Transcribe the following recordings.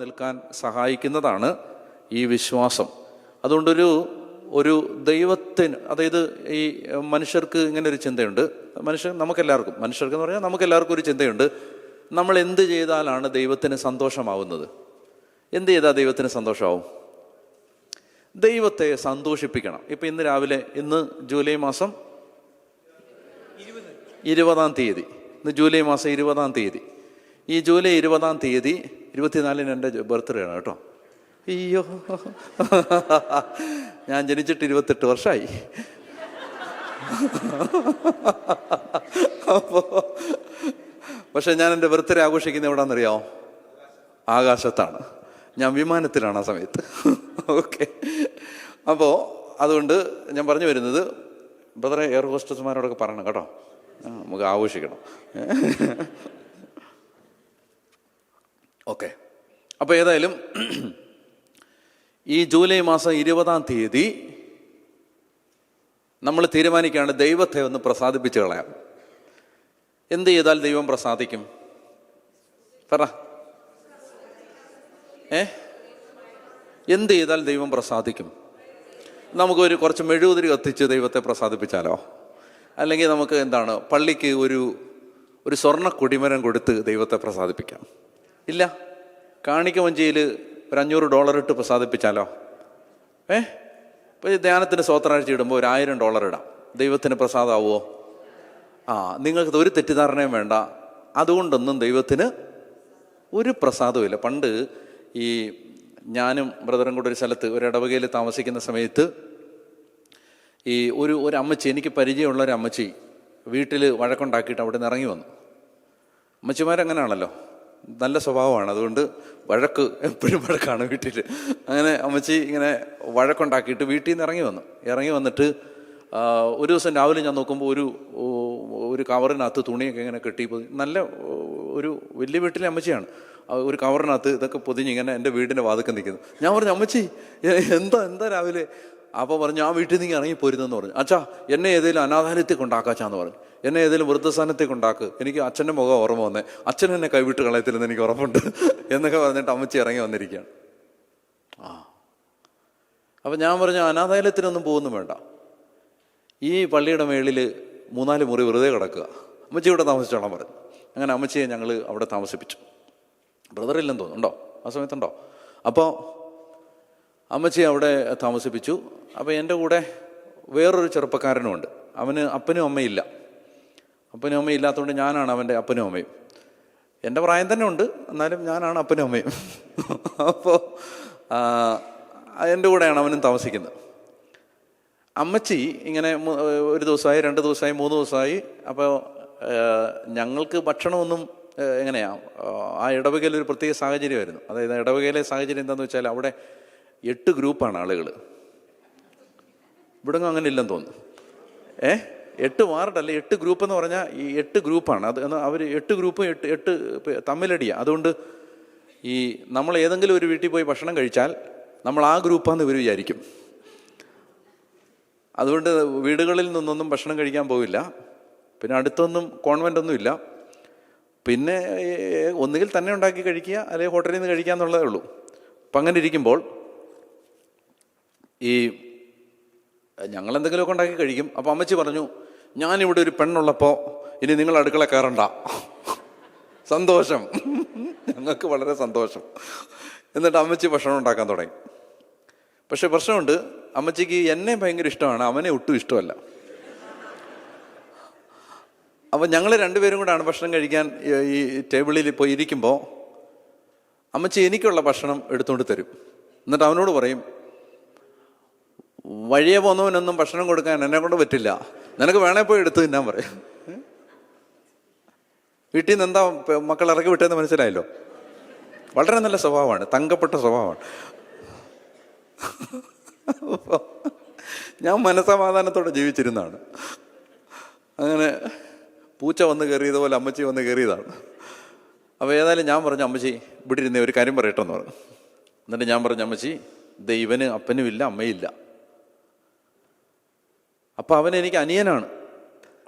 നിൽക്കാൻ സഹായിക്കുന്നതാണ് ഈ വിശ്വാസം. അതുകൊണ്ടൊരു ദൈവത്തിന്, അതായത് ഈ മനുഷ്യർക്ക് ഇങ്ങനെ ഒരു ചിന്തയുണ്ട്, മനുഷ്യർക്ക് എന്ന് പറഞ്ഞാൽ നമുക്കെല്ലാവർക്കും ഒരു ചിന്തയുണ്ട്, നമ്മൾ എന്ത് ചെയ്താലാണ് ദൈവത്തിന് സന്തോഷമാവുന്നത്? എന്ത് ചെയ്താൽ ദൈവത്തിന് സന്തോഷമാവും? ദൈവത്തെ സന്തോഷിപ്പിക്കണം. ഇപ്പം ഇന്ന് ജൂലൈ മാസം 20-ാം തീയതി, ഇന്ന് ജൂലൈ മാസം 20-ാം തീയതി. ഈ ജൂലൈ 20-ാം തീയതി 24-ന് എൻ്റെ ബർത്ത്ഡേ ആണ് കേട്ടോ. അയ്യോ, ഞാൻ ജനിച്ചിട്ട് 28 വർഷമായി. പക്ഷെ ഞാൻ എൻ്റെ ബർത്ത്ഡേ ആഘോഷിക്കുന്നത് എവിടാന്നറിയാമോ? ആകാശത്താണ്. ഞാൻ വിമാനത്തിലാണ് ആ സമയത്ത്. ഓക്കെ. അപ്പോൾ അതുകൊണ്ട് ഞാൻ പറഞ്ഞു വരുന്നത്, ബ്രദറെ എയർ ഹോസ്റ്റസ്മാരോടൊക്കെ പറയണം കേട്ടോ, നമുക്ക് ആഘോഷിക്കണം. ഓക്കെ. അപ്പോൾ ഏതായാലും ഈ ജൂലൈ മാസം 20-ാം തീയതി നമ്മൾ തീരുമാനിക്കുകയാണ് ദൈവത്തെ ഒന്ന് പ്രസാദിപ്പിച്ച് കളയാം. എന്ത് ചെയ്താൽ ദൈവം പ്രസാദിക്കും? പറ. എന്ത് ചെയ്താൽ ദൈവം പ്രസാദിക്കും? നമുക്കൊരു കുറച്ച് മെഴുകുതിരി കത്തിച്ച് ദൈവത്തെ പ്രസാദിപ്പിച്ചാലോ? അല്ലെങ്കിൽ നമുക്ക് പള്ളിക്ക് ഒരു സ്വർണ്ണ കൊടിമരം കൊടുത്ത് ദൈവത്തെ പ്രസാദിപ്പിക്കാം? ഇല്ല. കാണിക്ക വഞ്ചിയിൽ ഒരു $500 ഇട്ട് പ്രസാദിപ്പിച്ചാലോ? ഇപ്പോൾ ധ്യാനത്തിന് സ്വോത്രാഴ്ച ഇടുമ്പോൾ ഒരു $1000 ഇടാം. ദൈവത്തിന് പ്രസാദമാവുമോ? നിങ്ങൾക്ക് ഒരു തെറ്റിദ്ധാരണയും വേണ്ട. അതുകൊണ്ടൊന്നും ദൈവത്തിന് ഒരു പ്രസാദവുമില്ല. പണ്ട് ഈ ഞാനും ബ്രദറും കൂടെ ഒരു സ്ഥലത്ത്, ഒരു ഇടവകയിൽ താമസിക്കുന്ന സമയത്ത്, ഈ ഒരു അമ്മച്ചി, എനിക്ക് പരിചയമുള്ള ഒരു അമ്മച്ചി വീട്ടിൽ വഴക്കുണ്ടാക്കിയിട്ട് അവിടെ നിന്ന് ഇറങ്ങി വന്നു. അമ്മച്ചിമാരങ്ങനെയാണല്ലോ, നല്ല സ്വഭാവമാണ്. അതുകൊണ്ട് എപ്പോഴും വഴക്കാണ് വീട്ടിൽ. അങ്ങനെ അമ്മച്ചി ഇങ്ങനെ വഴക്കുണ്ടാക്കിയിട്ട് വീട്ടിൽ നിന്ന് ഇറങ്ങി വന്നിട്ട് ഒരു ദിവസം രാവിലെ ഞാൻ നോക്കുമ്പോൾ ഒരു കവറിനകത്ത് തുണിയൊക്കെ ഇങ്ങനെ കെട്ടി, നല്ല ഒരു വലിയ വീട്ടിലെ അമ്മച്ചിയാണ്. ഒരു കവറിനകത്ത് ഇതൊക്കെ പൊതിഞ്ഞ് ഇങ്ങനെ എൻ്റെ വീടിൻ്റെ വാതിൽക്കൽ നിൽക്കുന്നു. ഞാൻ പറഞ്ഞു, അമ്മച്ചി എന്താ രാവിലെ? അപ്പോൾ പറഞ്ഞു, ആ വീട്ടിൽ നിന്ന് ഇറങ്ങി പോരുന്നെന്ന് പറഞ്ഞു. അച്ഛാ, എന്നെ ഏതെങ്കിലും അനാഥാലയത്തിൽ കൊണ്ടാക്കാച്ചാന്ന് പറഞ്ഞു. എന്നെ ഏതെങ്കിലും വൃദ്ധസ്ഥാനത്തിൽ കൊണ്ടാക്ക്, എനിക്ക് അച്ഛൻ്റെ മുഖം ഓർമ്മ വന്നേ, അച്ഛൻ എന്നെ കൈവിട്ട് കളയത്തില്ലെന്ന് എനിക്ക് ഉറപ്പുണ്ട് എന്നൊക്കെ പറഞ്ഞിട്ട് അമ്മച്ചി ഇറങ്ങി വന്നിരിക്കുകയാണ്. അപ്പം ഞാൻ പറഞ്ഞു, അനാഥാലയത്തിനൊന്നും പോകുന്നു വേണ്ട, ഈ പള്ളിയുടെ മേളിൽ 3-4 മുറി വെറുതെ കിടക്കുക, അമ്മച്ചി ഇവിടെ താമസിച്ചോളാൻ പറഞ്ഞു. അങ്ങനെ അമ്മച്ചിയെ ഞങ്ങൾ അവിടെ താമസിപ്പിച്ചു. ബ്രദറില്ലെന്ന് തോന്നുന്നുണ്ടോ? ആ സമയത്തുണ്ടോ? അപ്പോൾ അമ്മച്ചി അവിടെ താമസിപ്പിച്ചു. അപ്പോൾ എൻ്റെ കൂടെ വേറൊരു ചെറുപ്പക്കാരനുമുണ്ട്. അവന് അപ്പനും അമ്മയില്ല. അപ്പനും അമ്മയും ഇല്ലാത്തതുകൊണ്ട് ഞാനാണ് അവൻ്റെ അപ്പനും അമ്മയും. എൻ്റെ പ്രായം തന്നെ ഉണ്ട്, എന്നാലും ഞാനാണ് അപ്പനും അമ്മയും. അപ്പോൾ എൻ്റെ കൂടെയാണ് അവനും താമസിക്കുന്നത്. അമ്മച്ചി ഇങ്ങനെ 1 ദിവസമായി, 2 ദിവസമായി, 3 ദിവസമായി. അപ്പോൾ ഞങ്ങൾക്ക് ഭക്ഷണമൊന്നും ആ ഇടവകയിൽ ഒരു പ്രത്യേക സാഹചര്യമായിരുന്നു. അതായത് ഇടവകയിലെ സാഹചര്യം എന്താണെന്ന് വെച്ചാൽ അവിടെ 8 ഗ്രൂപ്പാണ് ആളുകൾ. ഇവിടെ അങ്ങനെ ഇല്ലെന്ന് തോന്നുന്നു. 8 വാർഡല്ല, 8 ഗ്രൂപ്പ് എന്ന് പറഞ്ഞാൽ ഈ 8 ഗ്രൂപ്പാണ്. അത് അവർ 8 ഗ്രൂപ്പ് 8 തമ്മിലടിയാണ്. അതുകൊണ്ട് ഈ നമ്മൾ ഏതെങ്കിലും ഒരു വീട്ടിൽ പോയി ഭക്ഷണം കഴിച്ചാൽ നമ്മൾ ആ ഗ്രൂപ്പാന്ന് ഇവർ വിചാരിക്കും. അതുകൊണ്ട് വീടുകളിൽ നിന്നൊന്നും ഭക്ഷണം കഴിക്കാൻ പോവില്ല. പിന്നെ അടുത്തൊന്നും കോൺവെൻ്റൊന്നും ഇല്ല. പിന്നെ ഒന്നുകിൽ തന്നെ ഉണ്ടാക്കി കഴിക്കുക, അല്ലെങ്കിൽ ഹോട്ടലിൽ നിന്ന് കഴിക്കുക എന്നുള്ളതേ ഉള്ളൂ. അപ്പം അങ്ങനെ ഇരിക്കുമ്പോൾ ഈ ഞങ്ങളെന്തെങ്കിലുമൊക്കെ ഉണ്ടാക്കി കഴിക്കും. അപ്പോൾ അമ്മച്ചി പറഞ്ഞു, ഞാനിവിടെ ഒരു പെണ്ണുള്ളപ്പോൾ ഇനി നിങ്ങൾ അടുക്കള കയറണ്ട. സന്തോഷം, ഞങ്ങൾക്ക് വളരെ സന്തോഷം. എന്നിട്ട് അമ്മച്ചി ഭക്ഷണം ഉണ്ടാക്കാൻ തുടങ്ങി. പക്ഷെ പ്രശ്നമുണ്ട്, അമ്മച്ചിക്ക് എന്നെ ഭയങ്കര ഇഷ്ടമാണ്, അവനെ ഒട്ടും ഇഷ്ടമല്ല. അപ്പം ഞങ്ങൾ 2 പേരും കൂടെയാണ് ഭക്ഷണം കഴിക്കാൻ ഈ ടേബിളിൽ പോയി ഇരിക്കുമ്പോൾ അമ്മച്ചി എനിക്കുള്ള ഭക്ഷണം എടുത്തുകൊണ്ട് തരും. എന്നിട്ട് അവനോട് പറയും, വഴിയെ പോന്നവനൊന്നും ഭക്ഷണം കൊടുക്കാൻ എന്നെ കൊണ്ട് പറ്റില്ല, നിനക്ക് വേണേ പോയി എടുത്ത് തിന്നാൻ പറയും. വീട്ടിൽ നിന്ന് എന്താ മക്കൾ ഇറക്കി വിട്ടതെന്ന് മനസ്സിലായല്ലോ. വളരെ നല്ല സ്വഭാവമാണ്, തങ്കപ്പെട്ട സ്വഭാവമാണ്. ഞാൻ മനസ്സമാധാനത്തോടെ ജീവിച്ചിരുന്നതാണ്. അങ്ങനെ പൂച്ച വന്ന് കയറിയതുപോലെ അമ്മച്ചി വന്ന് കയറിയതാണ്. അപ്പോൾ ഏതായാലും ഞാൻ പറഞ്ഞു, അമ്മച്ചി ഇവിടെ ഇരുന്നേ ഒരു കാര്യം പറയട്ടെ എന്ന് പറഞ്ഞു. എന്നിട്ട് ഞാൻ പറഞ്ഞു, അമ്മച്ചി ദൈവന് അപ്പനുമില്ല അമ്മയില്ല. അപ്പം അവൻ എനിക്ക് അനിയനാണ്,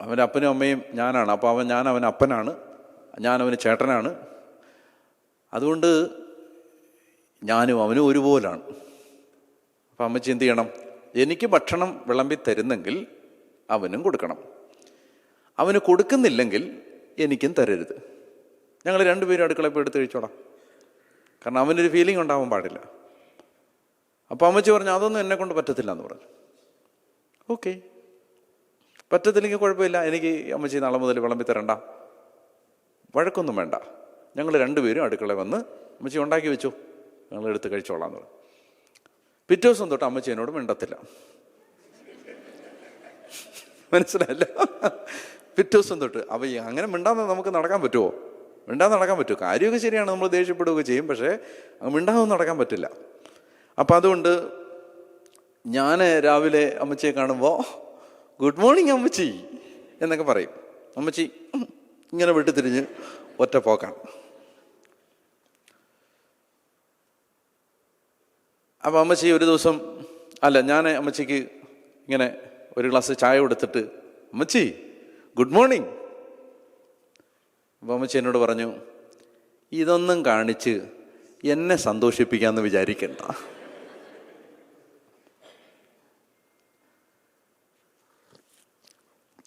അവൻ്റെ അപ്പനും അമ്മയും ഞാനാണ്. അപ്പോൾ ഞാൻ അവൻ അപ്പനാണ്, ഞാൻ അവന് ചേട്ടനാണ്. അതുകൊണ്ട് ഞാനും അവനും ഒരുപോലാണ്. അപ്പം അമ്മച്ചി എന്ത് ചെയ്യണം? എനിക്ക് ഭക്ഷണം വിളമ്പി തരുന്നെങ്കിൽ അവനും കൊടുക്കണം. അവന് കൊടുക്കുന്നില്ലെങ്കിൽ എനിക്കും തരരുത്. ഞങ്ങൾ രണ്ടുപേരും അടുക്കളയിൽ പോയി എടുത്ത് കഴിച്ചോളാം. കാരണം അവനൊരു ഫീലിംഗ് ഉണ്ടാവാൻ പാടില്ല. അപ്പോൾ അമ്മച്ചി പറഞ്ഞു അതൊന്നും എന്നെ കൊണ്ട് പറ്റത്തില്ല എന്ന് പറഞ്ഞു. ഓക്കെ, പറ്റത്തില്ലെങ്കിൽ കുഴപ്പമില്ല, എനിക്ക് അമ്മച്ചി നാളെ മുതൽ വിളമ്പി തരണ്ട, വഴക്കൊന്നും വേണ്ട, ഞങ്ങൾ രണ്ടുപേരും അടുക്കളയിൽ വന്ന് അമ്മച്ചി ഉണ്ടാക്കി വെച്ചു, ഞങ്ങൾ എടുത്ത് കഴിച്ചോളാം എന്ന് പറഞ്ഞു. പിറ്റേ ദിവസം തൊട്ട് അമ്മച്ചി എന്നോട് മിണ്ടത്തില്ല. മനസ്സിലായില്ല? പിറ്റേ ദിവസം തൊട്ട്. അപ്പം അങ്ങനെ മിണ്ടാതെ നമുക്ക് നടക്കാൻ പറ്റുമോ? മിണ്ടാതെ നടക്കാൻ പറ്റുമോ? കാര്യമൊക്കെ ശരിയാണ്, നമ്മൾ ദേഷ്യപ്പെടുകയൊക്കെ ചെയ്യും, പക്ഷേ മിണ്ടാതെ നടക്കാൻ പറ്റില്ല. അപ്പം അതുകൊണ്ട് ഞാൻ രാവിലെ അമ്മച്ചിയെ കാണുമ്പോൾ ഗുഡ് മോർണിംഗ് അമ്മച്ചി എന്നൊക്കെ പറയും. അമ്മച്ചി ഇങ്ങനെ വിട്ടു തിരിഞ്ഞ് ഒറ്റ പോക്കാണ്. അപ്പം അമ്മച്ചി ഒരു ദിവസം ഞാൻ അമ്മച്ചിക്ക് ഇങ്ങനെ ഒരു ഗ്ലാസ് ചായ കൊടുത്തിട്ട് അമ്മച്ചി ഗുഡ് മോർണിംഗ്. അപ്പം അമ്മച്ചി എന്നോട് പറഞ്ഞു, ഇതൊന്നും കാണിച്ച് എന്നെ സന്തോഷിപ്പിക്കാമെന്ന് വിചാരിക്കണ്ട.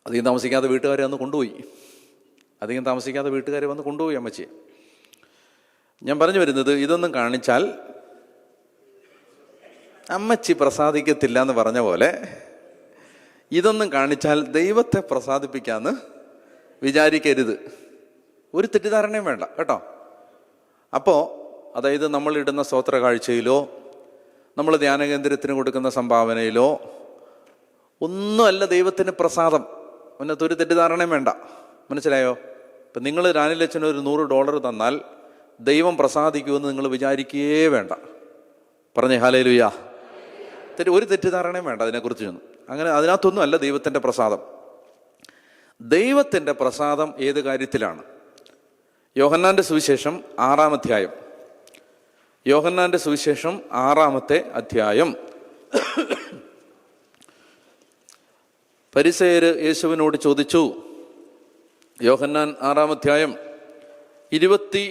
അധികം താമസിക്കാതെ വീട്ടുകാരെ വന്ന് കൊണ്ടുപോയി അമ്മച്ചി. ഞാൻ പറഞ്ഞു വരുന്നത്, ഇതൊന്നും കാണിച്ചാൽ അമ്മച്ചി പ്രസാദിക്കത്തില്ല എന്ന് പറഞ്ഞ പോലെ ഇതൊന്നും കാണിച്ചാൽ ദൈവത്തെ പ്രസാദിപ്പിക്കാമെന്ന് വിചാരിക്കരുത്. ഒരു തെറ്റിദ്ധാരണയും വേണ്ട കേട്ടോ. അപ്പോൾ അതായത് നമ്മളിടുന്ന സ്തോത്ര കാഴ്ചയിലോ നമ്മൾ ധ്യാനകേന്ദ്രത്തിന് കൊടുക്കുന്ന സംഭാവനയിലോ ഒന്നുമല്ല ദൈവത്തിന് പ്രസാദം. അതിനകത്തൊരു തെറ്റിദ്ധാരണയും വേണ്ട. മനസ്സിലായോ? ഇപ്പം നിങ്ങൾ രാനിലച്ചന് ഒരു $100 തന്നാൽ ദൈവം പ്രസാദിക്കുമെന്ന് നിങ്ങൾ വിചാരിക്കുകയേ വേണ്ട. പറഞ്ഞേ ഹല്ലേലൂയ. ഒരു തെറ്റിദ്ധാരണയും വേണ്ട അതിനെക്കുറിച്ചൊന്നും. അങ്ങനെ അതിനകത്തൊന്നും അല്ല ദൈവത്തിൻ്റെ പ്രസാദം. ദൈവത്തിൻ്റെ പ്രസാദം ഏത് കാര്യത്തിലാണ്? യോഹന്നാൻ്റെ സുവിശേഷം 6-ാം അധ്യായം. യോഹന്നാൻ്റെ സുവിശേഷം 6-ാമത്തെ അധ്യായം. ഫരിസേയർ യേശുവിനോട് ചോദിച്ചു. യോഹന്നാൻ 6-ാം അധ്യായം 20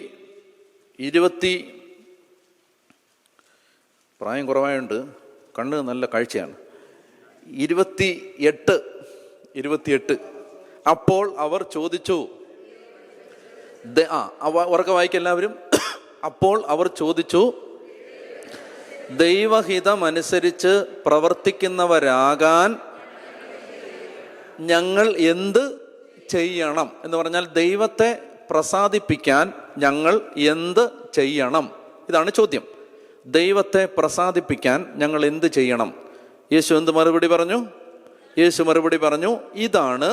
പ്രായം കുറവായുണ്ട്, കണ്ണ് നല്ല കാഴ്ചയാണ്. 28. അപ്പോൾ അവർ ചോദിച്ചു. ഉറക്കെ വായിക്കെല്ലാവരും. അപ്പോൾ അവർ ചോദിച്ചു, ദൈവഹിതമനുസരിച്ച് പ്രവർത്തിക്കുന്നവരാകാൻ ഞങ്ങൾ എന്ത് ചെയ്യണം? എന്ന് പറഞ്ഞാൽ ദൈവത്തെ പ്രസാദിപ്പിക്കാൻ ഞങ്ങൾ എന്ത് ചെയ്യണം? ഇതാണ് ചോദ്യം. ദൈവത്തെ പ്രസാദിപ്പിക്കാൻ ഞങ്ങൾ എന്ത് ചെയ്യണം? യേശു എന്ത് മറുപടി പറഞ്ഞു? യേശു മറുപടി പറഞ്ഞു, ഇതാണ്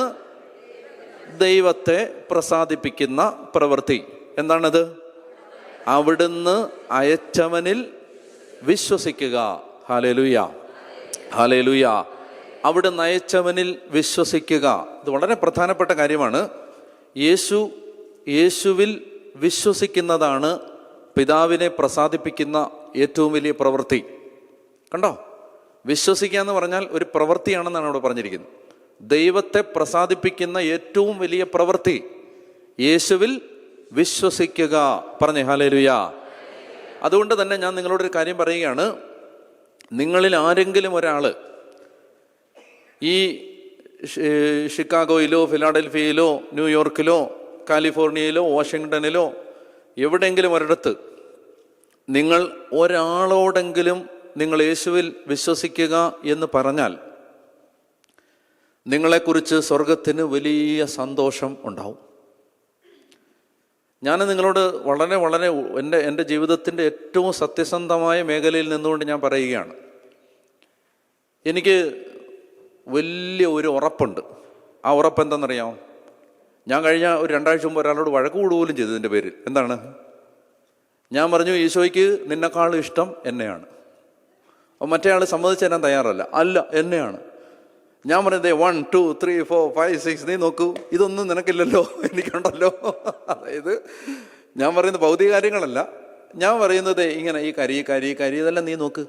ദൈവത്തെ പ്രസാദിപ്പിക്കുന്ന പ്രവൃത്തി. എന്താണത്? അവിടുന്ന് അയച്ചവനിൽ വിശ്വസിക്കുക. Hallelujah, hallelujah. അവിടുന്ന് അയച്ചവനിൽ വിശ്വസിക്കുക. ഇത് വളരെ പ്രധാനപ്പെട്ട കാര്യമാണ്. യേശുവിൽ വിശ്വസിക്കുന്നതാണ് പിതാവിനെ പ്രസാദിപ്പിക്കുന്ന ഏറ്റവും വലിയ പ്രവൃത്തി. കണ്ടോ? വിശ്വസിക്കുക എന്ന് പറഞ്ഞാൽ ഒരു പ്രവൃത്തിയാണെന്നാണ് അവിടെ പറഞ്ഞിരിക്കുന്നത്. ദൈവത്തെ പ്രസാദിപ്പിക്കുന്ന ഏറ്റവും വലിയ പ്രവൃത്തി യേശുവിൽ വിശ്വസിക്കുക. പറഞ്ഞേ ഹല്ലേലൂയ. അതുകൊണ്ട് തന്നെ ഞാൻ നിങ്ങളോടൊരു കാര്യം പറയുകയാണ്. നിങ്ങളിൽ ആരെങ്കിലും ഒരാൾ ഈ ഷിക്കാഗോയിലോ ഫിലാഡൽഫിയയിലോ ന്യൂയോർക്കിലോ കാലിഫോർണിയയിലോ വാഷിങ്ടണിലോ എവിടെയെങ്കിലും ഒരിടത്ത് നിങ്ങൾ ഒരാളോടെങ്കിലും നിങ്ങൾ യേശുവിൽ വിശ്വസിക്കുക എന്ന് പറഞ്ഞാൽ നിങ്ങളെക്കുറിച്ച് സ്വർഗത്തിന് വലിയ സന്തോഷം ഉണ്ടാവും. ഞാൻ നിങ്ങളോട് വളരെ വളരെ എൻ്റെ ജീവിതത്തിൻ്റെ ഏറ്റവും സത്യസന്ധമായ മേഖലയിൽ നിന്നുകൊണ്ട് ഞാൻ പറയുകയാണ്. എനിക്ക് വലിയ ഒരു ഉറപ്പുണ്ട്. ആ ഉറപ്പ് എന്താണെന്നറിയാമോ? ഞാൻ കഴിഞ്ഞ ഒരു 2 ആഴ്ച മുമ്പ് ഒരാളോട് വഴക്ക് കൂടുപോലും ചെയ്തു ഇതിൻ്റെ പേരിൽ. എന്താണ്? ഞാൻ പറഞ്ഞു, ഈശോയ്ക്ക് നിന്നെക്കാളും ഇഷ്ടം എന്നെയാണ്. മറ്റേ ആൾ സമ്മതിച്ചു തരാൻ തയ്യാറല്ല. അല്ല, എന്നെയാണ്. ഞാൻ പറയുന്നത് 1 2 3 4 5 6 നീ നോക്കൂ, ഇതൊന്നും നിനക്കില്ലല്ലോ, എനിക്കുണ്ടല്ലോ. അതായത് ഞാൻ പറയുന്നത് ഭൗതിക കാര്യങ്ങളല്ല. ഞാൻ പറയുന്നത് ഇങ്ങനെ ഈ കരി ഇതെല്ലാം നീ നോക്ക്,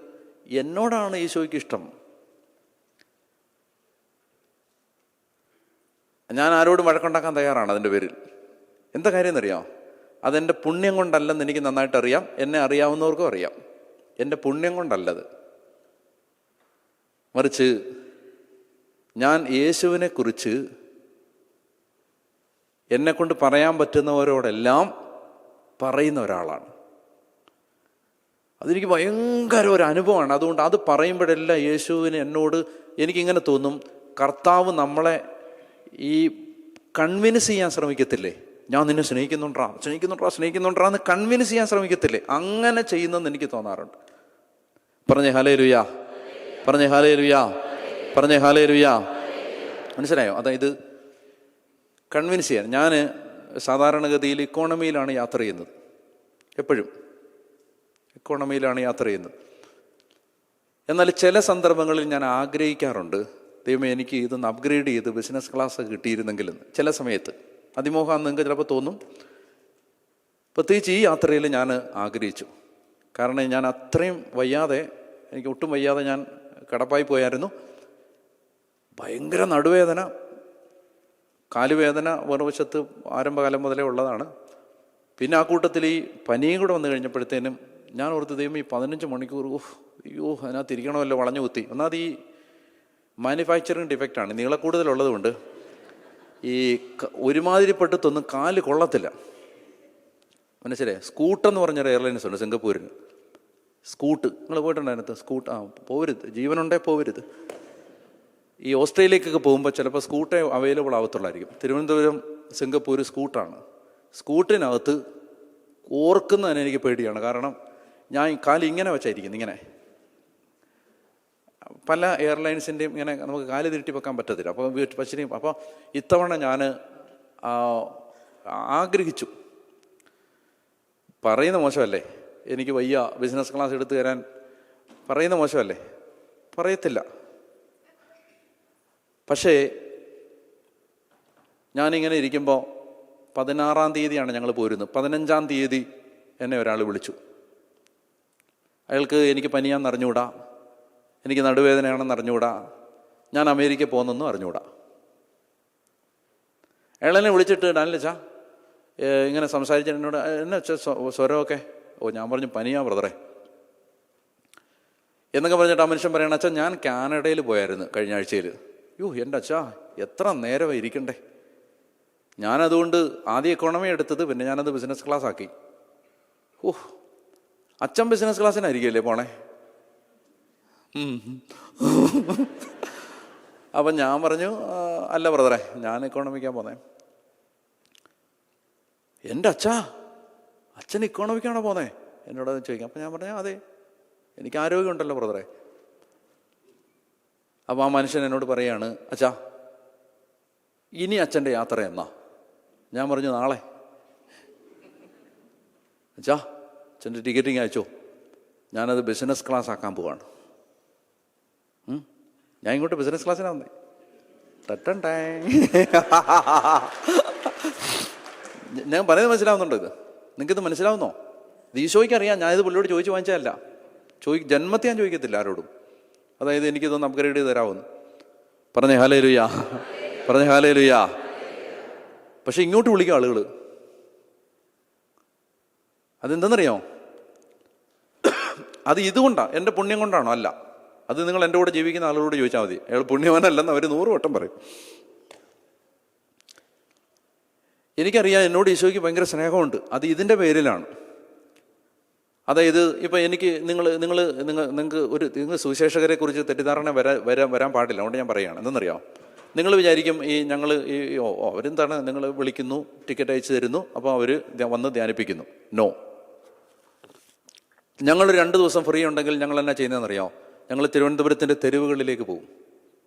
എന്നോടാണ് ഈശോയ്ക്ക് ഇഷ്ടം. ഞാൻ ആരോടും വഴക്കുണ്ടാക്കാൻ തയ്യാറാണ് അതിൻ്റെ പേരിൽ. എന്താ കാര്യം എന്നറിയാം? അതെൻ്റെ പുണ്യം കൊണ്ടല്ലെന്ന് എനിക്ക് നന്നായിട്ട് അറിയാം. എന്നെ അറിയാവുന്നവർക്കും അറിയാം. എൻ്റെ പുണ്യം കൊണ്ടല്ലത്, മറിച്ച് ഞാൻ യേശുവിനെ കുറിച്ച് എന്നെക്കൊണ്ട് പറയാൻ പറ്റുന്നവരോടെല്ലാം പറയുന്ന ഒരാളാണ്. അതെനിക്ക് ഭയങ്കര ഒരു അനുഭവമാണ്. അതുകൊണ്ട് അത് പറയുമ്പോഴെല്ലാം യേശുവിന് എന്നോട് എനിക്കിങ്ങനെ തോന്നും, കർത്താവ് നമ്മളെ ഈ കൺവിൻസ് ചെയ്യാൻ ശ്രമിക്കത്തില്ലേ, ഞാൻ നിന്നെ സ്നേഹിക്കുന്നുണ്ടാ എന്ന് കൺവിൻസ് ചെയ്യാൻ ശ്രമിക്കത്തില്ലേ, അങ്ങനെ ചെയ്യുന്നെന്ന് എനിക്ക് തോന്നാറുണ്ട്. പറഞ്ഞേ ഹല്ലേലൂയ, പറഞ്ഞേ ഹല്ലേലൂയ, പറഞ്ഞേ ഹല്ലേലൂയ. മനസ്സിലായോ? അതായത് കൺവിൻസ് ചെയ്യാൻ. ഞാൻ സാധാരണഗതിയിൽ ഇക്കോണമിയിലാണ് യാത്ര ചെയ്യുന്നത്, എപ്പോഴും ഇക്കോണമിയിലാണ് യാത്ര ചെയ്യുന്നത്. എന്നാൽ ചില സന്ദർഭങ്ങളിൽ ഞാൻ ആഗ്രഹിക്കാറുണ്ട്, ദൈവമേ എനിക്ക് ഇതൊന്ന് അപ്ഗ്രേഡ് ചെയ്ത് ബിസിനസ് ക്ലാസ് കിട്ടിയിരുന്നെങ്കിലെന്ന്. ചില സമയത്ത് അതിമോഹം നിങ്ങൾക്ക് ചിലപ്പോൾ തോന്നും. പ്രത്യേകിച്ച് ഈ യാത്രയിൽ ഞാൻ ആഗ്രഹിച്ചു. കാരണം ഞാൻ അത്രയും വയ്യാതെ, എനിക്ക് ഒട്ടും വയ്യാതെ ഞാൻ കിടപ്പായി പോയായിരുന്നു. ഭയങ്കര നടുവേദന, കാലുവേദന മറുവശത്ത് ആരംഭകാലം മുതലേ ഉള്ളതാണ്. പിന്നെ ആ കൂട്ടത്തിൽ ഈ പനിയും കൂടെ വന്നു കഴിഞ്ഞപ്പോഴത്തേനും ഞാൻ ഓർത്ത്, ദൈവം ഈ 15 മണിക്കൂർ അയ്യോ അതിനകത്ത് ഇരിക്കണമല്ലോ, വളഞ്ഞു കുത്തി. ഒന്നാമത് ഈ മാനുഫാക്ചറിങ് ഡിഫക്റ്റാണ്, നീളക്കൂടുതലുള്ളത് കൊണ്ട് ഈ ഒരുമാതിരിപ്പെട്ടിട്ടൊന്നും കാല് കൊള്ളത്തില്ല. മനസ്സിലായി? സ്കൂട്ടെന്ന് പറഞ്ഞൊരു എയർലൈൻസ് ഉണ്ട് സിംഗപ്പൂരിന്. സ്കൂട്ട് നിങ്ങൾ പോയിട്ടുണ്ടോ അതിനകത്ത്? സ്കൂട്ട് പോവരുത്, ജീവനുണ്ടേ പോവരുത്. ഈ ഓസ്ട്രേലിയക്കൊക്കെ പോകുമ്പോൾ ചിലപ്പോൾ സ്കൂട്ടേ അവൈലബിൾ ആവത്തുള്ളായിരിക്കും. തിരുവനന്തപുരം സിംഗപ്പൂർ സ്കൂട്ടാണ്. സ്കൂട്ടിനകത്ത് ഓർക്കുന്നതിന് എനിക്ക് പേടിയാണ്. കാരണം ഞാൻ കാല് ഇങ്ങനെ വെച്ചായിരിക്കും, ഇങ്ങനെ. പല എയർലൈൻസിൻ്റെയും ഇങ്ങനെ നമുക്ക് കാല് തിരുട്ടി വെക്കാൻ പറ്റത്തില്ല. അപ്പോൾ പശ്ചിനി അപ്പോൾ ഇത്തവണ ഞാൻ ആഗ്രഹിച്ചു. പറയുന്ന മോശമല്ലേ, എനിക്ക് വയ്യ ബിസിനസ് ക്ലാസ് എടുത്തു തരാൻ, പറയുന്ന മോശമല്ലേ? പറയത്തില്ല. പക്ഷേ ഞാനിങ്ങനെ ഇരിക്കുമ്പോൾ 16-ാം തീയതിയാണ് ഞങ്ങൾ പോരുന്നത്. 15-ാം തീയതി എന്നെ ഒരാൾ വിളിച്ചു. അയാൾക്ക് എനിക്ക് പനിയാണെന്ന് അറിഞ്ഞുകൂടാ, എനിക്ക് നടുവേദനയാണെന്ന് അറിഞ്ഞുകൂടാ, ഞാൻ അമേരിക്ക പോകുന്നെന്നും അറിഞ്ഞുകൂടാ. അയാളെന്നെ വിളിച്ചിട്ട് ഡാനിലച്ചാ ഇങ്ങനെ സംസാരിച്ചിട്ട് എന്നോട്, എന്നെ സ്വരമൊക്കെ, ഞാൻ പറഞ്ഞു പനിയാ ബ്രദറെ എന്നൊക്കെ പറഞ്ഞിട്ട് ആ മനുഷ്യൻ പറയണം, അച്ഛാ ഞാൻ കാനഡയിൽ പോയായിരുന്നു കഴിഞ്ഞ ആഴ്ചയിൽ. എൻ്റെ അച്ഛാ എത്ര നേരമായി ഇരിക്കണ്ടേ. ഞാനതുകൊണ്ട് ആദ്യം എക്കോണമി എടുത്തത്, പിന്നെ ഞാനത് ബിസിനസ് ക്ലാസ് ആക്കി. അച്ഛൻ ബിസിനസ് ക്ലാസ്സിനായിരിക്കുമല്ലേ പോണേ. അപ്പം ഞാൻ പറഞ്ഞു, അല്ല ബ്രദറെ ഞാൻ എക്കോണമിക്കാൻ പോന്നേ. എൻ്റെ അച്ഛൻ ഇക്കോണമിക്കാണോ പോന്നേ എന്നോട് ചോദിക്കാം. അപ്പം ഞാൻ പറഞ്ഞു, അതെ എനിക്ക് ആരോഗ്യമുണ്ടല്ലോ ബ്രദറെ. അപ്പോൾ ആ മനുഷ്യൻ എന്നോട് പറയാണ്, അച്ഛാ ഇനി അച്ഛൻ്റെ യാത്ര എന്നാ? ഞാൻ പറഞ്ഞു, നാളെ. അച്ഛാ അച്ഛൻ്റെ ടിക്കറ്റിങ് അയച്ചോ, ഞാനത് ബിസിനസ് ക്ലാസ് ആക്കാൻ പോവാണ്. ഞാൻ ഇങ്ങോട്ട് ബിസിനസ് ക്ലാസ്സിനാ വന്നേ. ടട്ടേ ഞാൻ പറയുന്നത് മനസ്സിലാവുന്നുണ്ടോ? നിങ്ങൾക്കിത് മനസ്സിലാവുന്നോ? ഇത് ഈശോയ്ക്ക് അറിയാം. ഞാനിത് പുള്ളിയോട് ചോദിച്ചു വാങ്ങിച്ചതല്ല. ജന്മത്തെ ഞാൻ ചോദിക്കത്തില്ല ആരോടും. അതായത് എനിക്കിതൊന്ന് അപ്ഗ്രേഡ് ചെയ്ത് തരാമെന്ന്. പറഞ്ഞേ ഹല്ലേലൂയ, പറഞ്ഞേ ഹല്ലേലൂയ. പക്ഷെ ഇങ്ങോട്ട് വിളിക്കുക ആളുകൾ. അതെന്തെന്നറിയോ? അത് ഇതുകൊണ്ടാണ്, എൻ്റെ പുണ്യം കൊണ്ടാണോ? അല്ല. അത് നിങ്ങൾ എൻ്റെ കൂടെ ജീവിക്കുന്ന ആളുകളോട് ചോദിച്ചാൽ മതി. അയാൾ പുണ്യവാനല്ലെന്ന് അവർ 100 വട്ടം പറയും. എനിക്കറിയാം എന്നോട് ഈശോയ്ക്ക് ഭയങ്കര സ്നേഹമുണ്ട്. അത് ഇതിൻ്റെ പേരിലാണ്. അതായത് ഇപ്പം എനിക്ക് നിങ്ങൾ സുവിശേഷകരെ കുറിച്ച് തെറ്റിദ്ധാരണ വരാൻ പാടില്ല. അതുകൊണ്ട് ഞാൻ പറയുകയാണ്. എന്തെന്നറിയാം, നിങ്ങൾ വിചാരിക്കും ഞങ്ങൾ അവരെന്താണ്, നിങ്ങൾ വിളിക്കുന്നു, ടിക്കറ്റ് അയച്ചു തരുന്നു, അപ്പോൾ അവർ വന്ന് ധ്യാനിപ്പിക്കുന്നു. നോ. ഞങ്ങൾ 2 ദിവസം ഫ്രീ ഉണ്ടെങ്കിൽ ഞങ്ങൾ എന്നാ ചെയ്യുന്നതെന്നറിയാം? ഞങ്ങൾ തിരുവനന്തപുരത്തിൻ്റെ തെരുവുകളിലേക്ക് പോകും.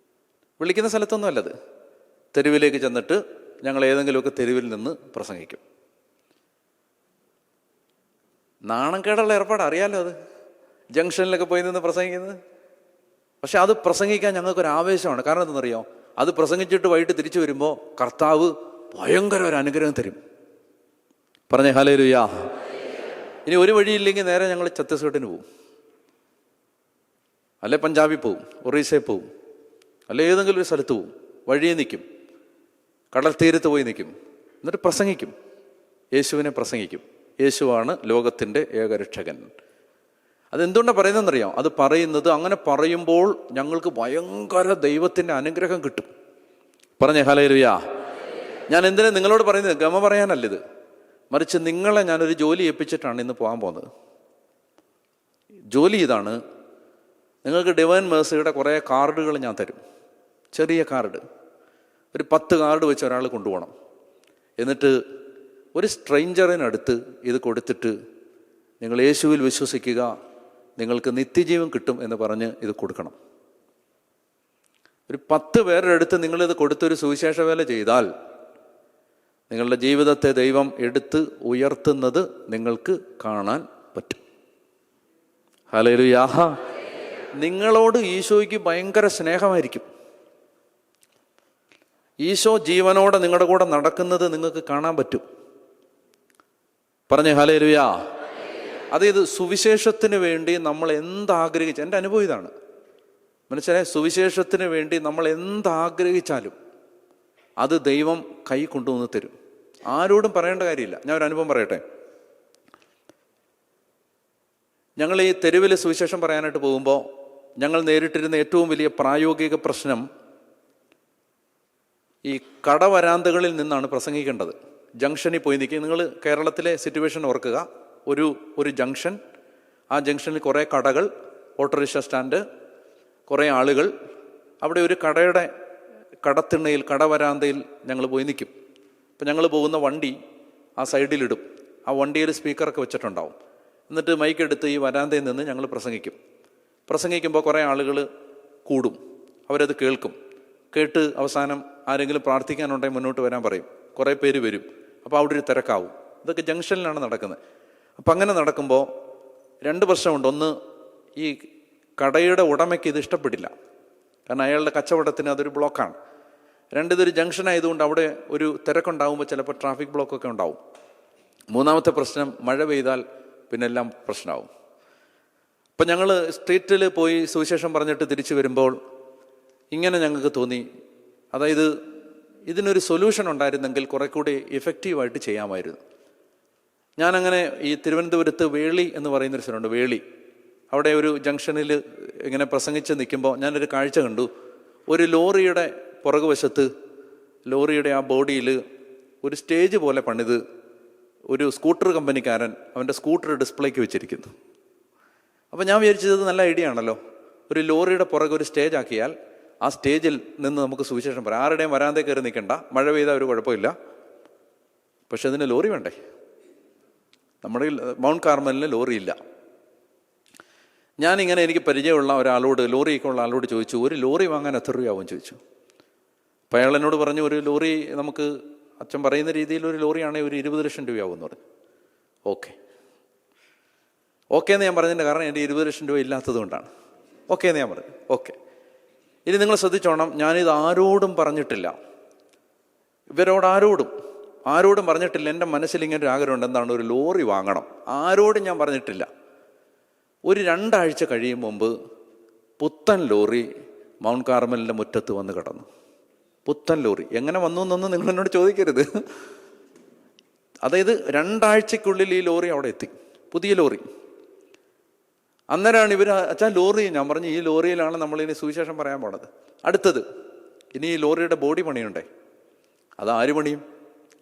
വിളിക്കുന്ന സ്ഥലത്തൊന്നും അല്ലത്. തെരുവിലേക്ക് ചെന്നിട്ട് ഞങ്ങൾ ഏതെങ്കിലുമൊക്കെ തെരുവിൽ നിന്ന് പ്രസംഗിക്കും. നാണംകേടുള്ള ഏർപ്പാട് അറിയാലോ. അത് ജംഗ്ഷനിലൊക്കെ പോയി നിന്ന് പ്രസംഗിക്കുന്നത്. പക്ഷെ അത് പ്രസംഗിക്കാൻ ഞങ്ങൾക്കൊരു ആവേശമാണ്. കാരണം എന്തെന്നറിയോ? അത് പ്രസംഗിച്ചിട്ട് വൈകിട്ട് തിരിച്ചു വരുമ്പോൾ കർത്താവ് ഭയങ്കര ഒരു അനുഗ്രഹം തരും. പറഞ്ഞേ ഹല്ലേലൂയ. ഇനി ഒരു വഴിയില്ലെങ്കിൽ നേരെ ഞങ്ങൾ ഛത്തീസ്ഗഡിന് പോവും, അല്ലെ പഞ്ചാബിൽ പോവും, ഒറീസയിൽ പോവും, അല്ലെ ഏതെങ്കിലും ഒരു സ്ഥലത്ത് പോവും. വഴിയിൽ നിൽക്കും, കടൽ തീരത്ത് പോയി നിൽക്കും, എന്നിട്ട് പ്രസംഗിക്കും. യേശുവിനെ പ്രസംഗിക്കും. യേശുവാണ് ലോകത്തിൻ്റെ ഏകരക്ഷകൻ. അതെന്തുകൊണ്ടാണ് പറയുന്നതെന്നറിയാം? അത് പറയുന്നത്, അങ്ങനെ പറയുമ്പോൾ ഞങ്ങൾക്ക് ഭയങ്കര ദൈവത്തിൻ്റെ അനുഗ്രഹം കിട്ടും. പറഞ്ഞേ ഹല്ലേലൂയ. ഞാൻ എന്തിനാ നിങ്ങളോട് പറയുന്നത്? ഗമ പറയാനല്ലിത്, മറിച്ച് നിങ്ങളെ ഞാനൊരു ജോലി ഏൽപ്പിച്ചിട്ടാണ് ഇന്ന് പോകാൻ പോകുന്നത്. ജോലി ഇതാണ്. നിങ്ങൾക്ക് ഡിവൈൻ മേഴ്സിയുടെ കുറേ കാർഡുകൾ ഞാൻ തരും, ചെറിയ കാർഡ്, ഒരു 10 കാർഡ് വെച്ച് ഒരാൾ കൊണ്ടുപോകണം. എന്നിട്ട് ഒരു സ്ട്രെയിഞ്ചറിനടുത്ത് ഇത് കൊടുത്തിട്ട് നിങ്ങൾ യേശുവിൽ വിശ്വസിക്കുക, നിങ്ങൾക്ക് നിത്യജീവൻ കിട്ടും എന്ന് പറഞ്ഞ് ഇത് കൊടുക്കണം. ഒരു 10 പേരുടെ അടുത്ത് നിങ്ങളിത് കൊടുത്തൊരു സുവിശേഷ വേല ചെയ്താൽ നിങ്ങളുടെ ജീവിതത്തെ ദൈവം എടുത്ത് ഉയർത്തുന്നത് നിങ്ങൾക്ക് കാണാൻ പറ്റും. ഹല്ലേലൂയ. നിങ്ങളോട് ഈശോയ്ക്ക് ഭയങ്കര സ്നേഹമായിരിക്കും. ഈശോ ജീവനോടെ നിങ്ങളുടെ കൂടെ നടക്കുന്നത് നിങ്ങൾക്ക് കാണാൻ പറ്റും. പറഞ്ഞേ ഹല്ലേലൂയ. അതായത് സുവിശേഷത്തിന് വേണ്ടി നമ്മൾ എന്താഗ്രഹിച്ച, എൻ്റെ അനുഭവം ഇതാണ്, മനസ്സിലായി? സുവിശേഷത്തിന് വേണ്ടി നമ്മൾ എന്താഗ്രഹിച്ചാലും അത് ദൈവം കൈ കൊണ്ടുവന്ന് തരും. ആരോടും പറയേണ്ട കാര്യമില്ല. ഞാൻ ഒരു അനുഭവം പറയട്ടെ. ഞങ്ങൾ ഈ തെരുവിൽ സുവിശേഷം പറയാനായിട്ട് പോകുമ്പോൾ ഞങ്ങൾ നേരിട്ടിരുന്ന ഏറ്റവും വലിയ പ്രായോഗിക പ്രശ്നം, ഈ കടവരാന്തകളിൽ നിന്നാണ് പ്രസംഗിക്കേണ്ടത്. ജംഗ്ഷനിൽ പോയി നിൽക്കുക. നിങ്ങൾ കേരളത്തിലെ സിറ്റുവേഷൻ ഓർക്കുക. ഒരു ജംഗ്ഷൻ, ആ ജംഗ്ഷനിൽ കുറേ കടകൾ, ഓട്ടോറിക്ഷ സ്റ്റാൻഡ്, കുറേ ആളുകൾ. അവിടെ ഒരു കടയുടെ കടത്തിണ്ണയിൽ, കടവരാന്തയിൽ ഞങ്ങൾ പോയി നിൽക്കും. അപ്പം ഞങ്ങൾ പോകുന്ന വണ്ടി ആ സൈഡിലിടും. ആ വണ്ടിയിൽ സ്പീക്കറൊക്കെ വെച്ചിട്ടുണ്ടാവും. എന്നിട്ട് മൈക്കെടുത്ത് ഈ വരാന്തയിൽ നിന്ന് ഞങ്ങൾ പ്രസംഗിക്കുമ്പോൾ കുറേ ആളുകൾ കൂടും. അവരത് കേൾക്കും. കേട്ട് അവസാനം ആരെങ്കിലും പ്രാർത്ഥിക്കാനുണ്ടെങ്കിൽ മുന്നോട്ട് വരാൻ പറയും. കുറേ പേര് വരും. അപ്പോൾ അവിടെ ഒരു തിരക്കാവും. ഇതൊക്കെ ജംഗ്ഷനിലാണ് നടക്കുന്നത്. അപ്പം അങ്ങനെ നടക്കുമ്പോൾ 2 പ്രശ്നമുണ്ട്. ഒന്ന്, ഈ കടയുടെ ഉടമയ്ക്ക് ഇത് ഇഷ്ടപ്പെട്ടില്ല, കാരണം അയാളുടെ കച്ചവടത്തിന് അതൊരു ബ്ലോക്കാണ്. 2, ഇതൊരു ജംഗ്ഷൻ ആയതുകൊണ്ട് അവിടെ ഒരു തിരക്കുണ്ടാകുമ്പോൾ ചിലപ്പോൾ ട്രാഫിക് ബ്ലോക്കൊക്കെ ഉണ്ടാവും. 3ാമത്തെ പ്രശ്നം, മഴ പെയ്താൽ പിന്നെ എല്ലാം പ്രശ്നമാവും. അപ്പം ഞങ്ങൾ സ്ട്രീറ്റിൽ പോയി സുവിശേഷം പറഞ്ഞിട്ട് തിരിച്ചു വരുമ്പോൾ ഇങ്ങനെ ഞങ്ങൾക്ക് തോന്നി, അതായത് ഇതിനൊരു സൊല്യൂഷൻ ഉണ്ടായിരുന്നെങ്കിൽ കുറെ കൂടി എഫക്റ്റീവായിട്ട് ചെയ്യാമായിരുന്നു. ഞാനങ്ങനെ ഈ തിരുവനന്തപുരത്ത് വേളി എന്ന് പറയുന്നൊരു സ്ഥലമുണ്ട്, വേളി. അവിടെ ഒരു ജംഗ്ഷനിൽ ഇങ്ങനെ പ്രസംഗിച്ച് നിൽക്കുമ്പോൾ ഞാനൊരു കാഴ്ച കണ്ടു. ഒരു ലോറിയുടെ പുറകുവശത്ത്, ലോറിയുടെ ആ ബോഡിയിൽ ഒരു സ്റ്റേജ് പോലെ പണിത് ഒരു സ്കൂട്ടർ കമ്പനിക്കാരൻ അവൻ്റെ സ്കൂട്ടർ ഡിസ്പ്ലേക്ക് വെച്ചിരിക്കുന്നു. അപ്പോൾ ഞാൻ വിചാരിച്ചത് നല്ല ഐഡിയ ആണല്ലോ. ഒരു ലോറിയുടെ പുറകെ ഒരു സ്റ്റേജ് ആക്കിയാൽ ആ സ്റ്റേജിൽ നിന്ന് നമുക്ക് സുവിശേഷം പറയാം. ആരുടെയും വരാന്തേ കയറി നിൽക്കണ്ട, മഴ പെയ്താൽ ഒരു കുഴപ്പമില്ല. പക്ഷെ അതിന് ലോറി വേണ്ടേ? നമ്മുടെ മൗണ്ട് കാർമലിന് ലോറിയില്ല. ഞാനിങ്ങനെ എനിക്ക് പരിചയമുള്ള ഒരാളോട്, ലോറിയൊക്കെ ഉള്ള ആളോട് ചോദിച്ചു, ഒരു ലോറി വാങ്ങാൻ എത്ര രൂപയാവും ചോദിച്ചു. അപ്പോൾ അയാൾ എന്നോട് പറഞ്ഞു, ഒരു ലോറി നമുക്ക് അച്ഛൻ പറയുന്ന രീതിയിൽ ഒരു ലോറിയാണെങ്കിൽ ഒരു 20 ലക്ഷം രൂപയാവും എന്ന് പറഞ്ഞു. ഓക്കെ എന്ന് ഞാൻ പറഞ്ഞതിൻ്റെ കാരണം എൻ്റെ 20 ലക്ഷം രൂപ ഇല്ലാത്തത് കൊണ്ടാണ്. ഓക്കെ എന്ന് ഞാൻ പറഞ്ഞു. ഓക്കെ. ഇനി നിങ്ങൾ ശ്രദ്ധിച്ചോണം, ഞാനിത് ആരോടും പറഞ്ഞിട്ടില്ല, ഇവരോട് ആരോടും പറഞ്ഞിട്ടില്ല. എൻ്റെ മനസ്സിൽ ഇങ്ങനെ ഒരു ആഗ്രഹമുണ്ട്, എന്താണ്, ഒരു ലോറി വാങ്ങണം. ആരോടും ഞാൻ പറഞ്ഞിട്ടില്ല. ഒരു 2 ആഴ്ച കഴിയും മുമ്പ് പുത്തൻ ലോറി മൗണ്ട് കാർമലിൻ്റെ മുറ്റത്ത് വന്ന് കിടന്നു. പുത്തൻ ലോറി. എങ്ങനെ വന്നു എന്നൊന്നും നിങ്ങൾ എന്നോട് ചോദിക്കരുത്. അതായത് 2 ആഴ്ചക്കുള്ളിൽ ഈ ലോറി അവിടെ എത്തി, പുതിയ ലോറി. അന്നേരമാണ് ഇവർ, അച്ഛാ ലോറി, ഞാൻ പറഞ്ഞു ഈ ലോറിയിലാണ് നമ്മളിനി സുവിശേഷം പറയാൻ പോണത്. അടുത്തത്, ഇനി ഈ ലോറിയുടെ ബോഡി പണിയുണ്ടേ, അത് ആര് പണിയും?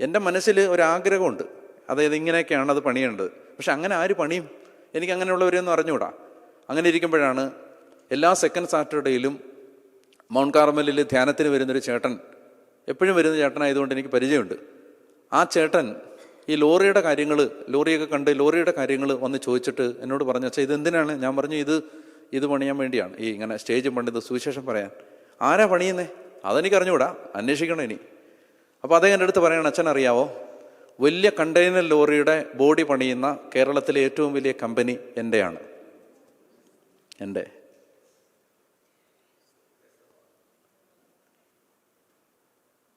എൻ്റെ മനസ്സിൽ ഒരാഗ്രഹമുണ്ട്, അതായത് ഇങ്ങനെയൊക്കെയാണ് അത് പണിയേണ്ടത്. പക്ഷെ അങ്ങനെ ആര് പണിയും? എനിക്ക് അങ്ങനെയുള്ളവരെയൊന്നും അറിഞ്ഞുകൂടാ. അങ്ങനെ ഇരിക്കുമ്പോഴാണ് എല്ലാ സെക്കൻഡ് സാറ്റർഡേയിലും മൗണ്ട് കാർമലിൽ ധ്യാനത്തിന് വരുന്നൊരു ചേട്ടൻ, എപ്പോഴും വരുന്ന ചേട്ടനായതുകൊണ്ട് എനിക്ക് പരിചയമുണ്ട്. ആ ചേട്ടൻ ഈ ലോറിയുടെ കാര്യങ്ങൾ വന്ന് ചോദിച്ചിട്ട് എന്നോട് പറഞ്ഞു, അച്ഛാ ഇതെന്തിനാണ്? ഞാൻ പറഞ്ഞു, ഇത് പണിയാൻ വേണ്ടിയാണ്, ഈ ഇങ്ങനെ സ്റ്റേജ് പണിത് സുവിശേഷം പറയാൻ. ആരാ പണിയുന്നേ? അതെനിക്ക് അറിഞ്ഞുകൂടാ, അന്വേഷിക്കണം ഇനി. അപ്പോൾ അദ്ദേഹം എൻ്റെ അടുത്ത് പറയണം, അച്ഛൻ അറിയാവോ, വലിയ കണ്ടെയ്നർ ലോറിയുടെ ബോഡി പണിയുന്ന കേരളത്തിലെ ഏറ്റവും വലിയ കമ്പനി എൻ്റെയാണ്.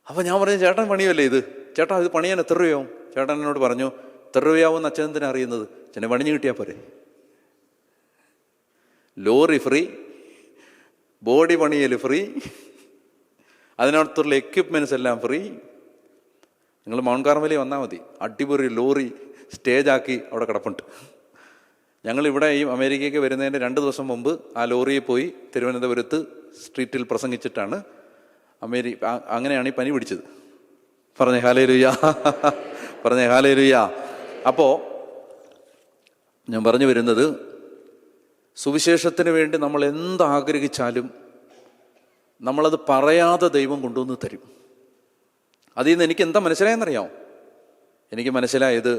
അപ്പോൾ ഞാൻ പറഞ്ഞു, ചേട്ടൻ പണിയല്ലേ ഇത്? ചേട്ടാ ഇത് പണിയാൻ എത്ര രൂപയാവും? ചേട്ടൻ എന്നോട് പറഞ്ഞു, എത്ര രൂപയാവും എന്ന് അച്ഛൻ എന്തിനാ അറിയുന്നത്? അച്ഛനെ പണിഞ്ഞു കിട്ടിയാൽ പോരെ. ലോറി ഫ്രീ, ബോഡി പണിയൽ ഫ്രീ, അതിനകത്തുള്ള എക്യുപ്മെൻറ്റ്സ് എല്ലാം ഫ്രീ. നിങ്ങൾ മൗണ്ട് കാർമലിൽ വന്നാൽ മതി, അടിപൊളി ലോറി സ്റ്റേജാക്കി അവിടെ കിടപ്പുണ്ട്. ഞങ്ങൾ ഇവിടെ ഈ അമേരിക്കയ്ക്ക് വരുന്നതിൻ്റെ 2 ദിവസം മുമ്പ് ആ ലോറിയിൽ പോയി തിരുവനന്തപുരത്ത് സ്ട്രീറ്റിൽ പ്രസംഗിച്ചിട്ടാണ് അങ്ങനെയാണ് ഈ പനി പിടിച്ചത്. പറഞ്ഞേ ഹല്ലേലൂയ, പറഞ്ഞേ ഹല്ലേലൂയ. അപ്പോൾ ഞാൻ പറഞ്ഞു വരുന്നത്, സുവിശേഷത്തിന് വേണ്ടി നമ്മൾ എന്താഗ്രഹിച്ചാലും നമ്മളത് പറയാതെ ദൈവം കൊണ്ടുവന്ന് തരും. അതിൽ നിന്ന് എനിക്ക് എന്താ മനസ്സിലായെന്നറിയാമോ? എനിക്ക് മനസ്സിലായത്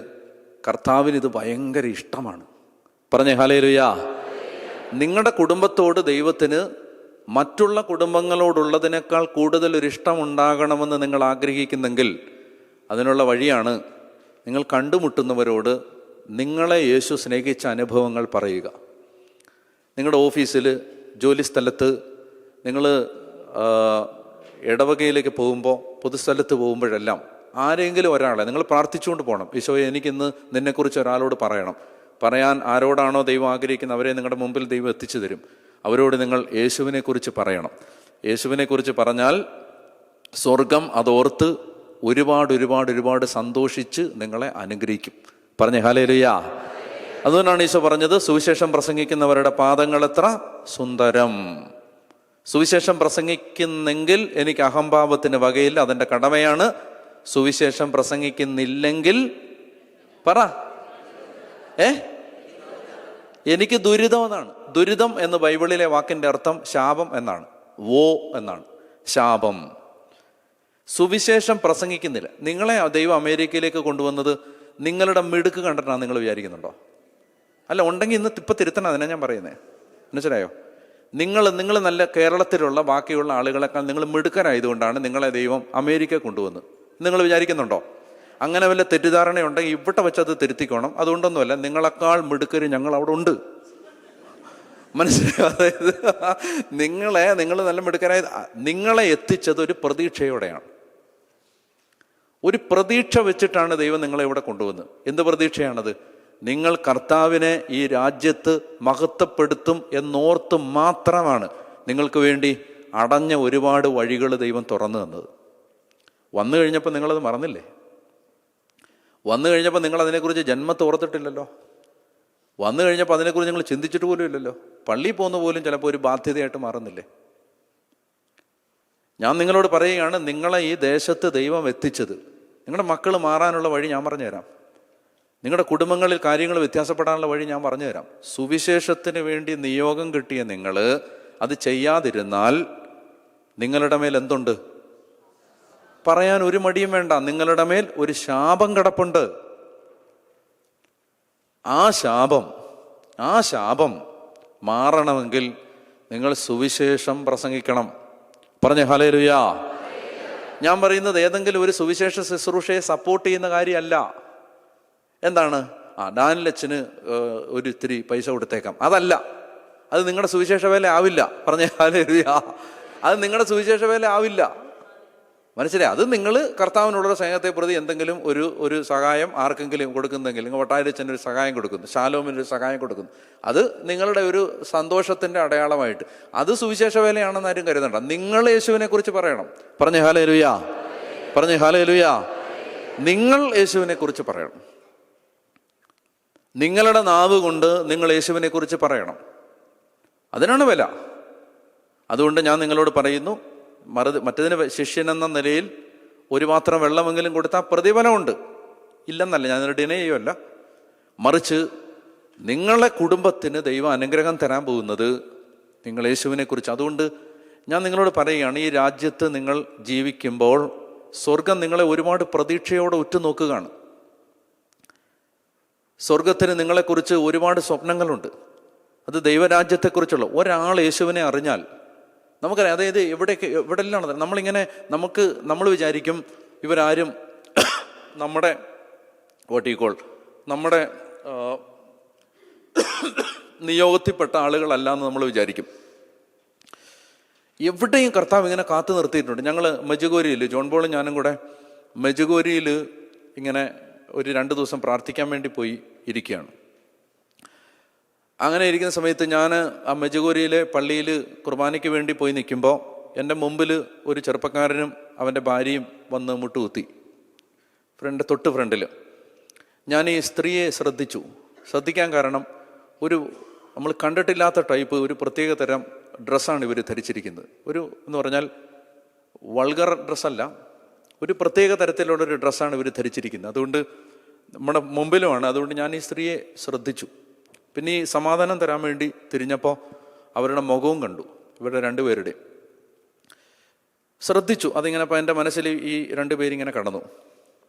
കർത്താവിന് ഇത് ഭയങ്കര ഇഷ്ടമാണ്. പറഞ്ഞേ ഹല്ലേലൂയ. നിങ്ങളുടെ കുടുംബത്തോട് ദൈവത്തിന് മറ്റുള്ള കുടുംബങ്ങളോടുള്ളതിനേക്കാൾ കൂടുതൽ ഒരു ഇഷ്ടമുണ്ടാകണമെന്ന് നിങ്ങൾ ആഗ്രഹിക്കുന്നെങ്കിൽ അതിനുള്ള വഴിയാണ് നിങ്ങൾ കണ്ടുമുട്ടുന്നവരോട് നിങ്ങളെ യേശു സ്നേഹിച്ച അനുഭവങ്ങൾ പറയുക. നിങ്ങളുടെ ഓഫീസിൽ, ജോലിസ്ഥലത്ത്, നിങ്ങൾ ഇടവകയിലേക്ക് പോകുമ്പോൾ, പൊതുസ്ഥലത്ത് പോകുമ്പോഴെല്ലാം ആരെങ്കിലും ഒരാളെ നിങ്ങൾ പ്രാർത്ഥിച്ചുകൊണ്ട് പോകണം. ഈശോയെ, എനിക്കിന്ന് നിന്നെക്കുറിച്ച് ഒരാളോട് പറയണം. പറയാൻ ആരോടാണോ ദൈവം ആഗ്രഹിക്കുന്നത് അവരെ നിങ്ങളുടെ മുമ്പിൽ ദൈവം എത്തിച്ചു തരും. അവരോട് നിങ്ങൾ യേശുവിനെക്കുറിച്ച് പറയണം. യേശുവിനെക്കുറിച്ച് പറഞ്ഞാൽ സ്വർഗം അതോർത്ത് ഒരുപാട് ഒരുപാട് ഒരുപാട് സന്തോഷിച്ച് നിങ്ങളെ അനുഗ്രഹിക്കും. പറഞ്ഞേ ഹല്ലേലൂയ. അതുകൊണ്ടാണ് ഈശോ പറഞ്ഞത്, സുവിശേഷം പ്രസംഗിക്കുന്നവരുടെ പാദങ്ങൾ എത്ര സുന്ദരം. സുവിശേഷം പ്രസംഗിക്കുന്നെങ്കിൽ എനിക്ക് അഹംഭാവത്തിന് വകയില്ല, അതെൻ്റെ കടമയാണ്. സുവിശേഷം പ്രസംഗിക്കുന്നില്ലെങ്കിൽ പറ, എനിക്ക് ദുരിതം എന്നാണ്. ദുരിതം എന്ന് ബൈബിളിലെ വാക്കിൻ്റെ അർത്ഥം ശാപം എന്നാണ്. വോ എന്നാണ്, ശാപം. സുവിശേഷം പ്രസംഗിക്കുന്നില്ല. നിങ്ങളെ ദൈവം അമേരിക്കയിലേക്ക് കൊണ്ടുവന്നത് നിങ്ങളുടെ മിടുക്ക് കണ്ടിട്ടാണ് നിങ്ങൾ വിചാരിക്കുന്നുണ്ടോ? അല്ല, ഉണ്ടെങ്കിൽ ഇന്ന് ഇപ്പം തിരുത്തണം. അതിനാ ഞാൻ പറയുന്നത്. മനസ്സിലായോ? നിങ്ങൾ നല്ല കേരളത്തിലുള്ള ബാക്കിയുള്ള ആളുകളെക്കാൾ നിങ്ങൾ മിടുക്കരായതുകൊണ്ടാണ് നിങ്ങളെ ദൈവം അമേരിക്ക കൊണ്ടുവന്ന് നിങ്ങൾ വിചാരിക്കുന്നുണ്ടോ? അങ്ങനെ വല്ല തെറ്റിദ്ധാരണയുണ്ടെങ്കിൽ ഇവിടെ വെച്ചത് തിരുത്തിക്കോണം. അതുകൊണ്ടൊന്നുമല്ല, നിങ്ങളെക്കാൾ മിടുക്കര് ഞങ്ങൾ അവിടെ ഉണ്ട്. മനസ്സിലായോ? അതായത് നിങ്ങൾ നല്ല മിടുക്കരായ നിങ്ങളെ എത്തിച്ചത് ഒരു പ്രതീക്ഷയോടെയാണ്. ഒരു പ്രതീക്ഷ വെച്ചിട്ടാണ് ദൈവം നിങ്ങളെ ഇവിടെ കൊണ്ടുവന്നത്. എന്ത് പ്രതീക്ഷയാണത്? നിങ്ങൾ കർത്താവിനെ ഈ രാജ്യത്ത് മഹത്വപ്പെടുത്തും എന്നോർത്ത് മാത്രമാണ് നിങ്ങൾക്ക് വേണ്ടി അടഞ്ഞ ഒരുപാട് വഴികൾ ദൈവം തുറന്നു തന്നത്. വന്നു കഴിഞ്ഞപ്പോൾ നിങ്ങളത് മറന്നില്ലേ? വന്നു കഴിഞ്ഞപ്പോൾ നിങ്ങൾ അതിനെക്കുറിച്ച് ജന്മത്തെ ഓർത്തിട്ടില്ലല്ലോ. വന്നു കഴിഞ്ഞപ്പോൾ അതിനെക്കുറിച്ച് നിങ്ങൾ ചിന്തിച്ചിട്ട് പോലും ഇല്ലല്ലോ. പള്ളിയിൽ പോകുന്ന പോലും ചിലപ്പോൾ ഒരു ബാധ്യതയായിട്ട് മാറുന്നില്ലേ? ഞാൻ നിങ്ങളോട് പറയുകയാണ്, നിങ്ങളെ ഈ ദേശത്ത് ദൈവം എത്തിച്ചത്, നിങ്ങളുടെ മക്കൾ മാറാനുള്ള വഴി ഞാൻ പറഞ്ഞുതരാം. നിങ്ങളുടെ കുടുംബങ്ങളിൽ കാര്യങ്ങൾ വ്യത്യാസപ്പെടാനുള്ള വഴി ഞാൻ പറഞ്ഞുതരാം. സുവിശേഷത്തിന് വേണ്ടി നിയോഗം കിട്ടിയ നിങ്ങൾ അത് ചെയ്യാതിരുന്നാൽ നിങ്ങളുടെ മേൽ എന്തുണ്ട്? പറയാൻ ഒരു മടിയും വേണ്ട. നിങ്ങളുടെ മേൽ ഒരു ശാപം കിടപ്പുണ്ട്. ആ ശാപം മാറണമെങ്കിൽ നിങ്ങൾ സുവിശേഷം പ്രസംഗിക്കണം. പറഞ്ഞേ ഹല്ലേലൂയ. ഞാൻ പറയുന്നത് ഏതെങ്കിലും ഒരു സുവിശേഷ ശുശ്രൂഷയെ സപ്പോർട്ട് ചെയ്യുന്ന കാര്യമല്ല. എന്താണ്, ഡാനിലച്ചന് ഒരു ഇത്തിരി പൈസ കൊടുത്തേക്കാം, അതല്ല. അത് നിങ്ങളുടെ സുവിശേഷ വേല ആവില്ല. പറഞ്ഞേ ഹല്ലേലൂയ. അത് നിങ്ങളുടെ സുവിശേഷ വേല ആവില്ല. മനസ്സിലായി? അത് നിങ്ങൾ കർത്താവിനുള്ള സ്നേഹത്തെ പ്രതി എന്തെങ്കിലും ഒരു സഹായം ആർക്കെങ്കിലും കൊടുക്കുന്നെങ്കിൽ, നിങ്ങൾ വട്ടായിരച്ചനൊരു സഹായം കൊടുക്കുന്നു, ശാലോമിനൊരു സഹായം കൊടുക്കുന്നു, അത് നിങ്ങളുടെ ഒരു സന്തോഷത്തിൻ്റെ അടയാളമായിട്ട്, അത് സുവിശേഷ വേലയാണെന്ന് ആരും കരുതണ്ട. നിങ്ങൾ യേശുവിനെ കുറിച്ച് പറയണം. പറഞ്ഞേ ഹല്ലേലൂയ. പറഞ്ഞേ ഹല്ലേലൂയ. നിങ്ങൾ യേശുവിനെ കുറിച്ച് പറയണം. നിങ്ങളുടെ നാവ് കൊണ്ട് നിങ്ങൾ യേശുവിനെ കുറിച്ച് പറയണം. അതിനാണ് വില. അതുകൊണ്ട് ഞാൻ നിങ്ങളോട് പറയുന്നു, മറ്റതിന് ശിഷ്യനെന്ന നിലയിൽ ഒരു പാത്രം വെള്ളമെങ്കിലും കൊടുത്താൽ പ്രതിഫലമുണ്ട്, ഇല്ലെന്നല്ല, ഞാനൊരു ഡിനേ ചെയ്യുമല്ല. മറിച്ച് നിങ്ങളെ കുടുംബത്തിന് ദൈവം അനുഗ്രഹം തരാൻ പോകുന്നത് നിങ്ങൾ യേശുവിനെ കുറിച്ച്. അതുകൊണ്ട് ഞാൻ നിങ്ങളോട് പറയുകയാണ്, ഈ രാജ്യത്ത് നിങ്ങൾ ജീവിക്കുമ്പോൾ സ്വർഗം നിങ്ങളെ ഒരുപാട് പ്രതീക്ഷയോടെ ഉറ്റുനോക്കുകയാണ്. സ്വർഗത്തിന് നിങ്ങളെക്കുറിച്ച് ഒരുപാട് സ്വപ്നങ്ങളുണ്ട്. അത് ദൈവരാജ്യത്തെക്കുറിച്ചുള്ള ഒരാൾ യേശുവിനെ അറിഞ്ഞാൽ നമുക്കറിയാം. അതായത് എവിടെല്ലാം നമ്മളിങ്ങനെ നമ്മൾ വിചാരിക്കും ഇവരാരും നമ്മുടെ നമ്മുടെ നിയോഗത്തിൽപ്പെട്ട ആളുകളല്ല എന്ന് നമ്മൾ വിചാരിക്കും. എവിടെയും കർത്താവ് ഇങ്ങനെ കാത്തു നിർത്തിയിട്ടുണ്ട്. ഞങ്ങൾ മെജുഗോരിയിൽ, ജോൺ പോളും ഞാനും കൂടെ മെജുഗോരിയിൽ ഇങ്ങനെ ഒരു 2 ദിവസം പ്രാർത്ഥിക്കാൻ വേണ്ടി പോയി ഇരിക്കുകയാണ്. അങ്ങനെ ഇരിക്കുന്ന സമയത്ത് ഞാൻ ആ മെജുഗോരിയിലെ പള്ളിയിൽ കുർബാനയ്ക്ക് വേണ്ടി പോയി നിൽക്കുമ്പോൾ എൻ്റെ മുമ്പിൽ ഒരു ചെറുപ്പക്കാരനും അവൻ്റെ ഭാര്യയും വന്ന് മുട്ടുകുത്തി. തൊട്ട് ഫ്രണ്ടിൽ. ഞാൻ ഈ സ്ത്രീയെ ശ്രദ്ധിക്കാൻ കാരണം നമ്മൾ കണ്ടിട്ടില്ലാത്ത ടൈപ്പ് ഒരു പ്രത്യേക തരം ഡ്രസ്സാണ് ഇവർ ധരിച്ചിരിക്കുന്നത്. എന്ന് പറഞ്ഞാൽ വൾഗർ ഡ്രസ്സല്ല, ഒരു പ്രത്യേക തരത്തിലുള്ളൊരു ഡ്രസ്സാണ് ഇവർ ധരിച്ചിരിക്കുന്നത്. അതുകൊണ്ട് നമ്മുടെ മുമ്പിലുമാണ്. അതുകൊണ്ട് ഞാൻ ഈ സ്ത്രീയെ ശ്രദ്ധിച്ചു. പിന്നെ ഈ സമാധാനം തരാൻ വേണ്ടി തിരിഞ്ഞപ്പോൾ അവരുടെ മുഖവും കണ്ടു, ഇവരുടെ രണ്ടുപേരുടെയും ശ്രദ്ധിച്ചു. അതിങ്ങനെ അപ്പോൾ എൻ്റെ മനസ്സിൽ ഈ രണ്ടുപേരിങ്ങനെ കടന്നു.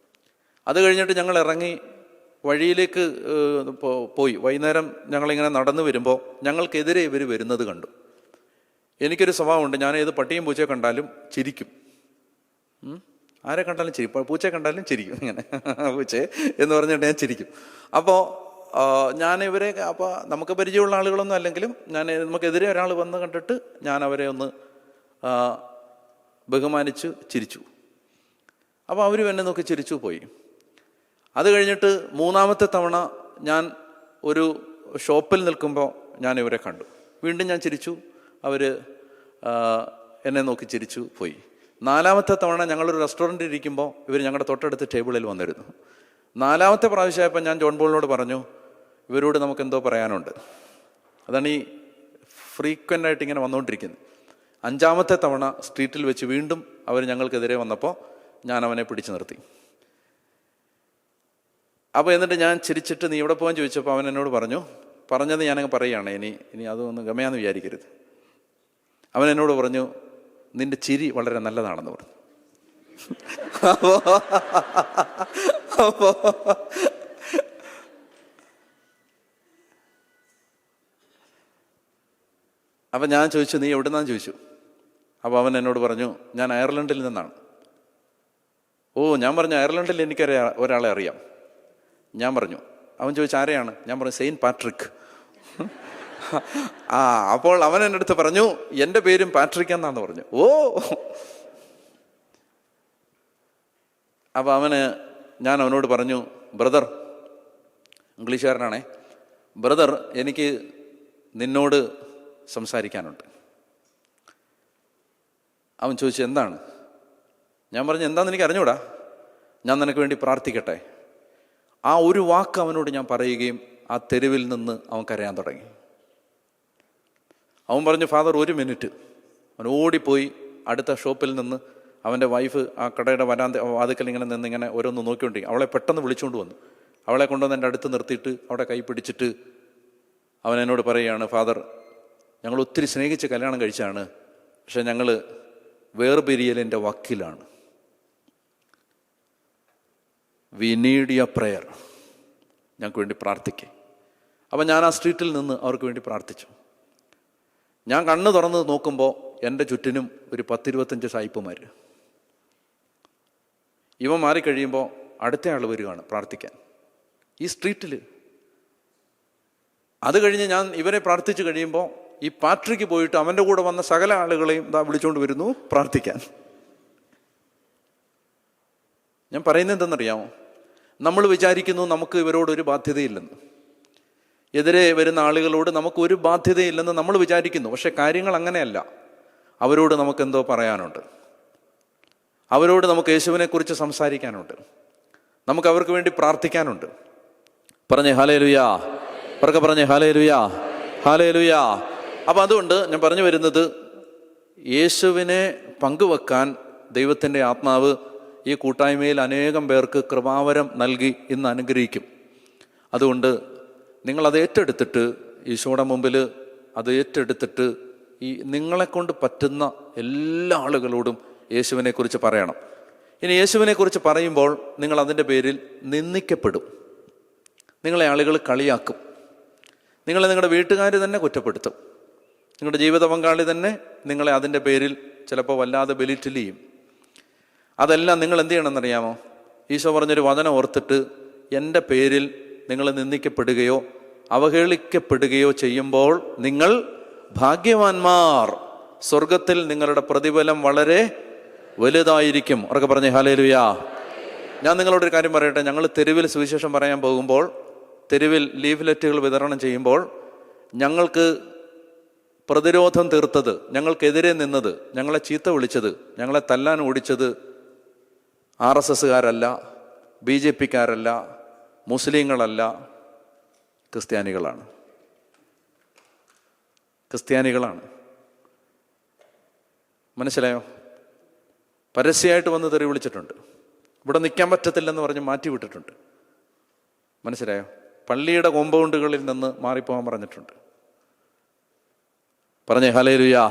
അത് കഴിഞ്ഞിട്ട് ഞങ്ങൾ ഇറങ്ങി വഴിയിലേക്ക് പോയി. വൈകുന്നേരം ഞങ്ങളിങ്ങനെ നടന്നു വരുമ്പോൾ ഞങ്ങൾക്കെതിരെ ഇവർ വരുന്നത് കണ്ടു. എനിക്കൊരു സ്വഭാവമുണ്ട്, ഞാൻ ഏത് പട്ടിയും പൂച്ചയെ കണ്ടാലും ചിരിക്കും. ആരെ കണ്ടാലും ചിരിക്കും, പൂച്ചയെ കണ്ടാലും ചിരിക്കും. ഇങ്ങനെ പൂച്ചയെ എന്ന് പറഞ്ഞിട്ട് ഞാൻ ചിരിക്കും. അപ്പോൾ അപ്പോൾ നമുക്ക് പരിചയമുള്ള ആളുകളൊന്നും അല്ലെങ്കിലും നമുക്കെതിരെ ഒരാൾ വന്ന് കണ്ടിട്ട് ഞാൻ അവരെ ഒന്ന് ബഹുമാനിച്ച് ചിരിച്ചു. അപ്പോൾ അവരും എന്നെ നോക്കി ചിരിച്ചു പോയി. അത് കഴിഞ്ഞിട്ട് മൂന്നാമത്തെ തവണ ഞാൻ ഒരു ഷോപ്പിൽ നിൽക്കുമ്പോൾ ഞാൻ ഇവരെ കണ്ടു. വീണ്ടും ഞാൻ ചിരിച്ചു, അവർ എന്നെ നോക്കി ചിരിച്ചു പോയി. നാലാമത്തെ തവണ ഞങ്ങളൊരു റെസ്റ്റോറൻറ്റിൽ ഇരിക്കുമ്പോൾ ഇവർ ഞങ്ങളുടെ തൊട്ടടുത്ത് ടേബിളിൽ വന്നിരുന്നു. നാലാമത്തെ പ്രാവശ്യമായപ്പോൾ ഞാൻ ജോൺ പോളിനോട് പറഞ്ഞു, ഇവരോട് നമുക്കെന്തോ പറയാനുണ്ട്. അതാണ് ഈ ഫ്രീക്വൻ്റ് ആയിട്ട് ഇങ്ങനെ വന്നുകൊണ്ടിരിക്കുന്നത്. അഞ്ചാമത്തെ തവണ സ്ട്രീറ്റിൽ വെച്ച് വീണ്ടും അവർ ഞങ്ങൾക്കെതിരെ വന്നപ്പോൾ ഞാൻ അവനെ പിടിച്ചു നിർത്തി. അപ്പോൾ എന്നിട്ട് ഞാൻ ചിരിച്ചിട്ട് നീ എവിടെ പോകാൻ ചോദിച്ചപ്പോൾ അവൻ എന്നോട് പറഞ്ഞത് ഞാനങ്ങ് പറയുകയാണ്. ഇനി അതൊന്ന് ഗമയാന്ന് വിചാരിക്കരുത്. അവൻ എന്നോട് പറഞ്ഞു, നിന്റെ ചിരി വളരെ നല്ലതാണെന്ന് പറഞ്ഞു. അപ്പം ഞാൻ ചോദിച്ചു, നീ എവിടുന്നാന്ന് ചോദിച്ചു. അപ്പോൾ അവൻ എന്നോട് പറഞ്ഞു, ഞാൻ അയർലൻഡിൽ നിന്നാണ്. ഞാൻ പറഞ്ഞു, അയർലൻഡിൽ ഒരാളെ അറിയാം. ഞാൻ പറഞ്ഞു. അവൻ ചോദിച്ചു, ആരെയാണ്? ഞാൻ പറഞ്ഞു, സെയിൻറ്റ് പാട്രിക്. അപ്പോൾ അവൻ എൻ്റെ അടുത്ത് പറഞ്ഞു, എൻ്റെ പേരും പാട്രിക് എന്നാന്ന് പറഞ്ഞു. അപ്പോൾ ഞാൻ അവനോട് പറഞ്ഞു, ബ്രദർ, ഇംഗ്ലീഷുകാരനാണേ, ബ്രദർ, എനിക്ക് നിന്നോട് സംസാരിക്കാനുണ്ട്. അവൻ ചോദിച്ചു, എന്താണ്? ഞാൻ പറഞ്ഞു, എന്താണെന്ന് എനിക്ക് അറിഞ്ഞൂടാ, ഞാൻ നിനക്ക് വേണ്ടി പ്രാർത്ഥിക്കട്ടെ. ആ ഒരു വാക്ക് അവനോട് ഞാൻ പറയുകയും ആ തെരുവിൽ നിന്ന് അവൻ കരയാൻ തുടങ്ങി. അവൻ പറഞ്ഞു, ഫാദർ, 1 മിനിറ്റ്. അവൻ ഓടിപ്പോയി അടുത്ത ഷോപ്പിൽ നിന്ന് അവൻ്റെ വൈഫ് ആ കടയുടെ വാതിക്കൽ ഇങ്ങനെ ഓരോന്ന് നോക്കിക്കൊണ്ടിരിക്കും. അവളെ പെട്ടെന്ന് വിളിച്ചുകൊണ്ട് വന്നു. അവളെ കൊണ്ടുവന്ന് എൻ്റെ അടുത്ത് നിർത്തിയിട്ട് അവിടെ കൈ പിടിച്ചിട്ട് അവൻ എന്നോട് പറയുകയാണ്, ഫാദർ, ഞങ്ങൾ ഒത്തിരി സ്നേഹിച്ച് കല്യാണം കഴിച്ചാണ്, പക്ഷെ ഞങ്ങൾ വേർപിരിയലിൻ്റെ വക്കിലാണ്. We need your prayer. ഞങ്ങൾക്ക് വേണ്ടി പ്രാർത്ഥിക്കേ. അപ്പം ഞാൻ ആ സ്ട്രീറ്റിൽ നിന്ന് അവർക്ക് വേണ്ടി പ്രാർത്ഥിച്ചു. ഞാൻ കണ്ണ് തുറന്ന് നോക്കുമ്പോൾ എൻ്റെ ചുറ്റിനും ഒരു 10-25 സായിപ്പുമാർ. ഇവ മാറിക്കഴിയുമ്പോൾ അടുത്ത ആൾ വരികയാണ് പ്രാർത്ഥിക്കാൻ ഈ സ്ട്രീറ്റിൽ. അത് കഴിഞ്ഞ് ഞാൻ ഇവരെ പ്രാർത്ഥിച്ചു കഴിയുമ്പോൾ ഈ പാട്രിക്ക് പോയിട്ട് അവൻ്റെ കൂടെ വന്ന സകല ആളുകളെയും വിളിച്ചുകൊണ്ട് വരുന്നു പ്രാർത്ഥിക്കാൻ. ഞാൻ പറയുന്നത് എന്തെന്നറിയാമോ? നമ്മൾ വിചാരിക്കുന്നു നമുക്ക് ഇവരോടൊരു ബാധ്യതയില്ലെന്ന്, എതിരെ വരുന്ന ആളുകളോട് നമുക്കൊരു ബാധ്യതയില്ലെന്ന് നമ്മൾ വിചാരിക്കുന്നു. പക്ഷെ കാര്യങ്ങൾ അങ്ങനെയല്ല. അവരോട് നമുക്കെന്തോ പറയാനുണ്ട്, അവരോട് നമുക്ക് യേശുവിനെക്കുറിച്ച് സംസാരിക്കാനുണ്ട്, നമുക്ക് അവർക്ക് വേണ്ടി പ്രാർത്ഥിക്കാനുണ്ട്. പറഞ്ഞേ ഹല്ലേലൂയാ, ഉറക്കെ പറഞ്ഞേ ഹല്ലേലൂയാ, ഹല്ലേലൂയാ. അപ്പം അതുകൊണ്ട് ഞാൻ പറഞ്ഞു വരുന്നത്, യേശുവിനെ പങ്കുവെക്കാൻ ദൈവത്തിൻ്റെ ആത്മാവ് ഈ കൂട്ടായ്മയിൽ അനേകം പേർക്ക് കൃപാവരം നൽകി ഇന്ന് അനുഗ്രഹിക്കും. അതുകൊണ്ട് നിങ്ങളത് ഏറ്റെടുത്തിട്ട് ഈശോയുടെ മുമ്പിൽ അത് ഏറ്റെടുത്തിട്ട് നിങ്ങളെക്കൊണ്ട് പറ്റുന്ന എല്ലാ ആളുകളോടും യേശുവിനെക്കുറിച്ച് പറയണം. ഇനി യേശുവിനെക്കുറിച്ച് പറയുമ്പോൾ നിങ്ങൾ അതിൻ്റെ പേരിൽ നിന്ദിക്കപ്പെടും, നിങ്ങളെ ആളുകൾ കളിയാക്കും, നിങ്ങളെ നിങ്ങളുടെ വീട്ടുകാർ തന്നെ കുറ്റപ്പെടുത്തും, നിങ്ങളുടെ ജീവിത പങ്കാളി തന്നെ നിങ്ങളെ അതിൻ്റെ പേരിൽ ചിലപ്പോൾ വല്ലാതെ ബെലിറ്റിൽ ചെയ്യും. അതെല്ലാം നിങ്ങൾ എന്ത് ചെയ്യണമെന്നറിയാമോ? ഈശോ പറഞ്ഞൊരു വചനം ഓർത്തിട്ട്, എൻ്റെ പേരിൽ നിങ്ങൾ നിന്ദിക്കപ്പെടുകയോ അവഹേളിക്കപ്പെടുകയോ ചെയ്യുമ്പോൾ നിങ്ങൾ ഭാഗ്യവാന്മാർ, സ്വർഗത്തിൽ നിങ്ങളുടെ പ്രതിഫലം വളരെ വലുതായിരിക്കും. ഉറക്കെ പറഞ്ഞേ ഹല്ലേലൂയാ. ഞാൻ നിങ്ങളോടൊരു കാര്യം പറയട്ടെ. ഞങ്ങൾ തെരുവിൽ സുവിശേഷം പറയാൻ പോകുമ്പോൾ, തെരുവിൽ ലീഫ്ലെറ്റുകൾ വിതരണം ചെയ്യുമ്പോൾ, ഞങ്ങൾക്ക് പ്രതിരോധം തീർത്തത്, ഞങ്ങൾക്കെതിരെ നിന്നത്, ഞങ്ങളെ ചീത്ത വിളിച്ചത്, ഞങ്ങളെ തല്ലാൻ ഓടിച്ചത് RSSകാരല്ല, BJPക്കാരല്ല, മുസ്ലിങ്ങളല്ല, ക്രിസ്ത്യാനികളാണ്. ക്രിസ്ത്യാനികളാണ്. മനസ്സിലായോ? പരസ്യമായിട്ട് വന്ന് തെറി വിളിച്ചിട്ടുണ്ട്. ഇവിടെ നിൽക്കാൻ പറ്റത്തില്ലെന്ന് പറഞ്ഞ് മാറ്റി വിട്ടിട്ടുണ്ട്. മനസ്സിലായോ? പള്ളിയുടെ കോമ്പൗണ്ടുകളിൽ നിന്ന് മാറിപ്പോകാൻ പറഞ്ഞിട്ടുണ്ട്. പറഞ്ഞേ ഹല്ലേലൂയാ,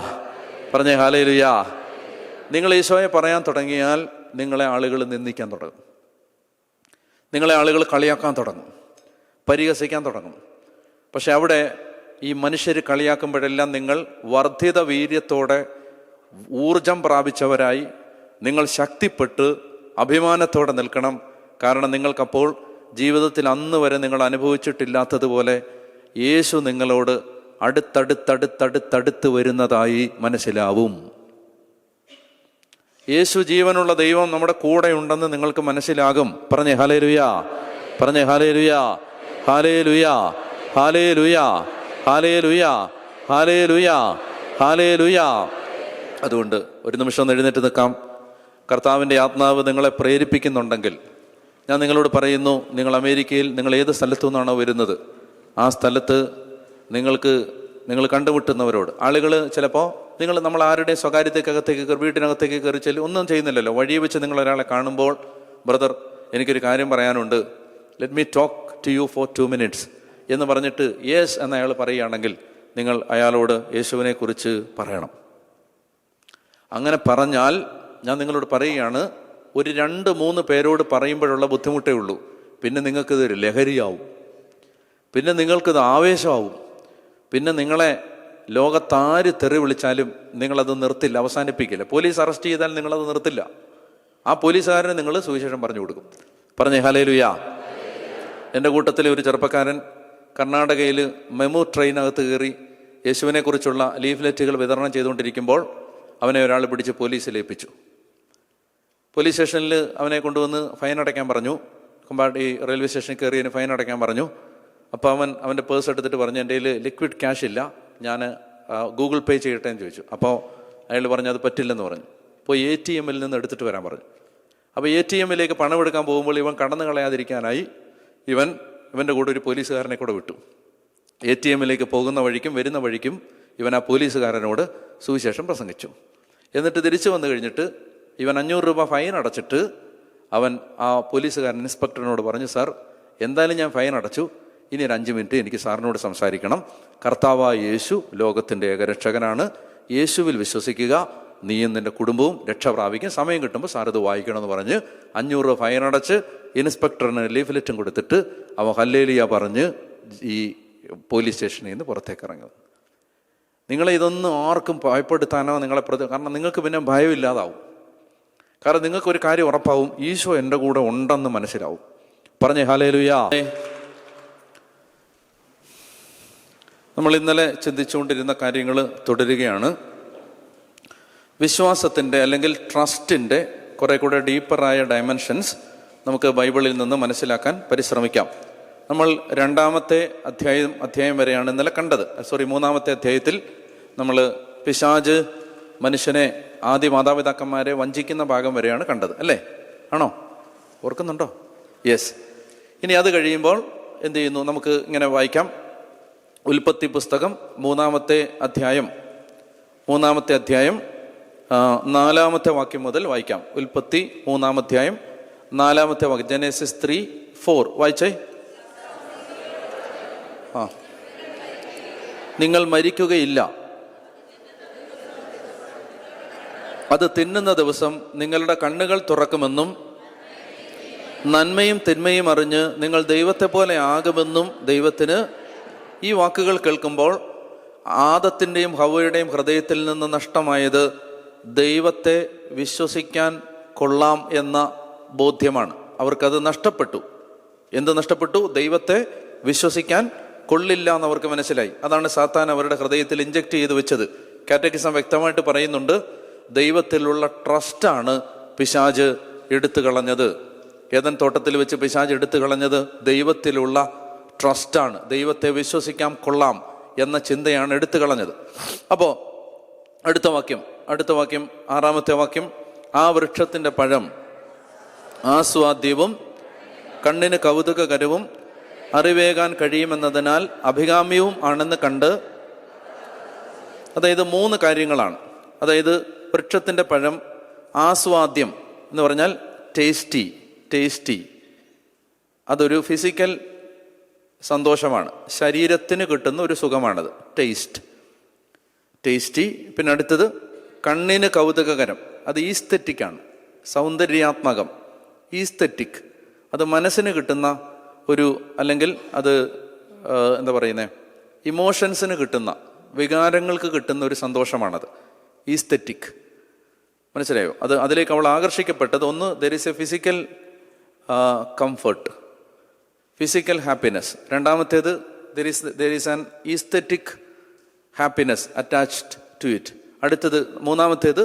പറഞ്ഞേ ഹല്ലേലൂയാ. നിങ്ങൾ ഈശോയെ പറയാൻ തുടങ്ങിയാൽ നിങ്ങളെ ആളുകൾ നിന്ദിക്കാൻ തുടങ്ങും, നിങ്ങളെ ആളുകൾ കളിയാക്കാൻ തുടങ്ങും, പരിഹസിക്കാൻ തുടങ്ങും. പക്ഷെ അവിടെ ഈ മനുഷ്യർ കളിയാക്കുമ്പോഴെല്ലാം നിങ്ങൾ വർദ്ധിത വീര്യത്തോടെ ഊർജം പ്രാപിച്ചവരായി നിങ്ങൾ ശക്തിപ്പെട്ട് അഭിമാനത്തോടെ നിൽക്കണം. കാരണം നിങ്ങൾക്കപ്പോൾ ജീവിതത്തിൽ അന്ന് വരെ നിങ്ങൾ അനുഭവിച്ചിട്ടില്ലാത്തതുപോലെ യേശു നിങ്ങളോട് അടുത്തടുത്തടുത്തടുത്തടുത്ത് വരുന്നതായി മനസ്സിലാവും. യേശു ജീവനുള്ള ദൈവം നമ്മുടെ കൂടെ ഉണ്ടെന്ന് നിങ്ങൾക്ക് മനസ്സിലാകും. പറഞ്ഞേ ഹല്ലേലൂയാ, പറഞ്ഞേ ഹല്ലേലൂയാ, ഹല്ലേലൂയാ, ഹല്ലേലൂയാ, ഹല്ലേലൂയാ, ഹല്ലേലൂയാ, ഹല്ലേലൂയാ. അതുകൊണ്ട് ഒരു നിമിഷം ഒന്ന് എഴുന്നേറ്റ് നിൽക്കാം. കർത്താവിൻ്റെ ആത്മാവ് നിങ്ങളെ പ്രേരിപ്പിക്കുന്നുണ്ടെങ്കിൽ ഞാൻ നിങ്ങളോട് പറയുന്നു, നിങ്ങൾ അമേരിക്കയിൽ നിങ്ങൾ ഏത് സ്ഥലത്തു നിന്നാണോ വരുന്നത് ആ സ്ഥലത്ത് നിങ്ങൾ കണ്ടുമുട്ടുന്നവരോട് ആളുകൾ ചിലപ്പോൾ നമ്മൾ ആരുടെയും സ്വകാര്യതയ്ക്കകത്തേക്ക് കയറി വീട്ടിനകത്തേക്ക് കയറി ചെല്ലും ഒന്നും ചെയ്യുന്നില്ലല്ലോ. വഴി വെച്ച് നിങ്ങൾ ഒരാളെ കാണുമ്പോൾ, ബ്രദർ എനിക്കൊരു കാര്യം പറയാനുണ്ട്, let me talk to you for 2 minutes എന്ന് പറഞ്ഞിട്ട് യെസ് എന്ന് അയാൾ പറയുകയാണെങ്കിൽ നിങ്ങൾ അയാളോട് യേശുവിനെ കുറിച്ച് പറയണം. അങ്ങനെ പറഞ്ഞാൽ ഞാൻ നിങ്ങളോട് പറയുകയാണ്, ഒരു 2-3 പേരോട് പറയുമ്പോഴുള്ള ബുദ്ധിമുട്ടേ ഉള്ളൂ. പിന്നെ നിങ്ങൾക്കിതൊരു ലഹരിയാവും, പിന്നെ നിങ്ങൾക്കിത് ആവേശമാവും, പിന്നെ നിങ്ങളെ ലോകത്താര് തെറി വിളിച്ചാലും നിങ്ങളത് നിർത്തില്ല, അവസാനിപ്പിക്കില്ല. പോലീസ് അറസ്റ്റ് ചെയ്താൽ നിങ്ങളത് നിർത്തില്ല. ആ പോലീസുകാരന് നിങ്ങൾ സുവിശേഷം പറഞ്ഞു കൊടുക്കും. പറഞ്ഞേ ഹല്ലേലൂയാ. എൻ്റെ കൂട്ടത്തിലെ ഒരു ചെറുപ്പക്കാരൻ കർണാടകയിൽ മെമു ട്രെയിനകത്ത് കയറി യേശുവിനെ കുറിച്ചുള്ള ലീഫ്ലെറ്റുകൾ വിതരണം ചെയ്തുകൊണ്ടിരിക്കുമ്പോൾ അവനെ ഒരാൾ പിടിച്ച് പോലീസിൽ ഏൽപ്പിച്ചു. പോലീസ് സ്റ്റേഷനിൽ അവനെ കൊണ്ടുവന്ന് ഫൈൻ അടയ്ക്കാൻ പറഞ്ഞു. ഈ റെയിൽവേ സ്റ്റേഷനിൽ കയറിയതിന് ഫൈൻ അടയ്ക്കാൻ പറഞ്ഞു. അപ്പോൾ അവൻ്റെ പേഴ്സ് എടുത്തിട്ട് പറഞ്ഞു, എൻ്റെ കയ്യിൽ ലിക്വിഡ് ക്യാഷ് ഇല്ല, ഞാൻ ഗൂഗിൾ പേ ചെയ്യട്ടെ എന്ന് ചോദിച്ചു. അപ്പോൾ അയാൾ പറഞ്ഞു അത് പറ്റില്ലെന്ന് പറഞ്ഞു. പോയി ATM-ൽ നിന്ന് എടുത്തിട്ട് വരാൻ പറഞ്ഞു. അപ്പോൾ ATM-ലേക്ക് പണം എടുക്കാൻ പോകുമ്പോൾ ഇവൻ കടന്നു കളയാതിരിക്കാനായി ഇവൻ്റെ കൂടെ ഒരു പോലീസുകാരനെ കൂടെ വിട്ടു. ATM-ലേക്ക് പോകുന്ന വഴിക്കും വരുന്ന വഴിക്കും ഇവൻ ആ പോലീസുകാരനോട് സുവിശേഷം പ്രസംഗിച്ചു. എന്നിട്ട് തിരിച്ചു വന്നു കഴിഞ്ഞിട്ട് ഇവൻ 500 രൂപ ഫൈൻ അടച്ചിട്ട് അവൻ ആ പോലീസുകാരൻ ഇൻസ്പെക്ടറിനോട് പറഞ്ഞു, സാർ എന്തായാലും ഞാൻ ഫൈൻ അടച്ചു, ഇനി ഒരു 5 മിനിറ്റ് എനിക്ക് സാറിനോട് സംസാരിക്കണം. കർത്താവായ യേശു ലോകത്തിൻ്റെ ഏകരക്ഷകനാണ്, യേശുവിൽ വിശ്വസിക്കുക, നീയും നിൻ്റെ കുടുംബവും രക്ഷ പ്രാപിക്കും, സമയം കിട്ടുമ്പോൾ സാർ ഇത് വായിക്കണമെന്ന് പറഞ്ഞ് 500 രൂപ ഫൈൻ അടച്ച് ഇൻസ്പെക്ടറിന് ലീഫ്ലെറ്റും കൊടുത്തിട്ട് അവൻ ഹല്ലേലൂയ പറഞ്ഞ് ഈ പോലീസ് സ്റ്റേഷനിൽ നിന്ന് പുറത്തേക്ക് ഇറങ്ങും. നിങ്ങളെ ഇതൊന്നും ആർക്കും ഭയപ്പെടുത്താനോ കാരണം നിങ്ങൾക്ക് പിന്നെ ഭയമില്ലാതാവും. കാരണം നിങ്ങൾക്കൊരു കാര്യം ഉറപ്പാവും, ഈശോ എൻ്റെ കൂടെ ഉണ്ടെന്ന് മനസ്സിലാവും. പറഞ്ഞേ ഹല്ലേലൂയ. നമ്മൾ ഇന്നലെ ചിന്തിച്ചുകൊണ്ടിരുന്ന കാര്യങ്ങൾ തുടരുകയാണ്. വിശ്വാസത്തിൻ്റെ അല്ലെങ്കിൽ ട്രസ്റ്റിൻ്റെ കുറെ കൂടെ ഡീപ്പറായ ഡയമെൻഷൻസ് നമുക്ക് ബൈബിളിൽ നിന്ന് മനസ്സിലാക്കാൻ പരിശ്രമിക്കാം. നമ്മൾ 2-ാമത്തെ അധ്യായം വരെയാണ് ഇന്നലെ കണ്ടത്. മൂന്നാമത്തെ അധ്യായത്തിൽ നമ്മൾ പിശാച് മനുഷ്യനെ ആദ്യ മാതാപിതാക്കന്മാരെ വഞ്ചിക്കുന്ന ഭാഗം വരെയാണ് കണ്ടത്, അല്ലേ? ആണോ? ഓർക്കുന്നുണ്ടോ? യെസ്. ഇനി അത് കഴിയുമ്പോൾ എന്ത് ചെയ്യുന്നു? നമുക്ക് ഇങ്ങനെ വായിക്കാം. ഉൽപ്പത്തി പുസ്തകം 3-ാമത്തെ അധ്യായം 4-ാമത്തെ വാക്യം മുതൽ വായിക്കാം. ഉൽപ്പത്തി 3-ാം അധ്യായം 4-ാമത്തെ വാക്യം, ജെനസിസ് 3:4 വായിച്ചേ. നിങ്ങൾ മരിക്കുകയില്ല, അത് തിന്നുന്ന ദിവസം നിങ്ങളുടെ കണ്ണുകൾ തുറക്കുമെന്നും നന്മയും തിന്മയും അറിഞ്ഞ് നിങ്ങൾ ദൈവത്തെ പോലെ ആകുമെന്നും ദൈവത്തിന്. ഈ വാക്കുകൾ കേൾക്കുമ്പോൾ ആദത്തിൻ്റെയും ഹവ്വയുടെയും ഹൃദയത്തിൽ നിന്ന് നഷ്ടമായത് ദൈവത്തെ വിശ്വസിക്കാൻ കൊള്ളാം എന്ന ബോധ്യമാണ്. അവർക്കത് നഷ്ടപ്പെട്ടു. എന്ത് നഷ്ടപ്പെട്ടു? ദൈവത്തെ വിശ്വസിക്കാൻ കൊള്ളില്ല എന്നവർക്ക് മനസ്സിലായി. അതാണ് സാത്താൻ അവരുടെ ഹൃദയത്തിൽ ഇഞ്ചക്ട് ചെയ്ത് വെച്ചത്. കാറ്റക്കിസം വ്യക്തമായിട്ട് പറയുന്നുണ്ട്, ദൈവത്തിലുള്ള ട്രസ്റ്റാണ് പിശാച് എടുത്തു കളഞ്ഞത്. ഏദൻ തോട്ടത്തിൽ വെച്ച് പിശാച് എടുത്തു കളഞ്ഞത് ദൈവത്തിലുള്ള ട്രസ്റ്റാണ്. ദൈവത്തെ വിശ്വസിക്കാൻ കൊള്ളാം എന്ന ചിന്തയാണ് എടുത്തു കളഞ്ഞത്. അപ്പോൾ അടുത്ത വാക്യം 6-ാമത്തെ വാക്യം, ആ വൃക്ഷത്തിൻ്റെ പഴം ആസ്വാദ്യവും കണ്ണിന് കൗതുകകരവും അറിവേകാൻ കഴിയുമെന്നതിനാൽ അഭികാമ്യവും ആണെന്ന് കണ്ട് അതായത് 3 കാര്യങ്ങളാണ്. അതായത് വൃക്ഷത്തിൻ്റെ പഴം ആസ്വാദ്യം എന്ന് പറഞ്ഞാൽ ടേസ്റ്റി, അതൊരു ഫിസിക്കൽ സന്തോഷമാണ്, ശരീരത്തിന് കിട്ടുന്ന ഒരു സുഖമാണത്, ടേസ്റ്റി. പിന്നെ അടുത്തത് കണ്ണിന് കൗതുകകരം, അത് ഈസ്തെറ്റിക്കാണ്, സൗന്ദര്യാത്മകം, ഈസ്തെറ്റിക്. അത് മനസ്സിന് കിട്ടുന്ന ഒരു, അല്ലെങ്കിൽ അത് എന്താ പറയുന്നത്, ഇമോഷൻസിന് കിട്ടുന്ന, വികാരങ്ങൾക്ക് കിട്ടുന്ന ഒരു സന്തോഷമാണത്, ഈസ്തെറ്റിക്. മനസ്സിലായോ? അതിലേക്ക് അവൾ ആകർഷിക്കപ്പെട്ടത്, ഒന്ന് there is a physical comfort, physical happiness. രണ്ടാമത്തേത് there is an aesthetic happiness attached to it. അടുത്തത് മൂന്നാമത്തേത്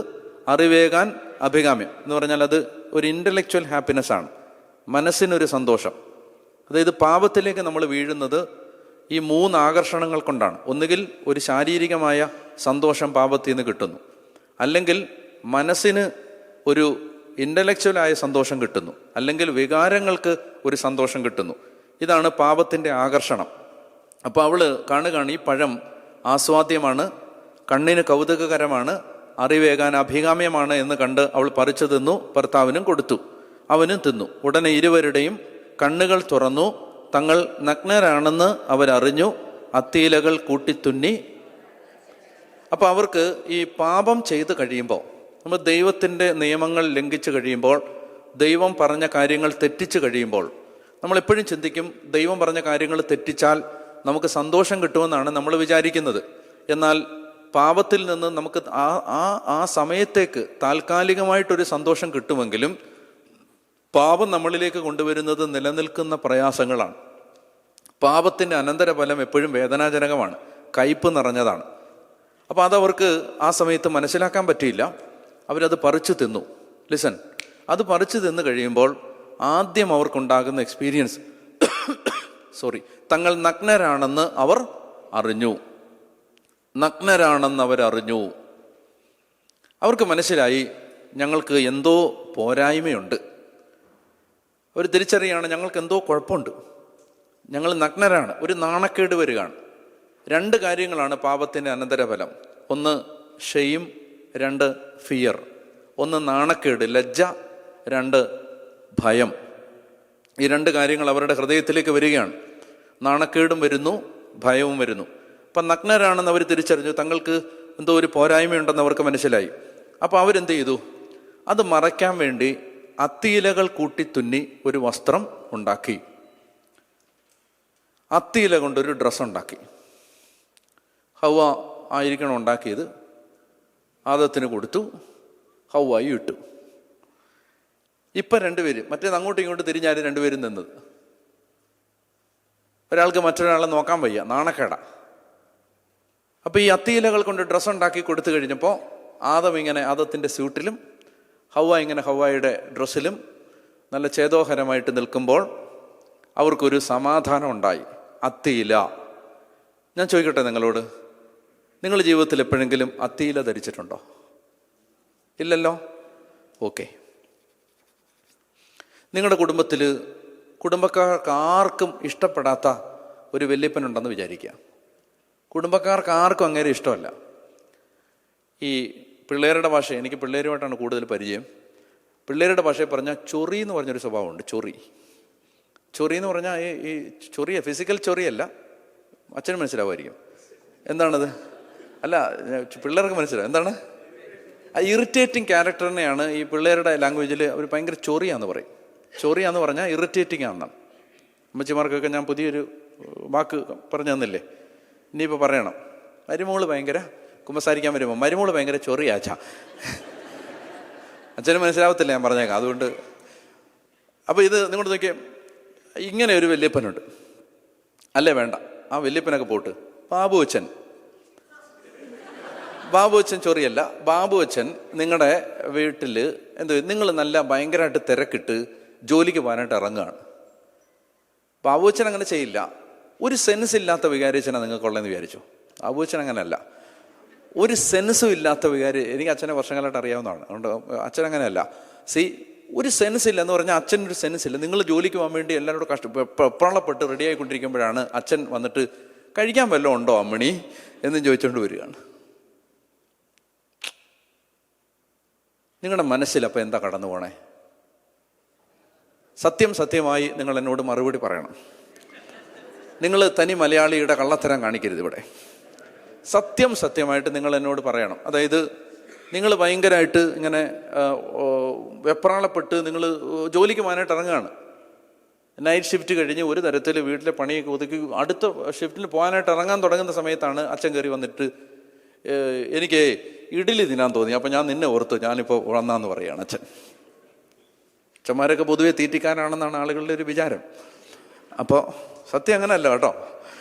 അറിവേകാൻ അഭികാമ്യം എന്ന് പറഞ്ഞാൽ അത് ഒരു ഇൻ്റലക്ച്വൽ ഹാപ്പിനെസ് ആണ്, മനസ്സിനൊരു സന്തോഷം. അതായത് പാപത്തിലേക്ക് നമ്മൾ വീഴുന്നത് ഈ 3 ആകർഷണങ്ങൾ കൊണ്ടാണ്. ഒന്നുകിൽ ഒരു ശാരീരികമായ സന്തോഷം പാപത്തിൽ നിന്ന് കിട്ടുന്നു, അല്ലെങ്കിൽ മനസ്സിന് ഒരു ഇൻ്റലക്ച്വലായ സന്തോഷം കിട്ടുന്നു, അല്ലെങ്കിൽ വികാരങ്ങൾക്ക് ഒരു സന്തോഷം കിട്ടുന്നു. ഇതാണ് പാപത്തിൻ്റെ ആകർഷണം. അപ്പോൾ അവൾ കാണുകയാണ് ഈ പഴം ആസ്വാദ്യമാണ്, കണ്ണിന് കൗതുകകരമാണ്, അറിവേകാൻ അഭികാമ്യമാണ് എന്ന് കണ്ട് അവൾ പറിച്ചു തിന്നു, ഭർത്താവിനും കൊടുത്തു, അവനും തിന്നു. ഉടനെ ഇരുവരുടെയും കണ്ണുകൾ തുറന്നു, തങ്ങൾ നഗ്നരാണെന്ന് അവരറിഞ്ഞു, അത്തിയിലകൾ കൂട്ടിത്തുന്നി. അപ്പോൾ അവർക്ക് ഈ പാപം ചെയ്ത് കഴിയുമ്പോൾ, നമ്മൾ ദൈവത്തിൻ്റെ നിയമങ്ങൾ ലംഘിച്ചു കഴിയുമ്പോൾ, ദൈവം പറഞ്ഞ കാര്യങ്ങൾ തെറ്റിച്ച് കഴിയുമ്പോൾ, നമ്മളെപ്പോഴും ചിന്തിക്കും ദൈവം പറഞ്ഞ കാര്യങ്ങൾ തെറ്റിച്ചാൽ നമുക്ക് സന്തോഷം കിട്ടുമെന്നാണ് നമ്മൾ വിചാരിക്കുന്നത്. എന്നാൽ പാപത്തിൽ നിന്ന് നമുക്ക് ആ സമയത്തേക്ക് താൽക്കാലികമായിട്ടൊരു സന്തോഷം കിട്ടുമെങ്കിലും പാപം നമ്മളിലേക്ക് കൊണ്ടുവരുന്നത് നിലനിൽക്കുന്ന പ്രയാസങ്ങളാണ്. പാപത്തിൻ്റെ അനന്തരഫലം എപ്പോഴും വേദനാജനകമാണ്, കയ്പ് നിറഞ്ഞതാണ്. അപ്പോൾ അതവർക്ക് ആ സമയത്ത് മനസ്സിലാക്കാൻ പറ്റിയില്ല. അവരത് പറിച്ചു തിന്നു. ലിസൺ, അത് പറിച്ചു തിന്നു കഴിയുമ്പോൾ ആദ്യം അവർക്കുണ്ടാകുന്ന എക്സ്പീരിയൻസ് തങ്ങൾ നഗ്നരാണെന്ന് അവർ അറിഞ്ഞു. അവർക്ക് മനസ്സിലായി ഞങ്ങൾക്ക് എന്തോ പോരായ്മയുണ്ട്. അവർ തിരിച്ചറിയാണ് ഞങ്ങൾക്ക് എന്തോ കുഴപ്പമുണ്ട്, ഞങ്ങൾ നഗ്നരാണ്, ഒരു നാണക്കേട് വരികയാണ്. 2 കാര്യങ്ങളാണ് പാപത്തിൻ്റെ അനന്തരഫലം. ഒന്ന് ഷെയിം, 2 ഫിയർ. ഒന്ന് നാണക്കേട്, ലജ്ജ, 2 ഭയം. ഈ 2 കാര്യങ്ങൾ അവരുടെ ഹൃദയത്തിലേക്ക് വരികയാണ്. നാണക്കേടും വരുന്നു, ഭയവും വരുന്നു. അപ്പം നഗ്നരാണെന്ന് അവർ തിരിച്ചറിഞ്ഞു, തങ്ങൾക്ക് എന്തോ ഒരു പോരായ്മയുണ്ടെന്ന് അവർക്ക് മനസ്സിലായി. അപ്പോൾ അവരെന്ത് ചെയ്തു? അത് മറയ്ക്കാൻ വേണ്ടി അത്തിയിലകൾ കൂട്ടിത്തുന്നി ഒരു വസ്ത്രം ഉണ്ടാക്കി, അത്തിയില കൊണ്ടൊരു ഡ്രസ്സ് ഉണ്ടാക്കി. ഹൗവ ആയിരിക്കണം ഉണ്ടാക്കിയത്. ആദത്തിന് കൊടുത്തു, ഹൗവായി ഇട്ടു. ഇപ്പം 2 പേരും, മറ്റേത് അങ്ങോട്ടും ഇങ്ങോട്ടും തിരിഞ്ഞാലും 2 പേരും നിന്നത്. ഒരാൾക്ക് മറ്റൊരാളെ നോക്കാൻ വയ്യ, നാണക്കേട. അപ്പോൾ ഈ അത്തിയിലകൾ കൊണ്ട് ഡ്രസ്സ് ഉണ്ടാക്കി കൊടുത്തു കഴിഞ്ഞപ്പോൾ ആദം ഇങ്ങനെ ആദത്തിൻ്റെ സ്യൂട്ടിലും ഹൗവ ഇങ്ങനെ ഹൗവയുടെ ഡ്രസ്സിലും നല്ല ചേതോഹരമായിട്ട് നിൽക്കുമ്പോൾ അവർക്കൊരു സമാധാനം ഉണ്ടായി. അത്തിയില. ഞാൻ ചോദിക്കട്ടെ നിങ്ങളോട്, നിങ്ങൾ ജീവിതത്തിൽ എപ്പോഴെങ്കിലും അത്തിയില ധരിച്ചിട്ടുണ്ടോ? ഇല്ലല്ലോ. ഓക്കെ. നിങ്ങളുടെ കുടുംബത്തിൽ കുടുംബക്കാർക്ക് ആർക്കും ഇഷ്ടപ്പെടാത്ത ഒരു വല്യപ്പനുണ്ടെന്ന് വിചാരിക്കുക. കുടുംബക്കാർക്ക് ആർക്കും അങ്ങനെ ഇഷ്ടമല്ല. ഈ പിള്ളേരുടെ ഭാഷ, എനിക്ക് പിള്ളേരുമായിട്ടാണ് കൂടുതൽ പരിചയം. പിള്ളേരുടെ ഭാഷയിൽ പറഞ്ഞാൽ ചൊറി എന്ന് പറഞ്ഞൊരു സ്വഭാവമുണ്ട്. ചൊറി എന്ന് പറഞ്ഞാൽ ഈ ചൊറിയ ഫിസിക്കൽ ചൊറിയല്ല, അച്ഛന് മനസ്സിലാവുമായിരിക്കും. എന്താണത്? അല്ല, പിള്ളേർക്ക് മനസ്സിലാവും എന്താണ്. ആ ഇറിറ്റേറ്റിംഗ് ക്യാരക്ടറിനെയാണ് ഈ പിള്ളേരുടെ ലാംഗ്വേജിൽ അവർ ഭയങ്കര ചൊറിയാന്ന് പറയും. ചൊറിയാന്ന് പറഞ്ഞാൽ ഇറിറ്റേറ്റിംഗ് ആണെന്നാണ്. അമ്മച്ചിമാർക്കൊക്കെ ഞാൻ പുതിയൊരു വാക്ക് പറഞ്ഞു തന്നില്ലേ, ഇനിയിപ്പോൾ പറയണം. മരുമോള് ഭയങ്കര കുമ്പസാരിക്കാൻ വരുമ്പോൾ മരുമോള് ഭയങ്കര ചൊറിയാച്ച. അച്ഛന് മനസ്സിലാവത്തില്ല ഞാൻ പറഞ്ഞേക്കാം, അതുകൊണ്ട്. അപ്പോൾ ഇത് നിങ്ങളോട് നോക്കിയാൽ ഇങ്ങനെ ഒരു വല്യപ്പനുണ്ട് അല്ലേ? വേണ്ട, ആ വല്യപ്പനൊക്കെ പോട്ട്. ബാബു അച്ഛൻ ചൊറിയല്ല. ബാബു അച്ഛൻ നിങ്ങളുടെ വീട്ടിൽ നിങ്ങൾ നല്ല ഭയങ്കരമായിട്ട് തിരക്കിട്ട് ജോലിക്ക് പോകാനായിട്ട് ഇറങ്ങുകയാണ്. ബാബു അച്ഛൻ അങ്ങനെ ചെയ്യില്ല. ഒരു സെൻസ് ഇല്ലാത്ത വികാരിച്ചനാണ് നിങ്ങൾക്കുള്ളതെന്ന് വിചാരിച്ചു. ബാബു അച്ഛൻ അങ്ങനെയല്ല, ഒരു സെൻസും ഇല്ലാത്ത വികാരി. എനിക്ക് അച്ഛനെ വർഷങ്ങളായിട്ട് അറിയാവുന്നതാണ്, അതുകൊണ്ട് അച്ഛൻ അങ്ങനെയല്ല. ഒരു സെൻസ് ഇല്ല എന്ന് പറഞ്ഞാൽ അച്ഛനൊരു സെൻസ് ഇല്ല. നിങ്ങൾ ജോലിക്ക് പോകാൻ വേണ്ടി എല്ലാവരോടും വെപ്രാളപ്പെട്ട് റെഡി ആയിക്കൊണ്ടിരിക്കുമ്പോഴാണ് അച്ഛൻ വന്നിട്ട് കഴിക്കാൻ വല്ലതും ഉണ്ടോ അമ്മണി എന്ന് ചോദിച്ചുകൊണ്ട് വരികയാണ്. നിങ്ങളുടെ മനസ്സിൽ അപ്പം എന്താ കടന്നു പോണേ? സത്യമായി നിങ്ങൾ എന്നോട് മറുപടി പറയണം. നിങ്ങൾ തനി മലയാളിയുടെ കള്ളത്തരം കാണിക്കരുത് ഇവിടെ. സത്യമായിട്ട് നിങ്ങൾ എന്നോട് പറയണം. അതായത് നിങ്ങൾ ഭയങ്കരമായിട്ട് ഇങ്ങനെ വെപ്രാളപ്പെട്ട് നിങ്ങൾ ജോലിക്ക് പോകാനായിട്ട് ഇറങ്ങുകയാണ്. നൈറ്റ് ഷിഫ്റ്റ് കഴിഞ്ഞ് ഒരു തരത്തിൽ വീട്ടിലെ പണിയൊക്കെ ഒതുക്കി അടുത്ത ഷിഫ്റ്റിൽ പോകാനായിട്ട് ഇറങ്ങാൻ തുടങ്ങുന്ന സമയത്താണ് അച്ഛൻ കയറി വന്നിട്ട്, എനിക്ക് ഇഡ്ഡലി തിന്നാൻ തോന്നി, അപ്പം ഞാൻ നിന്നെ ഓർത്ത് ഞാനിപ്പോൾ വന്നാന്ന് പറയുകയാണ് അച്ഛൻ. അച്ഛന്മാരൊക്കെ പൊതുവെ തീറ്റിക്കാനാണെന്നാണ് ആളുകളുടെ ഒരു വിചാരം. അപ്പോൾ സത്യം അങ്ങനെയല്ല കേട്ടോ.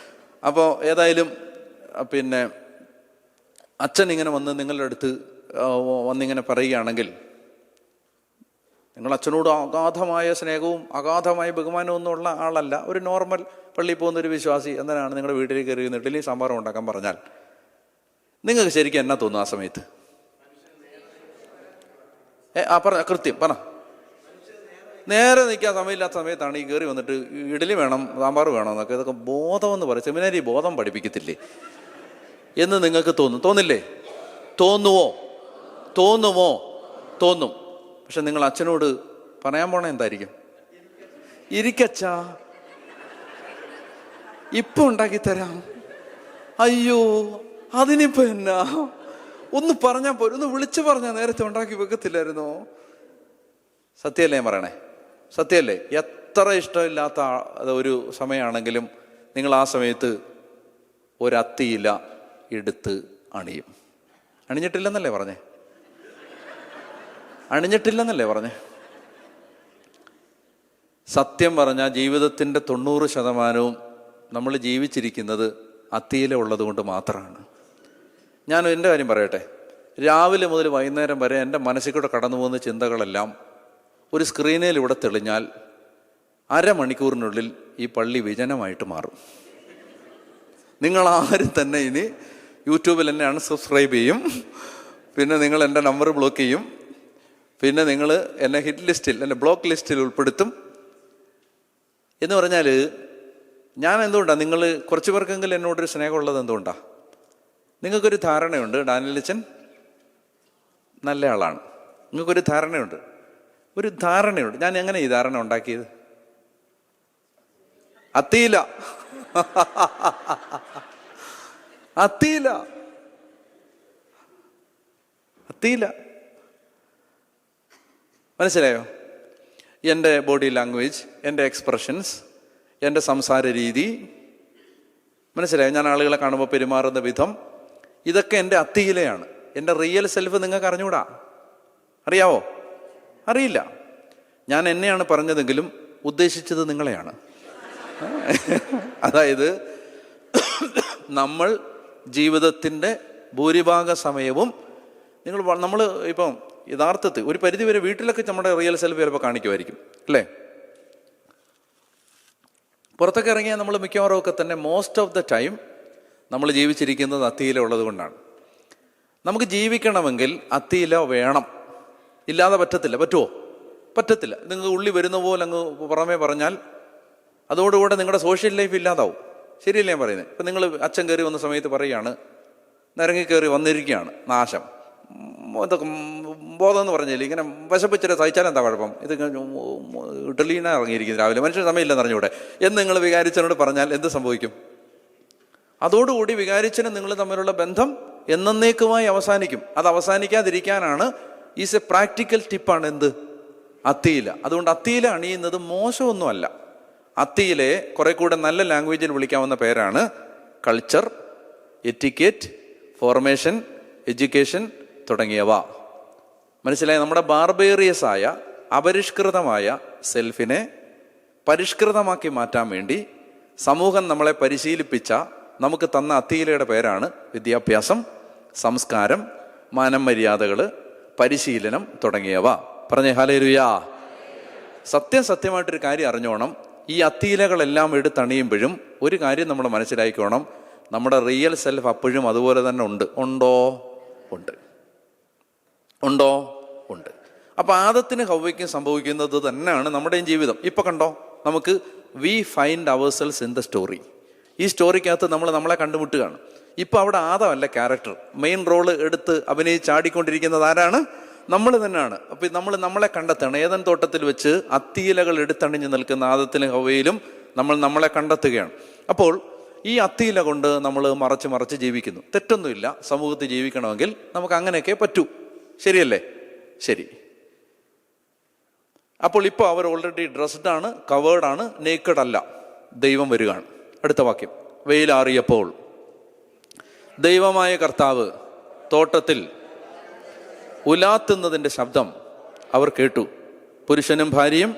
അപ്പോൾ ഏതായാലും പിന്നെ അച്ഛൻ ഇങ്ങനെ വന്ന് നിങ്ങളുടെ അടുത്ത് വന്നിങ്ങനെ പറയുകയാണെങ്കിൽ, നിങ്ങൾ അച്ഛനോട് അഗാധമായ സ്നേഹവും അഗാധമായ ബഹുമാനവും ഒന്നും ഉള്ള ആളല്ല, ഒരു നോർമൽ പള്ളിയിൽ പോകുന്നൊരു വിശ്വാസി എന്നതാണ് നിങ്ങളുടെ വീട്ടിലേക്ക് കയറി ഇഡ്ഡലി സാമ്പാറും ഉണ്ടാക്കാൻ പറഞ്ഞാൽ നിങ്ങൾക്ക് ശരിക്കും എന്നാ തോന്നും ആ സമയത്ത്? പറഞ്ഞ കൃത്യം പറ. നേരെ നിൽക്കാൻ സമയമില്ലാത്ത സമയത്താണ് ഈ കയറി വന്നിട്ട് ഇഡ്ഡലി വേണം സാമ്പാർ വേണം എന്നൊക്കെ. ഇതൊക്കെ ബോധമെന്ന് പറയും. സെമിനാരി ബോധം പഠിപ്പിക്കത്തില്ലേ എന്ന് നിങ്ങൾക്ക് തോന്നില്ലേ? തോന്നും. പക്ഷെ നിങ്ങൾ അച്ഛനോട് പറയാൻ പോണേ എന്തായിരിക്കും? ഇരിക്കച്ചാ, ഇപ്പൊ ഉണ്ടാക്കി തരാം. അയ്യോ അതിനിപ്പോ എന്നാ, ഒന്ന് പറഞ്ഞാൽ പോലും, ഒന്ന് വിളിച്ചു പറഞ്ഞാൽ നേരത്തെ ഉണ്ടാക്കി വെക്കത്തില്ലായിരുന്നോ? സത്യമല്ലേ ഞാൻ പറയണേ? സത്യമല്ലേ? എത്ര ഇഷ്ടമില്ലാത്ത ഒരു സമയമാണെങ്കിലും നിങ്ങൾ ആ സമയത്ത് ഒരത്തിയില എടുത്ത് അണിയും. അണിഞ്ഞിട്ടില്ലെന്നല്ലേ പറഞ്ഞേ? സത്യം പറഞ്ഞാൽ ജീവിതത്തിൻ്റെ 90% നമ്മൾ ജീവിച്ചിരിക്കുന്നത് അത്തിയില ഉള്ളത് കൊണ്ട് മാത്രമാണ്. ഞാൻ എൻ്റെ കാര്യം പറയട്ടെ. രാവിലെ മുതൽ വൈകുന്നേരം വരെ എൻ്റെ മനസ്സിൽ കൂടെ കടന്നു പോകുന്ന ചിന്തകളെല്ലാം ഒരു സ്ക്രീനിലൂടെ തെളിഞ്ഞാൽ അരമണിക്കൂറിനുള്ളിൽ ഈ പള്ളി വിജനമായിട്ട് മാറും. നിങ്ങളാരും തന്നെ ഇനി യൂട്യൂബിൽ എന്നെ അൺസബ്സ്ക്രൈബ് ചെയ്യും, പിന്നെ നിങ്ങൾ എൻ്റെ നമ്പർ ബ്ലോക്ക് ചെയ്യും, പിന്നെ നിങ്ങൾ എന്നെ ഹിറ്റ് ലിസ്റ്റിൽ, എന്നെ ബ്ലോക്ക് ലിസ്റ്റിൽ ഉൾപ്പെടുത്തും. എന്ന് പറഞ്ഞാൽ ഞാൻ എന്തുകൊണ്ടാണ്, നിങ്ങൾ കുറച്ച് പേർക്കെങ്കിലും എന്നോടൊരു സ്നേഹമുള്ളത് എന്തുകൊണ്ടാണ്? നിങ്ങൾക്കൊരു ധാരണയുണ്ട് ഡാനിയൽ അച്ഛൻ നല്ല ആളാണ്. നിങ്ങൾക്കൊരു ധാരണയുണ്ട്. ഞാൻ എങ്ങനെ ഈ ധാരണ ഉണ്ടാക്കിയത്? അത്തിയില മനസ്സിലായോ? എൻ്റെ ബോഡി ലാംഗ്വേജ്, എൻ്റെ എക്സ്പ്രഷൻസ്, എൻ്റെ സംസാര രീതി, മനസ്സിലായോ? ഞാൻ ആളുകളെ കാണുമ്പോൾ പെരുമാറുന്ന വിധം, ഇതൊക്കെ എൻ്റെ അത്തിയിലയാണ്. എൻ്റെ റിയൽ സെൽഫ് നിങ്ങൾക്ക് അറിഞ്ഞൂടാ. അറിയാവോ? അറിയില്ല. ഞാൻ എന്നെയാണ് പറഞ്ഞതെങ്കിലും ഉദ്ദേശിച്ചത് നിങ്ങളെയാണ്. അതായത് നമ്മൾ ജീവിതത്തിൻ്റെ ഭൂരിഭാഗ സമയവും നമ്മൾ ഇപ്പം യഥാർത്ഥത്തിൽ ഒരു പരിധിവരെ വീട്ടിലൊക്കെ നമ്മുടെ റിയൽ സെൽഫ് ചിലപ്പോൾ കാണിക്കുമായിരിക്കും, അല്ലേ? പുറത്തൊക്കെ ഇറങ്ങിയാൽ നമ്മൾ മിക്കവാറും ഒക്കെ തന്നെ മോസ്റ്റ് ഓഫ് ദ ടൈം നമ്മൾ ജീവിച്ചിരിക്കുന്നത് അത്തിയില ഉള്ളത് കൊണ്ടാണ്. നമുക്ക് ജീവിക്കണമെങ്കിൽ അത്തിയില വേണം, ഇല്ലാതെ പറ്റത്തില്ല. പറ്റത്തില്ല. നിങ്ങൾ ഉള്ളി വരുന്ന പോലെ അങ്ങ് പുറമേ പറഞ്ഞാൽ അതോടുകൂടെ നിങ്ങളുടെ സോഷ്യൽ ലൈഫ് ഇല്ലാതാവും. ശരിയല്ലേ ഞാൻ പറയുന്നത്? ഇപ്പം നിങ്ങൾ അച്ഛൻ കയറി വന്ന സമയത്ത് പറയുകയാണ്, നിരങ്ങി കയറി വന്നിരിക്കുകയാണ്, നാശം, ഇതൊക്കെ ബോധം എന്ന് പറഞ്ഞില്ലേ, ഇങ്ങനെ വിശപ്പിച്ചിട്ട് സഹിച്ചാൽ എന്താ കുഴപ്പം, ഇത് ഇഡ്ഡലീന ഇറങ്ങിയിരിക്കുന്നു രാവിലെ, മനുഷ്യന് സമയമില്ലെന്ന് അറിഞ്ഞൂടെ എന്ന് നിങ്ങൾ വികാരിച്ചനോട് പറഞ്ഞാൽ എന്ത് സംഭവിക്കും? അതോടുകൂടി വികാരിച്ചനും നിങ്ങൾ തമ്മിലുള്ള ബന്ധം എന്നേക്കുമായി അവസാനിക്കും. അത് അവസാനിക്കാതിരിക്കാനാണ് ഈസ് എ പ്രാക്ടിക്കൽ ടിപ്പാണ് എന്ത്? അത്തിയില. അതുകൊണ്ട് അത്തിയില അണിയുന്നത് മോശമൊന്നുമല്ല. അത്തിയിലെ കുറെ കൂടെ നല്ല ലാംഗ്വേജിൽ വിളിക്കാവുന്ന പേരാണ് കൾച്ചർ, എറ്റിക്കേറ്റ്, ഫോർമേഷൻ, എഡ്യൂക്കേഷൻ തുടങ്ങിയവ. മനസ്സിലായി? നമ്മുടെ ബാർബേറിയസായ അപരിഷ്കൃതമായ സെൽഫിനെ പരിഷ്കൃതമാക്കി മാറ്റാൻ വേണ്ടി സമൂഹം നമ്മളെ പരിശീലിപ്പിച്ച, നമുക്ക് തന്ന അത്തിയിലയുടെ പേരാണ് വിദ്യാഭ്യാസം, സംസ്കാരം, മാനം മര്യാദകൾ, പരിശീലനം തുടങ്ങിയവ. പറഞ്ഞേ ഹല്ലേലൂയാ. സത്യമായിട്ടൊരു കാര്യം അറിഞ്ഞോണം. ഈ അത്തിയിലകളെല്ലാം എടുത്തണിയുമ്പോഴും ഒരു കാര്യം നമ്മൾ മനസ്സിലാക്കിക്കോണം, നമ്മുടെ റിയൽ സെൽഫ് അപ്പോഴും അതുപോലെ തന്നെ ഉണ്ട്. ഉണ്ട്. അപ്പോൾ ആദത്തിന് ഹവ്വയ്ക്കും സംഭവിക്കുന്നത് തന്നെയാണ് നമ്മുടെയും ജീവിതം. ഇപ്പൊ കണ്ടോ, നമുക്ക് we find ourselves in the story. ഈ സ്റ്റോറിക്കകത്ത് നമ്മളെ കണ്ടുമുട്ടുകയാണ്. ഇപ്പൊ അവിടെ ആദമല്ല ക്യാരക്ടർ, മെയിൻ റോള് എടുത്ത് അഭിനയിച്ചാടിക്കൊണ്ടിരിക്കുന്നത് ആരാണ്? നമ്മൾ തന്നെയാണ്. അപ്പം നമ്മളെ കണ്ടെത്തണം. ഏദൻ തോട്ടത്തിൽ വെച്ച് അത്തിയിലകൾ എടുത്തണിഞ്ഞ് നിൽക്കുന്ന ആദത്തിലും ഹവ്വയിലും നമ്മളെ കണ്ടെത്തുകയാണ്. അപ്പോൾ ഈ അത്തിയില കൊണ്ട് നമ്മൾ മറച്ച് ജീവിക്കുന്നു. തെറ്റൊന്നുമില്ല. സമൂഹത്തിൽ ജീവിക്കണമെങ്കിൽ നമുക്ക് അങ്ങനെയൊക്കെ പറ്റൂ. ശരിയല്ലേ? ശരി. അപ്പോൾ ഇപ്പോൾ അവർ ഓൾറെഡി ഡ്രസ്ഡ് ആണ്, കവേർഡ് ആണ്, നേക്കഡ് അല്ല. ദൈവം വരികയാണ്. അടുത്ത വാക്യം, വെയിലാറിയപ്പോൾ ദൈവമായ കർത്താവ് തോട്ടത്തിൽ ഉലാത്തുന്നതിൻ്റെ ശബ്ദം അവർ കേട്ടു. പുരുഷനും ഭാര്യയും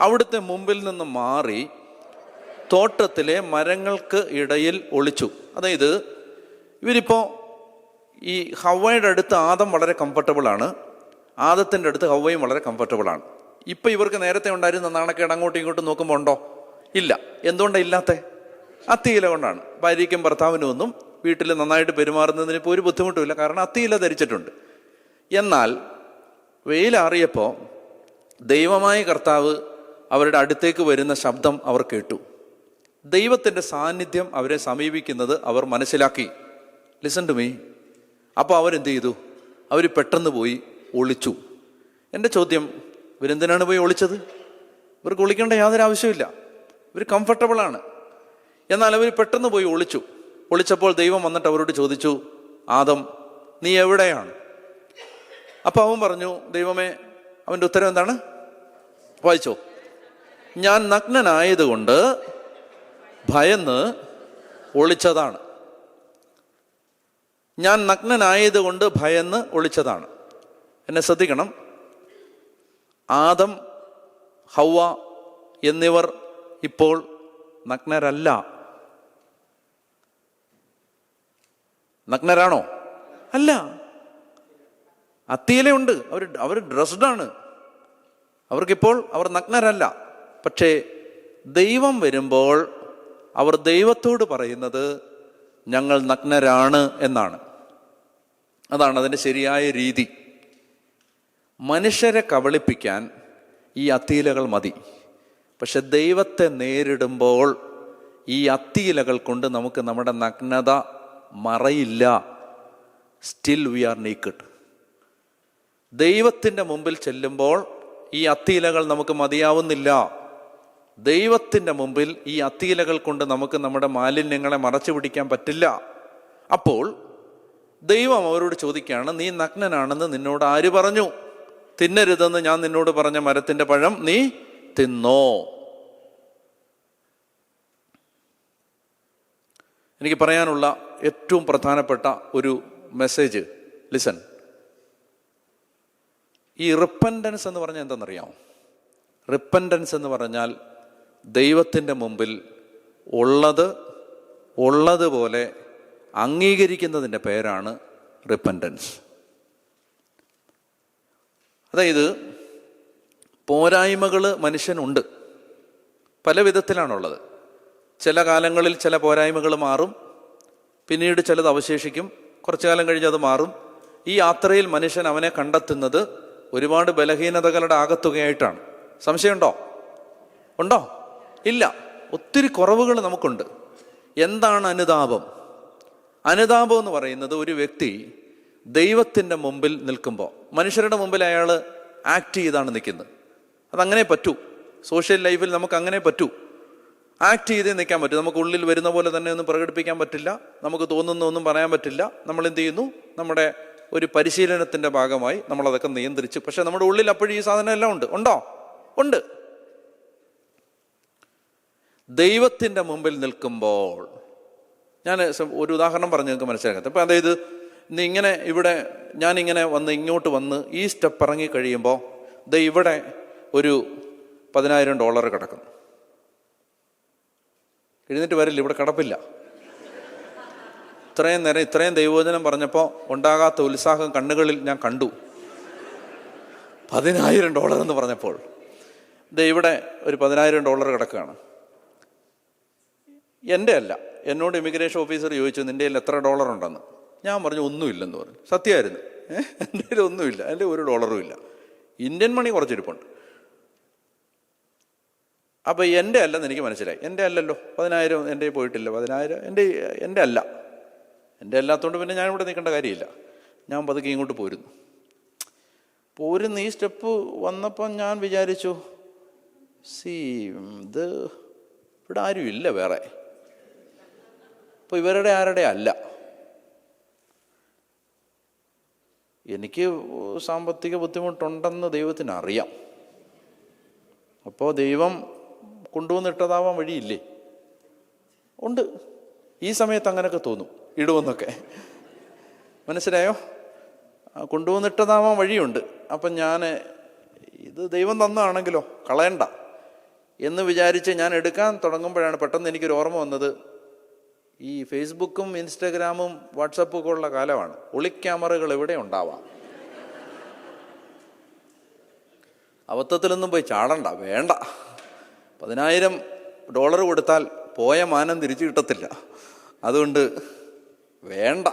അവിടുത്തെ മുമ്പിൽ നിന്ന് മാറി തോട്ടത്തിലെ മരങ്ങൾക്ക് ഇടയിൽ ഒളിച്ചു. അതായത് ഇവരിപ്പോൾ ഈ ഹവ്വയുടെ അടുത്ത് ആദം വളരെ കംഫർട്ടബിളാണ്, ആദത്തിൻ്റെ അടുത്ത് ഹവ്വയും വളരെ കംഫർട്ടബിളാണ്. ഇപ്പം ഇവർക്ക് നേരത്തെ ഉണ്ടായിരുന്ന നാണക്കേട് അങ്ങോട്ടും ഇങ്ങോട്ടും നോക്കുമ്പോൾ ഉണ്ടോ? ഇല്ല. എന്തുകൊണ്ടാണ് ഇല്ലാത്തത്? അത്തിയില കൊണ്ടാണ്. ഭാര്യയ്ക്കും ഭർത്താവിനും ഒന്നും വീട്ടിൽ നന്നായിട്ട് പെരുമാറുന്നതിന് ഇപ്പോൾ ഒരു ബുദ്ധിമുട്ടുമില്ല, കാരണം അത്തിയില ധരിച്ചിട്ടുണ്ട്. എന്നാൽ വെയിലാറിയപ്പോൾ ദൈവമായ കർത്താവ് അവരുടെ അടുത്തേക്ക് വരുന്ന ശബ്ദം അവർ കേട്ടു. ദൈവത്തിൻ്റെ സാന്നിധ്യം അവരെ സമീപിക്കുന്നത് അവർ മനസ്സിലാക്കി. Listen to me. അപ്പോൾ അവരെന്ത് ചെയ്തു? അവർ പെട്ടെന്ന് പോയി ഒളിച്ചു. എൻ്റെ ചോദ്യം, ഇവരെന്തിനാണ് പോയി ഒളിച്ചത്? ഇവർക്ക് ഒളിക്കേണ്ട യാതൊരു ആവശ്യമില്ല. ഇവർ കംഫർട്ടബിളാണ്. എന്നാൽ അവർ പെട്ടെന്ന് പോയി ഒളിച്ചു. ഒളിച്ചപ്പോൾ ദൈവം വന്നിട്ട് അവരോട് ചോദിച്ചു, ആദം, നീ എവിടെയാണ്? അപ്പോൾ അവൻ പറഞ്ഞു, ദൈവമേ, അവൻ്റെ ഉത്തരം എന്താണ്? വായിച്ചോ. ഞാൻ നഗ്നനായതുകൊണ്ട് ഭയന്ന് ഒളിച്ചതാണ്. ഞാൻ നഗ്നനായതുകൊണ്ട് ഭയന്ന് ഒളിച്ചതാണ്. എന്നെ ശ്രദ്ധിക്കണം. ആദം, ഹവ്വ എന്നിവർ ഇപ്പോൾ നഗ്നരല്ല. നഗ്നരാണോ? അല്ല. അത്തിയിലുണ്ട്. അവർ ഡ്രസ്ഡാണ്. അവർക്കിപ്പോൾ അവർ നഗ്നരല്ല. പക്ഷേ ദൈവം വരുമ്പോൾ അവർ ദൈവത്തോട് പറയുന്നത് ഞങ്ങൾ നഗ്നരാണ് എന്നാണ്. അതാണ് അതിൻ്റെ ശരിയായ രീതി. മനുഷ്യരെ കബളിപ്പിക്കാൻ ഈ അത്തിയിലകൾ മതി. പക്ഷെ ദൈവത്തെ നേരിടുമ്പോൾ ഈ അത്തിയിലകൾ കൊണ്ട് നമുക്ക് നമ്മുടെ നഗ്നത മറയില്ല. Still we are naked. ദൈവത്തിൻ്റെ മുമ്പിൽ ചെല്ലുമ്പോൾ ഈ അത്തിയിലകൾ നമുക്ക് മതിയാവുന്നില്ല. ദൈവത്തിൻ്റെ മുമ്പിൽ ഈ അത്തിയിലകൾ കൊണ്ട് നമുക്ക് നമ്മുടെ മാലിന്യങ്ങളെ മറച്ചു പിടിക്കാൻ പറ്റില്ല. അപ്പോൾ ദൈവം അവരോട് ചോദിക്കുകയാണ്, നീ നഗ്നനാണെന്ന് നിന്നോട് ആര് പറഞ്ഞു? തിന്നരുതെന്ന് ഞാൻ നിന്നോട് പറഞ്ഞ മരത്തിൻ്റെ പഴം നീ തിന്നോ? എനിക്ക് പറയാനുള്ള ഏറ്റവും പ്രധാനപ്പെട്ട ഒരു മെസ്സേജ്, ലിസൺ. ഈ റിപ്പൻറ്റൻസ് എന്ന് പറഞ്ഞാൽ എന്താണെന്നറിയാമോ? റിപ്പൻറ്റൻസ് എന്ന് പറഞ്ഞാൽ ദൈവത്തിൻ്റെ മുമ്പിൽ ഉള്ളതുപോലെ അംഗീകരിക്കുന്നതിൻ്റെ പേരാണ് റിപ്പൻറ്റൻസ്. അതായത് പോരായ്മകൾ മനുഷ്യനുണ്ട്, പല വിധത്തിലാണുള്ളത്. ചില കാലങ്ങളിൽ ചില പോരായ്മകൾ മാറും, പിന്നീട് ചിലത് അവശേഷിക്കും, കുറച്ചു കാലം കഴിഞ്ഞ് അത് മാറും. ഈ യാത്രയിൽ മനുഷ്യൻ അവനെ കണ്ടെത്തുന്നത് ഒരുപാട് ബലഹീനതകളുടെ ആകത്തുകയായിട്ടാണ്. സംശയമുണ്ടോ? ഉണ്ടോ? ഇല്ല. ഒത്തിരി കുറവുകൾ നമുക്കുണ്ട്. എന്താണ് അനുതാപം? അനുതാപം എന്ന് പറയുന്നത് ഒരു വ്യക്തി ദൈവത്തിൻ്റെ മുമ്പിൽ നിൽക്കുമ്പോൾ, മനുഷ്യരുടെ മുമ്പിൽ അയാൾ ആക്ട് ചെയ്താണ് നിൽക്കുന്നത്. അതങ്ങനെ പറ്റൂ. സോഷ്യൽ ലൈഫിൽ നമുക്ക് അങ്ങനെ പറ്റൂ. ആക്ട് ചെയ്തേ നിൽക്കാൻ പറ്റും. നമുക്ക് ഉള്ളിൽ വരുന്ന പോലെ തന്നെ ഒന്നും പ്രകടിപ്പിക്കാൻ പറ്റില്ല. നമുക്ക് തോന്നുന്ന ഒന്നും പറയാൻ പറ്റില്ല. നമ്മൾ എന്ത് ചെയ്യുന്നു? നമ്മുടെ ഒരു പരിശീലനത്തിൻ്റെ ഭാഗമായി നമ്മളതൊക്കെ നിയന്ത്രിച്ച്. പക്ഷെ നമ്മുടെ ഉള്ളിൽ അപ്പോഴും ഈ സാധനം എല്ലാം ഉണ്ട്. ഉണ്ടോ? ഉണ്ട്. ദൈവത്തിൻ്റെ മുമ്പിൽ നിൽക്കുമ്പോൾ, ഞാൻ ഒരു ഉദാഹരണം പറഞ്ഞ് നിങ്ങൾക്ക് മനസ്സിലാക്കാം. അപ്പം അതായത് ഞാനിങ്ങനെ ഇങ്ങോട്ട് വന്ന് ഈ സ്റ്റെപ്പ് ഇറങ്ങി കഴിയുമ്പോൾ ഇവിടെ ഒരു $10,000 കിടക്കുന്നു. എഴുന്നേറ്റ് വരില്ല, ഇവിടെ കിടപ്പില്ല. ഇത്രയും നേരം ഇത്രയും ദൈവവചനം പറഞ്ഞപ്പോൾ ഉണ്ടാകാത്ത ഉത്സാഹം കണ്ണുകളിൽ ഞാൻ കണ്ടു. $10,000 എന്ന് പറഞ്ഞപ്പോൾ ഇവിടെ ഒരു $10,000 കിടക്കുകയാണ്. എൻ്റെ അല്ല. എന്നോട് ഇമിഗ്രേഷൻ ഓഫീസർ ചോദിച്ചു, നിൻ്റെ കയ്യിൽ എത്ര ഡോളർ ഉണ്ടെന്ന്. ഞാൻ പറഞ്ഞു ഒന്നുമില്ലെന്ന് പറഞ്ഞു. സത്യമായിരുന്നു. എൻ്റെ കയ്യിൽ ഒന്നുമില്ല, എൻ്റെ $1 ഇല്ല. ഇന്ത്യൻ മണി കുറച്ചിരിപ്പുണ്ട്. അപ്പോൾ എൻ്റെ അല്ലെന്ന് എനിക്ക് മനസ്സിലായി. എൻ്റെ അല്ലല്ലോ, 10,000 എൻ്റെ പോയിട്ടില്ല. 10,000 എൻ്റെ അല്ല. എൻ്റെ അല്ലാത്തതുകൊണ്ട് പിന്നെ ഞാനിവിടെ നിൽക്കേണ്ട കാര്യമില്ല. ഞാൻ പതുക്കെ ഇങ്ങോട്ട് പോരുന്നു. ഈ സ്റ്റെപ്പ് വന്നപ്പം ഞാൻ വിചാരിച്ചു, ഇത് ഇവിടെ ആരും ഇല്ല വേറെ, ഇപ്പോൾ ഇവരുടെ ആരുടെ അല്ല. എനിക്ക് സാമ്പത്തിക ബുദ്ധിമുട്ടുണ്ടെന്ന് ദൈവത്തിന് അറിയാം. അപ്പോൾ ദൈവം കൊണ്ടുവന്നിട്ടതാവാൻ വഴിയില്ലേ? ഉണ്ട്. ഈ സമയത്ത് അങ്ങനെയൊക്കെ തോന്നും, ഇടുമെന്നൊക്കെ. മനസ്സിലായോ? കൊണ്ടുവന്നിട്ടതാവാൻ വഴിയുണ്ട്. അപ്പം ഞാൻ ഇത് ദൈവം തന്നാണെങ്കിലോ കളയണ്ട എന്ന് വിചാരിച്ച് ഞാൻ എടുക്കാൻ തുടങ്ങുമ്പോഴാണ് പെട്ടെന്ന് എനിക്കൊരു ഓർമ്മ വന്നത്, ഈ ഫേസ്ബുക്കും ഇൻസ്റ്റഗ്രാമും വാട്സപ്പും ഒക്കെ ഉള്ള കാലമാണ്. ഒളിക്യാമറകൾ എവിടെ ഉണ്ടാവാം. അബദ്ധത്തിലൊന്നും പോയി ചാടണ്ട, വേണ്ട. $10,000 കൊടുത്താൽ പോയ മാനം തിരിച്ചു കിട്ടത്തില്ല. അതുകൊണ്ട് വേണ്ട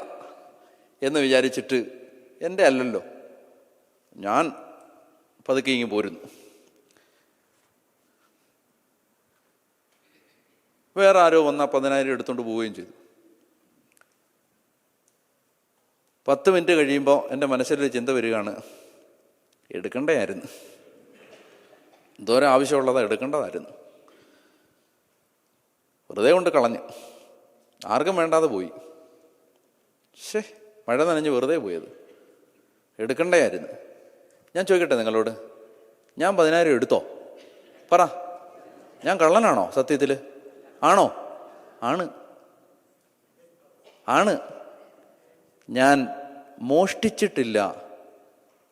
എന്ന് വിചാരിച്ചിട്ട്, എൻ്റെ അല്ലല്ലോ, ഞാൻ പതുക്കെ ഇങ്ങ് പോരുന്നു. വേറെ ആരോ വന്നാൽ 10,000 എടുത്തുകൊണ്ട് പോവുകയും ചെയ്തു. 10 മിനിറ്റ് കഴിയുമ്പോൾ എൻ്റെ മനസ്സിലൊരു ചിന്ത വരികയാണ്, എടുക്കണ്ടായിരുന്നു, എന്തോരം ആവശ്യമുള്ളതാണ്, എടുക്കേണ്ടതായിരുന്നു. വെറുതെ കൊണ്ട് കളഞ്ഞു, ആർക്കും വേണ്ടാതെ പോയി. മഴ നനഞ്ഞ് വെറുതെ പോയത്, എടുക്കണ്ടായിരുന്നു. ഞാൻ ചോദിക്കട്ടെ നിങ്ങളോട്, ഞാൻ 10,000 എടുത്തോ? പറ, ഞാൻ കള്ളനാണോ? സത്യത്തിൽ ആണോ? ആണ്. ഞാൻ മോഷ്ടിച്ചിട്ടില്ല,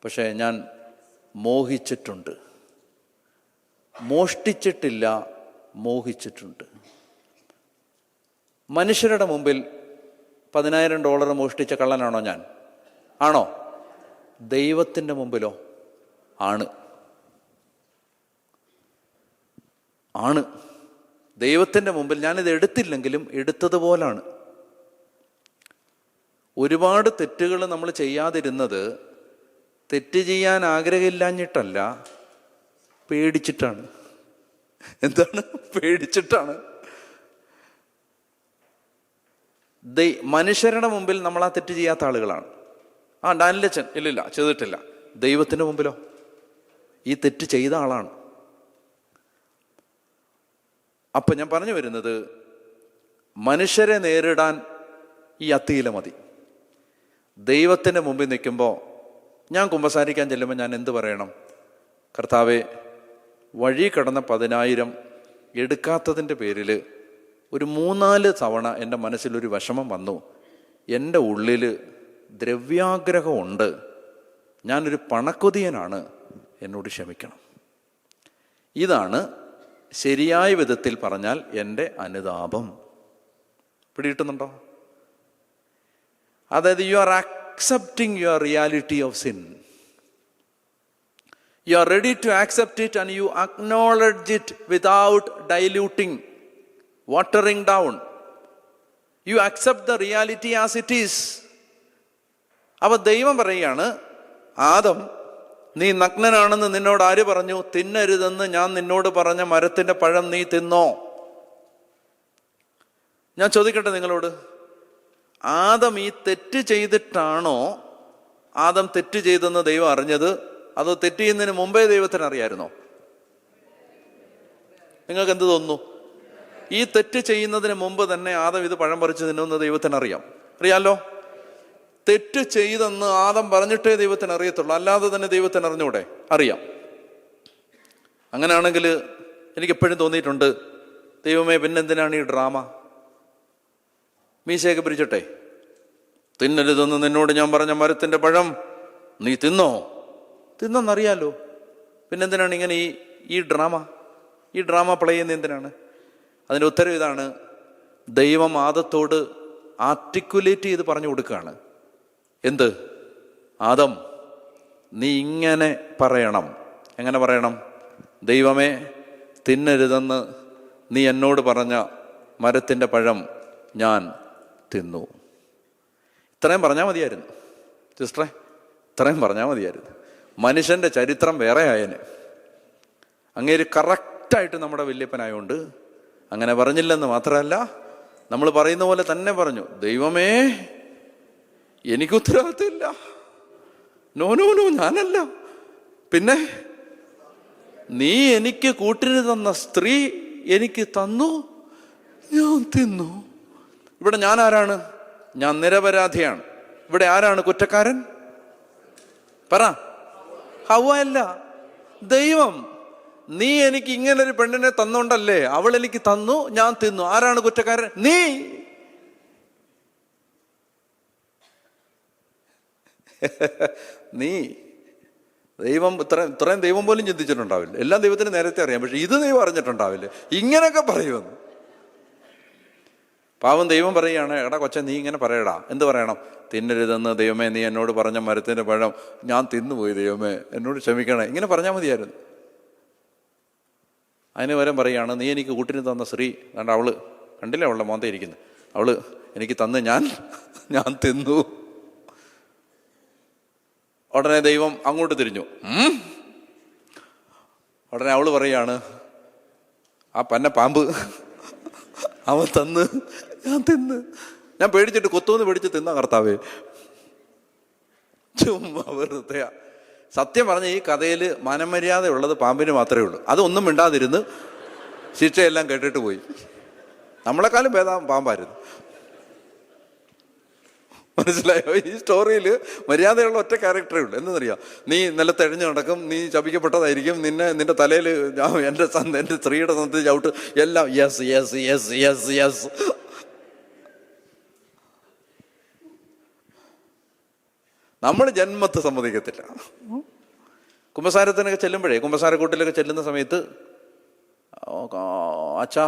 പക്ഷേ ഞാൻ മോഹിച്ചിട്ടുണ്ട്. മോഷ്ടിച്ചിട്ടില്ല, മോഹിച്ചിട്ടുണ്ട്. മനുഷ്യരുടെ മുമ്പിൽ $10,000 മോഷ്ടിച്ച കള്ളനാണോ ഞാൻ? ആണോ? ദൈവത്തിൻ്റെ മുമ്പിലോ? ആണ്. ദൈവത്തിൻ്റെ മുമ്പിൽ ഞാനിത് എടുത്തില്ലെങ്കിലും എടുത്തതുപോലാണ്. ഒരുപാട് തെറ്റുകൾ നമ്മൾ ചെയ്യാതിരുന്നത് തെറ്റ് ചെയ്യാൻ ആഗ്രഹമില്ലാഞ്ഞിട്ടല്ല, പേടിച്ചിട്ടാണ്. എന്താണ്? പേടിച്ചിട്ടാണ്. മനുഷ്യരുടെ മുമ്പിൽ നമ്മൾ ആ തെറ്റ് ചെയ്യാത്ത ആളുകളാണ്. ഡാനിലച്ചൻ ഇല്ലില്ല, ചെയ്തിട്ടില്ല. ദൈവത്തിൻ്റെ മുമ്പിലോ ഈ തെറ്റ് ചെയ്ത ആളാണ്. അപ്പം ഞാൻ പറഞ്ഞു വരുന്നത്, മനുഷ്യരെ നേരിടാൻ ഈ അത്തിയില മതി. ദൈവത്തിൻ്റെ മുമ്പിൽ നിൽക്കുമ്പോൾ, ഞാൻ കുമ്പസാരിക്കാൻ ചെല്ലുമ്പോൾ ഞാൻ എന്ത് പറയണം? കർത്താവേ, വഴി കടന്ന 10,000 എടുക്കാത്തതിൻ്റെ പേരിൽ ഒരു 3-4 തവണ എൻ്റെ മനസ്സിലൊരു വിഷമം വന്നു. എൻ്റെ ഉള്ളിൽ ദ്രവ്യാഗ്രഹമുണ്ട്, ഞാനൊരു പണക്കൊതിയനാണ്, എന്നോട് ക്ഷമിക്കണം. ഇതാണ് ശരിയായ വിധത്തിൽ പറഞ്ഞാൽ എൻ്റെ അനുതാപം. പിടികിട്ടുന്നുണ്ടോ? അതായത് you are accepting your reality of sin. You are ready to accept it and you acknowledge it without diluting, watering down. You accept the reality as it is. അപ്പോൾ ദൈവം പറയുകയാണ്, ആദം, നീ നഗ്നനാണെന്ന് നിന്നോട് ആര് പറഞ്ഞു? തിന്നരുതെന്ന് ഞാൻ നിന്നോട് പറഞ്ഞ മരത്തിൻ്റെ പഴം നീ തിന്നോ? ഞാൻ ചോദിക്കട്ടെ നിങ്ങളോട്, ആദം ഈ തെറ്റ് ചെയ്തിട്ടാണോ ആദം തെറ്റ് ചെയ്തെന്ന് ദൈവം അറിഞ്ഞത്? അതോ തെറ്റ് ചെയ്യുന്നതിന് മുമ്പേ ദൈവത്തിന് അറിയായിരുന്നോ? നിങ്ങൾക്ക് എന്ത് തോന്നുന്നു? ഈ തെറ്റ് ചെയ്യുന്നതിന് മുമ്പ് തന്നെ ആദം ഇത് പഴം പറിച്ച് തിന്നുമെന്ന് ദൈവത്തിന് അറിയാമല്ലോ. തെറ്റ് ചെയ്തെന്ന് ആദം പറഞ്ഞിട്ടേ ദൈവത്തിന് അറിയത്തുള്ളൂ, അല്ലാതെ തന്നെ ദൈവത്തിന് അറിഞ്ഞൂടെ? അറിയാം. അങ്ങനെയാണെങ്കിൽ എനിക്കെപ്പോഴും തോന്നിയിട്ടുണ്ട്, ദൈവമേ, പിന്നെന്തിനാണ് ഈ ഡ്രാമ? മീശയൊക്കെ പിരിച്ചട്ടെ, തിന്നരുതെന്ന് നിന്നോട് ഞാൻ പറഞ്ഞ മരത്തിൻ്റെ പഴം നീ തിന്നറിയാലോ, പിന്നെന്തിനാണ് ഇങ്ങനെ ഈ ഡ്രാമ പ്ലേ ചെയ്യുന്നത്? എന്തിനാണ്? അതിൻ്റെ ഉത്തരം ഇതാണ്. ദൈവം ആദത്തോട് ആർട്ടിക്കുലേറ്റ് ചെയ്ത് പറഞ്ഞു കൊടുക്കുകയാണ്. എന്ത്? ആദം, നീ ഇങ്ങനെ പറയണം. എങ്ങനെ പറയണം? ദൈവമേ, തിന്നരുതെന്ന് നീ എന്നോട് പറഞ്ഞ മരത്തിൻ്റെ പഴം ഞാൻ തിന്നു. ഇത്രയും പറഞ്ഞാൽ മതിയായിരുന്നു സിസ്റ്ററെ, ഇത്രയും പറഞ്ഞാൽ മതിയായിരുന്നു. മനുഷ്യൻ്റെ ചരിത്രം വേറെ ആയനെ. അങ്ങേര് കറക്റ്റായിട്ട് നമ്മുടെ വല്യപ്പനായോണ്ട് അങ്ങനെ പറഞ്ഞില്ലെന്ന് മാത്രമല്ല, നമ്മൾ പറയുന്ന പോലെ തന്നെ പറഞ്ഞു. ദൈവമേ, എനിക്ക് ഉത്തരവാദിത്തമില്ല. നോ, ഞാനല്ല. പിന്നെ നീ എനിക്ക് കൂട്ടിന് തന്ന സ്ത്രീ എനിക്ക് തന്നു, ഞാൻ തിന്നു. ഇവിടെ ഞാൻ ആരാണ്? ഞാൻ നിരപരാധിയാണ്. ഇവിടെ ആരാണ് കുറ്റക്കാരൻ? പറ. ഹവ്വ അല്ല, ദൈവം. നീ എനിക്ക് ഇങ്ങനൊരു പെണ്ണിനെ തന്നോണ്ടല്ലേ, അവൾ എനിക്ക് തന്നു, ഞാൻ തിന്നു. ആരാണ് കുറ്റക്കാരൻ? നീ. നീ. ദൈവം ഇത്രയും ദൈവം പോലും ചിന്തിച്ചിട്ടുണ്ടാവില്ല. എല്ലാം ദൈവത്തിന് നേരത്തെ അറിയാം, പക്ഷെ ഇത് ദൈവം അറിഞ്ഞിട്ടുണ്ടാവില്ല. ഇങ്ങനെയൊക്കെ പറയുമെന്ന്. പാവം ദൈവം പറയുകയാണ്, എടാ കൊച്ചെ, നീ ഇങ്ങനെ പറയടാ. എന്ത് പറയണം? തിന്നരുതെന്ന് ദൈവമേ നീ എന്നോട് പറഞ്ഞ മരത്തിൻ്റെ പഴം ഞാൻ തിന്നുപോയി, ദൈവമേ എന്നോട് ക്ഷമിക്കണേ. ഇങ്ങനെ പറഞ്ഞാൽ മതിയായിരുന്നു. അതിന് പകരം പറയുകയാണ്, നീ എനിക്ക് കൂട്ടിന് തന്ന സ്ത്രീ കണ്ട, അവള് കണ്ടില്ലേ അവളുടെ മോന്ത ഇരിക്കുന്നത്, അവള് എനിക്ക് തന്ന് ഞാൻ തിന്നു. ഉടനെ ദൈവം അങ്ങോട്ട് തിരിഞ്ഞു. ഉടനെ അവള് പറയാണ്, ആ പന്ന പാമ്പ് അവൻ തന്ന് ഞാൻ തിന്ന്, ഞാൻ പേടിച്ചിട്ട് കൊത്തുവന്ന് പേടിച്ച് തിന്ന കർത്താവേ. ചുമ്മാ വെറുതെ. സത്യം പറഞ്ഞ ഈ കഥയിൽ മനമര്യാദ ഉള്ളത് പാമ്പിന് മാത്രമേ ഉള്ളൂ. അതൊന്നും മിണ്ടാതിരുന്ന് ശിക്ഷയെല്ലാം കേട്ടിട്ട് പോയി. നമ്മളെക്കാളും ഭേദം പാമ്പായിരുന്നു. മനസ്സിലായോ? ഈ സ്റ്റോറിയിൽ മര്യാദയുള്ള ഒറ്റ ക്യാരക്ടറേ ഉള്ളൂ. എന്തെന്നറിയാം? നീ നിലത്തെഴിഞ്ഞു നടക്കും, നീ ശപിക്കപ്പെട്ടതായിരിക്കും, നിന്റെ തലയിൽ എൻ്റെ സ്ത്രീയുടെ സന്ധി ചവിട്ട്, എല്ലാം yes yes yes yes yes. നമ്മൾ ജന്മത്ത് സമ്മതിക്കത്തില്ല. കുമ്പസാരത്തിനൊക്കെ ചെല്ലുമ്പോഴേ, കുമ്പസാരക്കൂട്ടിലൊക്കെ ചെല്ലുന്ന സമയത്ത്, അച്ഛാ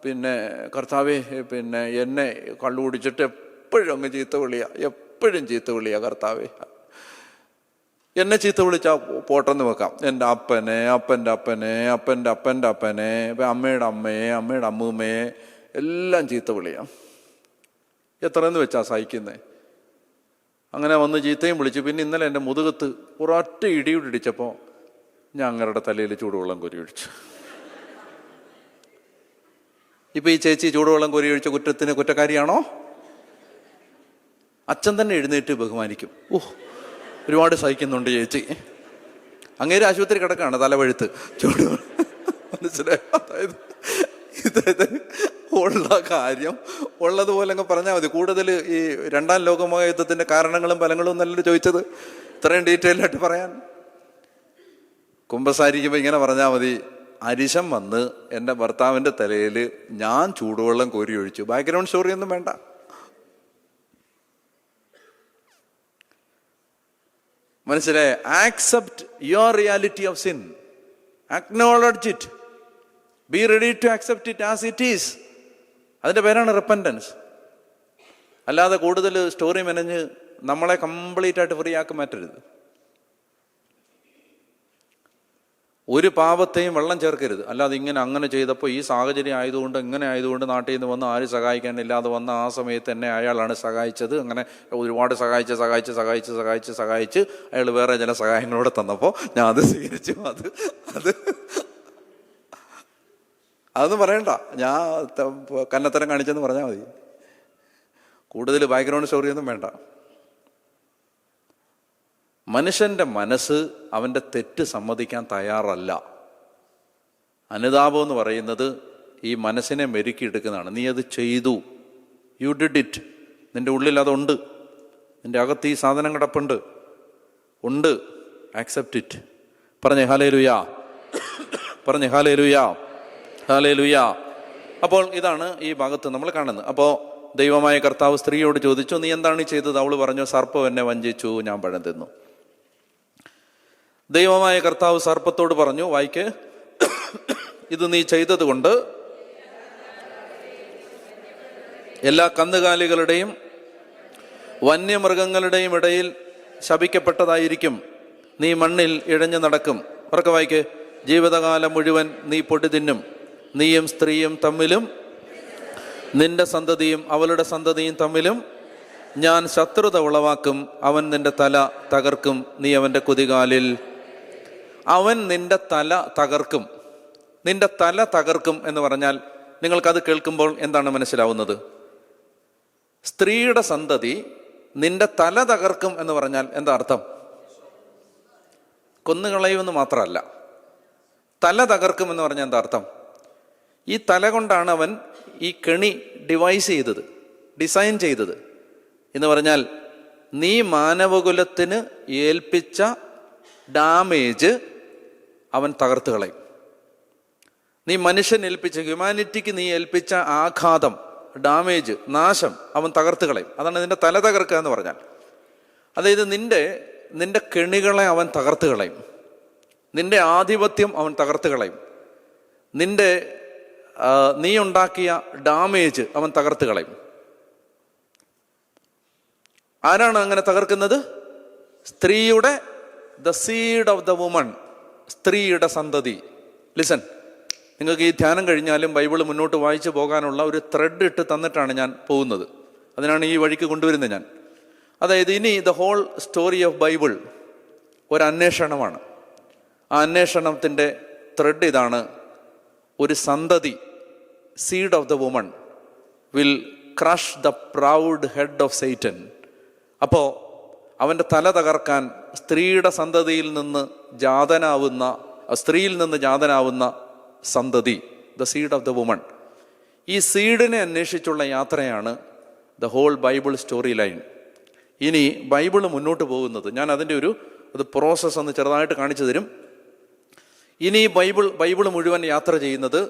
പിന്നെ കർത്താവേ പിന്നെ എന്നെ കള്ളു കുടിച്ചിട്ട് എപ്പോഴും അങ്ങ് ചീത്ത വിളിയാ, എപ്പോഴും ചീത്ത വിളിയാ കർത്താവേ. എന്നെ ചീത്ത വിളിച്ചാൽ പോട്ടെന്ന് വെക്കാം. എൻ്റെ അപ്പനെ, അപ്പൻ്റെ അപ്പനെ, അപ്പൻ്റെ അപ്പൻ്റെ അപ്പനെ, അമ്മയുടെ അമ്മയെ, അമ്മയുടെ അമ്മൂമ്മയെ എല്ലാം ചീത്ത വിളിയാം. എത്രയെന്ന് വെച്ചാ സഹിക്കുന്നേ? അങ്ങനെ വന്ന് ചീത്തയും വിളിച്ചു. പിന്നെ ഇന്നലെ എൻ്റെ മുതുകത്ത് ഒരൊറ്റ ഇടിയിടിച്ചപ്പോൾ ഞങ്ങളുടെ തലയിൽ ചൂടുവെള്ളം കോരി ഒഴിച്ചു. ഇപ്പം ഈ ചേച്ചി ചൂടുവെള്ളം കോരി ഒഴിച്ച കുറ്റത്തിന് കുറ്റക്കാരിയാണോ? അച്ഛൻ തന്നെ എഴുന്നേറ്റ് ബഹുമാനിക്കും. ഒരുപാട് സഹിക്കുന്നുണ്ട് ചേച്ചി. അങ്ങേര് ആശുപത്രി കിടക്കാണ് തലവഴുത്ത് ചൂടുവെള്ളം. മനസ്സിലായോ? അതായത് ഇത് ഉള്ള കാര്യം ഉള്ളതുപോലെ അങ്ങ് പറഞ്ഞാൽ മതി. കൂടുതൽ ഈ രണ്ടാം ലോകമഹായുദ്ധത്തിൻ്റെ കാരണങ്ങളും ഫലങ്ങളും ഒന്നല്ലല്ലോ ചോദിച്ചത്, ഇത്രയും ഡീറ്റെയിൽ ആയിട്ട് പറയാൻ. കുമ്പസാരിക്കുമ്പോൾ ഇങ്ങനെ പറഞ്ഞാൽ മതി, അരിശം വന്ന് എൻ്റെ ഭർത്താവിൻ്റെ തലയിൽ ഞാൻ ചൂടുവെള്ളം കോരി ഒഴിച്ചു. ബാക്ക്ഗ്രൗണ്ട് സ്റ്റോറി ഒന്നും വേണ്ട. മനസ്സിലായ? Accept your reality of sin, acknowledge it, be ready to accept it as it is. അതിൻ്റെ പേരാണ് റിപ്പൻറ്റൻസ്. അല്ലാതെ കൂടുതൽ സ്റ്റോറി മെനഞ്ഞ് നമ്മളെ കംപ്ലീറ്റ് ആയിട്ട് ഫ്രീ ആക്കി മാറ്റരുത്. ഒരു പാപത്തെയും വെള്ളം ചേർക്കരുത്. അല്ലാതെ ഇങ്ങനെ അങ്ങനെ ചെയ്തപ്പോൾ ഈ സാഹചര്യം ആയതുകൊണ്ട് ഇങ്ങനെ ആയതുകൊണ്ട് നാട്ടിൽ നിന്ന് വന്ന് ആരും സഹായിക്കാനില്ലാതെ വന്ന ആ സമയത്ത് എന്നെ അയാളാണ് സഹായിച്ചത്. അങ്ങനെ ഒരുപാട് സഹായിച്ച് അയാൾ വേറെ ചില സഹായങ്ങളോടെ തന്നപ്പോൾ ഞാൻ അത് സ്വീകരിച്ചു. അതൊന്നും പറയണ്ട. ഞാൻ കന്നത്തരം കാണിച്ചെന്ന് പറഞ്ഞാൽ മതി. കൂടുതൽ ബാക്ക്ഗ്രൗണ്ട് സ്റ്റോറിയൊന്നും വേണ്ട. മനുഷ്യൻ്റെ മനസ്സ് അവൻ്റെ തെറ്റ് സമ്മതിക്കാൻ തയ്യാറല്ല. അനുതാപം എന്ന് പറയുന്നത് ഈ മനസ്സിനെ മെരുക്കിയെടുക്കുന്നതാണ്. നീ അത് ചെയ്തു, യു ഡിഡ് ഇറ്റ്, നിൻ്റെ ഉള്ളിൽ അതുണ്ട്, നിൻ്റെ അകത്ത് ഈ സാധനം കിടപ്പുണ്ട്, ഉണ്ട്, ആക്സെപ്റ്റ് ഇറ്റ്. പറഞ്ഞേ ഹല്ലേലൂയാ, പറഞ്ഞേ ഹല്ലേലൂയാ, ഹല്ലേലൂയാ. അപ്പോൾ ഇതാണ് ഈ ഭാഗത്ത് നമ്മൾ കാണുന്നത്. അപ്പോൾ ദൈവമായ കർത്താവ് സ്ത്രീയോട് ചോദിച്ചു, നീ എന്താണ് ചെയ്തത്? അവൾ പറഞ്ഞു, സർപ്പം എന്നെ വഞ്ചിച്ചു, ഞാൻ പഴം തിന്നു. ദൈവമായ കർത്താവ് സർപ്പത്തോട് പറഞ്ഞു, വായിക്ക്, ഇത് നീ ചെയ്തത് കൊണ്ട് എല്ലാ കന്നുകാലികളുടെയും വന്യമൃഗങ്ങളുടെയും ഇടയിൽ ശപിക്കപ്പെട്ടതായിരിക്കും. നീ മണ്ണിൽ ഇഴഞ്ഞു നടക്കും. ഉറക്കെ വായിക്ക്. ജീവിതകാലം മുഴുവൻ നീ പൊടി തിന്നും. നീയും സ്ത്രീയും തമ്മിലും നിന്റെ സന്തതിയും അവളുടെ സന്തതിയും തമ്മിലും ഞാൻ ശത്രുത ഉളവാക്കും. അവൻ നിന്റെ തല തകർക്കും, നീ അവൻ്റെ കുതികാലിൽ. അവൻ നിന്റെ തല തകർക്കും. നിന്റെ തല തകർക്കും എന്ന് പറഞ്ഞാൽ നിങ്ങൾക്കത് കേൾക്കുമ്പോൾ എന്താണ് മനസ്സിലാവുന്നത്? സ്ത്രീയുടെ സന്തതി നിന്റെ തല തകർക്കും എന്ന് പറഞ്ഞാൽ എന്താ അർത്ഥം? കൊന്നുകളയുമെന്ന് മാത്രമല്ല, തല തകർക്കും എന്ന് പറഞ്ഞാൽ എന്താ അർത്ഥം? ഈ തല കൊണ്ടാണ് അവൻ ഈ കെണി ഡിസൈൻ ചെയ്തത് എന്ന് പറഞ്ഞാൽ, നീ മാനവകുലത്തിന് ഏൽപ്പിച്ച ഡാമേജ് അവൻ തകർത്ത് കളയും. നീ ഹ്യൂമാനിറ്റിക്ക് നീ ഏൽപ്പിച്ച ആഘാതം, ഡാമേജ്, നാശം അവൻ തകർത്ത് കളയും. അതാണ് നിന്റെ തല തകർക്കുക എന്ന് പറഞ്ഞാൽ. അതായത് നിന്റെ കെണികളെ അവൻ തകർത്ത് കളയും, നിന്റെ ആധിപത്യം അവൻ തകർത്ത് കളയും, നീ ഉണ്ടാക്കിയ ഡാമേജ് അവൻ തകർത്ത് കളയും. ആരാണ് അങ്ങനെ തകർക്കുന്നത്? സ്ത്രീയുടെ the seed of the woman, സ്ത്രീയുടെ സന്തതി. ലിസൺ, നിങ്ങൾക്ക് ഈ ധ്യാനം കഴിഞ്ഞാലും ബൈബിൾ മുന്നോട്ട് വായിച്ചു പോകാനുള്ള ഒരു ത്രെഡ് ഇട്ട് തന്നിട്ടാണ് ഞാൻ പോകുന്നത്. അതിനാണ് ഈ വഴിക്ക് കൊണ്ടുവരുന്നത് ഞാൻ. അതായത് ഇനി the whole story of Bible ഒരു അന്വേഷണമാണ്. ആ അന്വേഷണത്തിൻ്റെ ത്രെഡ് ഇതാണ്: ഒരു സന്തതി, seed of the woman will crush the proud head of Satan. അപ്പോൾ അവൻ്റെ തല തകർക്കാൻ സ്ത്രീയിൽ നിന്ന് ജാതനാവുന്ന സന്തതി, the seed of the woman. ഈ സീഡിനെ അന്വേഷിച്ചുള്ള യാത്രയാണ് the whole Bible story line. ഇനി ബൈബിൾ മുന്നോട്ട് പോകുന്നത്, ഞാൻ അതിൻ്റെ ഒരു പ്രോസസ്സ് ഒന്ന് ചെറുതായിട്ട് കാണിച്ചു തരും. ഇനി ബൈബിൾ മുഴുവൻ യാത്ര ചെയ്യുന്നത്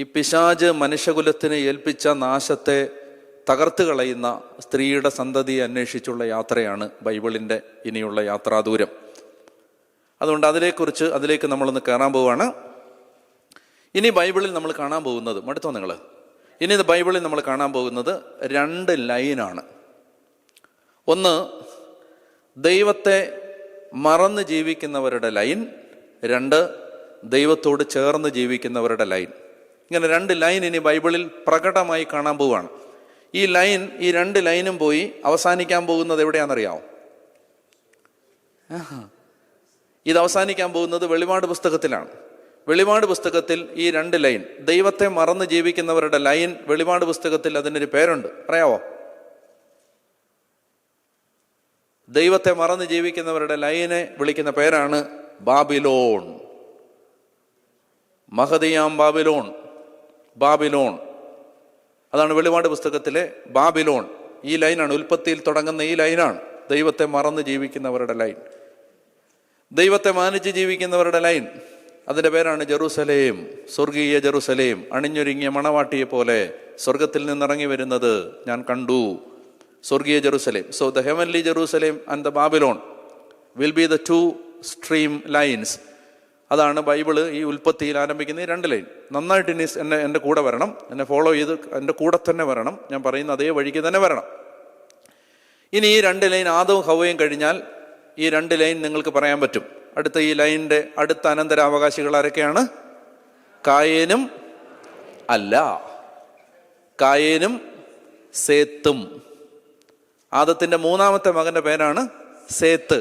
ഈ പിശാച് മനുഷ്യകുലത്തിന് ഏൽപ്പിച്ച നാശത്തെ തകർത്ത് കളയുന്ന സ്ത്രീയുടെ സന്തതിയെ അന്വേഷിച്ചുള്ള യാത്രയാണ് ബൈബിളിൻ്റെ ഇനിയുള്ള യാത്രാദൂരം. അതുകൊണ്ട് അതിലേക്ക് നമ്മളൊന്ന് കയറാൻ പോവുകയാണ്. ഇനി ബൈബിളിൽ നമ്മൾ കാണാൻ പോകുന്നത്, മടുത്തോ നിങ്ങൾ? ഇനി ബൈബിളിൽ നമ്മൾ കാണാൻ പോകുന്നത് 2 ലൈനാണ്. ഒന്ന്, ദൈവത്തെ മറന്ന് ജീവിക്കുന്നവരുടെ ലൈൻ. 2, ദൈവത്തോട് ചേർന്ന് ജീവിക്കുന്നവരുടെ ലൈൻ. ഇങ്ങനെ 2 ലൈൻ ഇനി ബൈബിളിൽ പ്രകടമായി കാണാൻ പോവുകയാണ്. ഈ 2 ലൈനും പോയി അവസാനിക്കാൻ പോകുന്നത് എവിടെയാണെന്നറിയാമോ? ഇത് അവസാനിക്കാൻ പോകുന്നത് വെളിപാട് പുസ്തകത്തിലാണ്. വെളിപാട് പുസ്തകത്തിൽ ഈ 2 ലൈൻ, ദൈവത്തെ മറന്ന് ജീവിക്കുന്നവരുടെ ലൈൻ, വെളിപാട് പുസ്തകത്തിൽ അതിനൊരു പേരുണ്ട്, അറിയാവോ? ദൈവത്തെ മറന്ന് ജീവിക്കുന്നവരുടെ ലൈനെ വിളിക്കുന്ന പേരാണ് ബാബിലോൺ. മഹദിയാം ബാബിലോൺ. അതാണ് വെളിപാട് പുസ്തകത്തിലെ ബാബിലോൺ. ഈ ലൈനാണ്, ഉൽപ്പത്തിയിൽ തുടങ്ങുന്ന ഈ ലൈനാണ് ദൈവത്തെ മറന്ന് ജീവിക്കുന്നവരുടെ ലൈൻ. ദൈവത്തെ മാനിച്ച് ജീവിക്കുന്നവരുടെ ലൈൻ, അതിൻ്റെ പേരാണ് ജെറുസലേം, സ്വർഗീയ ജെറുസലേം. അണിഞ്ഞൊരുങ്ങിയ മണവാട്ടിയെ പോലെ സ്വർഗത്തിൽ നിന്നിറങ്ങി വരുന്നത് ഞാൻ കണ്ടു, സ്വർഗീയ Jerusalem. So the heavenly Jerusalem and the Babylon will be the 2 stream lines. അതാണ് ബൈബിള് ഈ ഉൽപ്പത്തിയിൽ ആരംഭിക്കുന്ന ഈ 2 ലൈൻ. നന്നായിട്ട് ഇനി എൻ്റെ കൂടെ വരണം, എന്നെ ഫോളോ ചെയ്ത് എൻ്റെ കൂടെ തന്നെ വരണം, ഞാൻ പറയുന്ന അതേ വഴിക്ക് തന്നെ വരണം. ഇനി ഈ 2 ലൈൻ, ആദവും ഹവ്വയും കഴിഞ്ഞാൽ ഈ 2 ലൈൻ നിങ്ങൾക്ക് പറയാൻ പറ്റും. അടുത്ത ഈ ലൈനിൻ്റെ അടുത്ത അനന്തരാവകാശികൾ ആരൊക്കെയാണ്? കായേനും സേത്തും. ആദത്തിൻ്റെ 3ാമത്തെ മകൻ്റെ പേരാണ് സേത്ത്.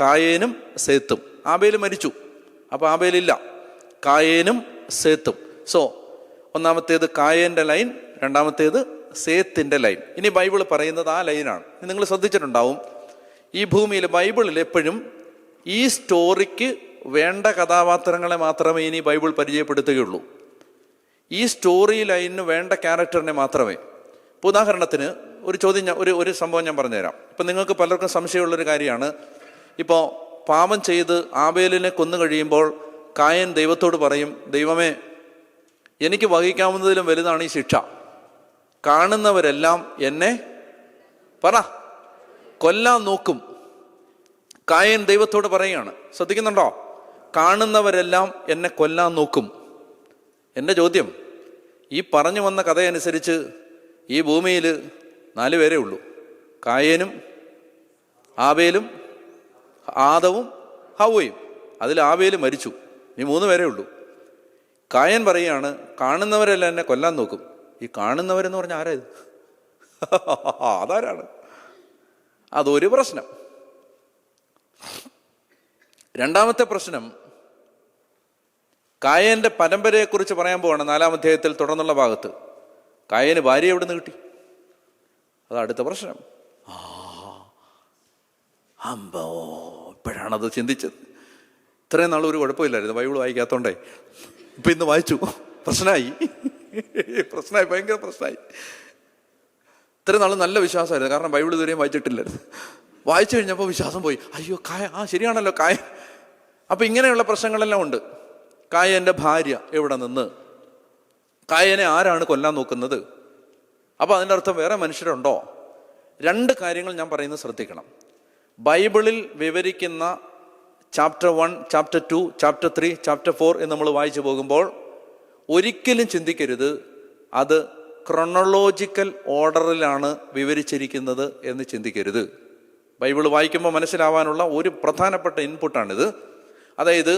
കായേനും സേത്തും. ആബേൽ മരിച്ചു, അപ്പോൾ ആബേലില്ല. കായേനും സേത്തും. സോ ഒന്നാമത്തേത് കായേൻ്റെ ലൈൻ, 2ാമത്തേത് സേത്തിൻ്റെ ലൈൻ. ഇനി ബൈബിൾ പറയുന്നത് ആ ലൈനാണ്. നിങ്ങൾ ശ്രദ്ധിച്ചിട്ടുണ്ടാവും, ഈ ഭൂമിയിൽ ബൈബിളിൽ എപ്പോഴും ഈ സ്റ്റോറിക്ക് വേണ്ട കഥാപാത്രങ്ങളെ മാത്രമേ ഇനി ബൈബിൾ പരിചയപ്പെടുത്തുകയുള്ളൂ. ഈ സ്റ്റോറി ലൈനിന് വേണ്ട ക്യാരക്ടറിനെ മാത്രമേ. ഇപ്പോൾ ഉദാഹരണത്തിന് ഒരു സംഭവം ഞാൻ പറഞ്ഞുതരാം. ഇപ്പം നിങ്ങൾക്ക് പലർക്കും സംശയമുള്ളൊരു കാര്യമാണ്, ഇപ്പോൾ പാപം ചെയ്ത് ആബേലിനെ കൊന്നു കഴിയുമ്പോൾ കായൻ ദൈവത്തോട് പറയും, ദൈവമേ, എനിക്ക് വഹിക്കാവുന്നതിലും വലുതാണ് ഈ ശിക്ഷ, കാണുന്നവരെല്ലാം എന്നെ കൊല്ലാൻ നോക്കും. കായൻ ദൈവത്തോട് പറയുകയാണ്, ശ്രദ്ധിക്കുന്നുണ്ടോ? കാണുന്നവരെല്ലാം എന്നെ കൊല്ലാൻ നോക്കും. എൻ്റെ ചോദ്യം, ഈ പറഞ്ഞു വന്ന കഥയനുസരിച്ച് ഈ ഭൂമിയിൽ 4 പേരേ ഉള്ളൂ, കായേനും ആബേലും ആദവും ഹവ്വയും. അതിൽ ആബേല് മരിച്ചു, ഈ 3 പേരേ ഉള്ളൂ. കായൻ പറയുകയാണ്, കാണുന്നവരെല്ലാം എന്നെ കൊല്ലാൻ നോക്കും. ഈ കാണുന്നവരെന്ന് പറഞ്ഞാൽ ആരാ ഇത്? അതാരാണ്? അതൊരു പ്രശ്നം. 2ാമത്തെ പ്രശ്നം, കായന്റെ പരമ്പരയെക്കുറിച്ച് പറയാൻ പോവാണ് 4-ാം അധ്യായത്തിൽ തുടർന്നുള്ള ഭാഗത്ത്. കായന് ഭാര്യ എവിടെ നിന്ന് കിട്ടി? അത് അടുത്ത പ്രശ്നം. അമ്പോ, ഇപ്പോഴാണത് ചിന്തിച്ചത്. ഇത്രയും നാൾ ഒരു കുഴപ്പമില്ലായിരുന്നു, ബൈബിൾ വായിക്കാത്തോണ്ടേ. ഇപ്പം ഇന്ന് വായിച്ചു, പ്രശ്നമായി, ഭയങ്കര പ്രശ്നമായി. ഇത്രയും നാൾ നല്ല വിശ്വാസമായിരുന്നു, കാരണം ബൈബിൾ ഇതുവരെയും വായിച്ചിട്ടില്ലായിരുന്നു. വായിച്ചു കഴിഞ്ഞപ്പോൾ വിശ്വാസം പോയി. അയ്യോ, ശരിയാണല്ലോ, കായൻ. അപ്പം ഇങ്ങനെയുള്ള പ്രശ്നങ്ങളെല്ലാം ഉണ്ട്. കായൻ്റെ ഭാര്യ എവിടെ നിന്ന്? കായനെ ആരാണ് കൊല്ലാൻ നോക്കുന്നത്? അപ്പോൾ അതിൻ്റെ അർത്ഥം വേറെ മനുഷ്യരുണ്ടോ? രണ്ട് കാര്യങ്ങൾ ഞാൻ പറയുന്നത് ശ്രദ്ധിക്കണം. ബൈബിളിൽ വിവരിക്കുന്ന ചാപ്റ്റർ 1, ചാപ്റ്റർ 2, ചാപ്റ്റർ 3, ചാപ്റ്റർ 4 എന്ന് നമ്മൾ വായിച്ചു പോകുമ്പോൾ ഒരിക്കലും ചിന്തിക്കരുത് അത് ക്രോണോളജിക്കൽ ഓർഡറിലാണ് വിവരിച്ചിരിക്കുന്നത് എന്ന് ചിന്തിക്കരുത്. ബൈബിൾ വായിക്കുമ്പോൾ മനസ്സിലാവാനുള്ള ഒരു പ്രധാനപ്പെട്ട ഇൻപുട്ടാണിത്. അതായത്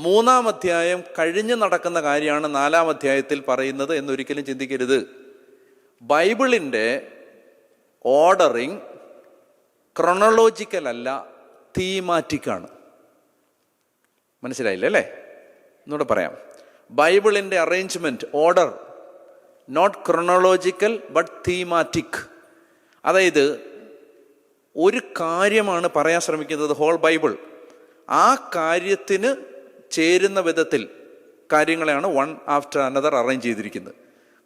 3-ാം അധ്യായം കഴിഞ്ഞ് നടക്കുന്ന കാര്യമാണ് 4-ാം അധ്യായത്തിൽ പറയുന്നത് എന്നൊരിക്കലും ചിന്തിക്കരുത്. ബൈബിളിൻ്റെ ഓർഡറിങ് ക്രോണോളജിക്കൽ അല്ല, തീമാറ്റിക്കാണ്. മനസ്സിലായില്ലേ അല്ലേ? എന്നൂടെ പറയാം. ബൈബിളിൻ്റെ arrangement, order not chronological but thematic. അതായത് ഒരു കാര്യമാണ് പറയാൻ ശ്രമിക്കുന്നത് ഹോൾ ബൈബിൾ. ആ കാര്യത്തിന് ചേരുന്ന വിധത്തിൽ കാര്യങ്ങളെയാണ് വൺ ആഫ്റ്റർ അനദർ അറേഞ്ച് ചെയ്തിരിക്കുന്നത്.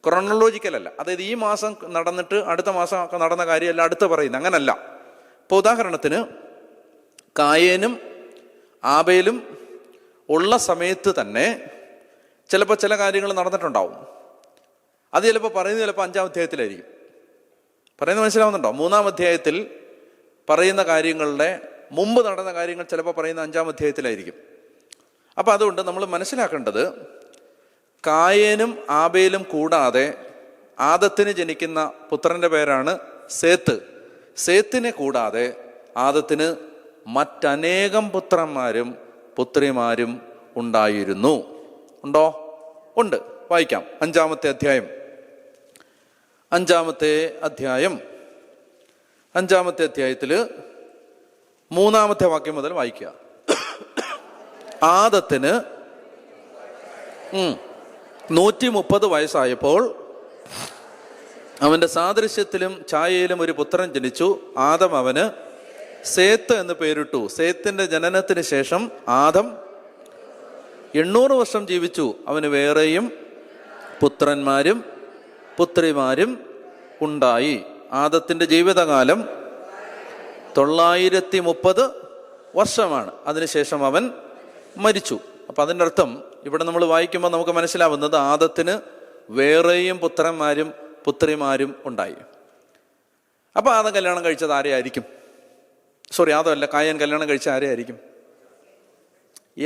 ക്രോണോളജിക്കൽ അല്ല. അതായത് ഈ മാസം നടന്നിട്ട് അടുത്ത മാസം ഒക്കെ നടന്ന കാര്യമല്ല അടുത്ത് പറയുന്നത്, അങ്ങനല്ല. ഇപ്പോൾ ഉദാഹരണത്തിന് കായേനും ആബേലും ഉള്ള സമയത്ത് തന്നെ ചിലപ്പോൾ ചില കാര്യങ്ങൾ നടന്നിട്ടുണ്ടാവും. അത് ചിലപ്പോൾ പറയുന്നത് 5-ാം അധ്യായത്തിലായിരിക്കും. പറയുന്നത് മനസ്സിലാവുന്നുണ്ടോ? 3-ാം അധ്യായത്തിൽ പറയുന്ന കാര്യങ്ങളുടെ മുമ്പ് നടന്ന കാര്യങ്ങൾ ചിലപ്പോൾ പറയുന്ന 5-ാം അധ്യായത്തിലായിരിക്കും. അപ്പം അതുകൊണ്ട് നമ്മൾ മനസ്സിലാക്കേണ്ടത് കായേനും ആബേലും കൂടാതെ ആദത്തിന് ജനിക്കുന്ന പുത്രൻ്റെ പേരാണ് സേത്ത്. സേത്തിനെ കൂടാതെ ആദത്തിന് മറ്റനേകം പുത്രന്മാരും പുത്രിമാരും ഉണ്ടായിരുന്നു. ഉണ്ടോ? ഉണ്ട്. വായിക്കാം. 5-ാമത്തെ അധ്യായം 5-ാമത്തെ അധ്യായത്തിൽ 3-ാമത്തെ വാക്യം മുതൽ വായിക്കുക. ആദത്തിന് 130 വയസ്സായപ്പോൾ അവൻ്റെ സാദൃശ്യത്തിലും ഛായയിലും ഒരു പുത്രൻ ജനിച്ചു. ആദം അവന് സേത്ത് എന്ന് പേരിട്ടു. സേത്തിൻ്റെ ജനനത്തിന് ശേഷം ആദം 800 വർഷം ജീവിച്ചു. അവന് വേറെയും പുത്രന്മാരും പുത്രിമാരും ഉണ്ടായി. ആദത്തിൻ്റെ ജീവിതകാലം 930 വർഷമാണ്. അതിനുശേഷം അവൻ മരിച്ചു. അപ്പം അതിൻ്റെ അർത്ഥം ഇവിടെ നമ്മൾ വായിക്കുമ്പോൾ നമുക്ക് മനസ്സിലാവുന്നത് ആദത്തിന് വേറെയും പുത്രന്മാരും പുത്രിമാരും ഉണ്ടായി. അപ്പം ആദം കല്യാണം കഴിച്ചത് ആരെയായിരിക്കും? ആദമല്ല, കായൻ കല്യാണം കഴിച്ച ആരെയായിരിക്കും?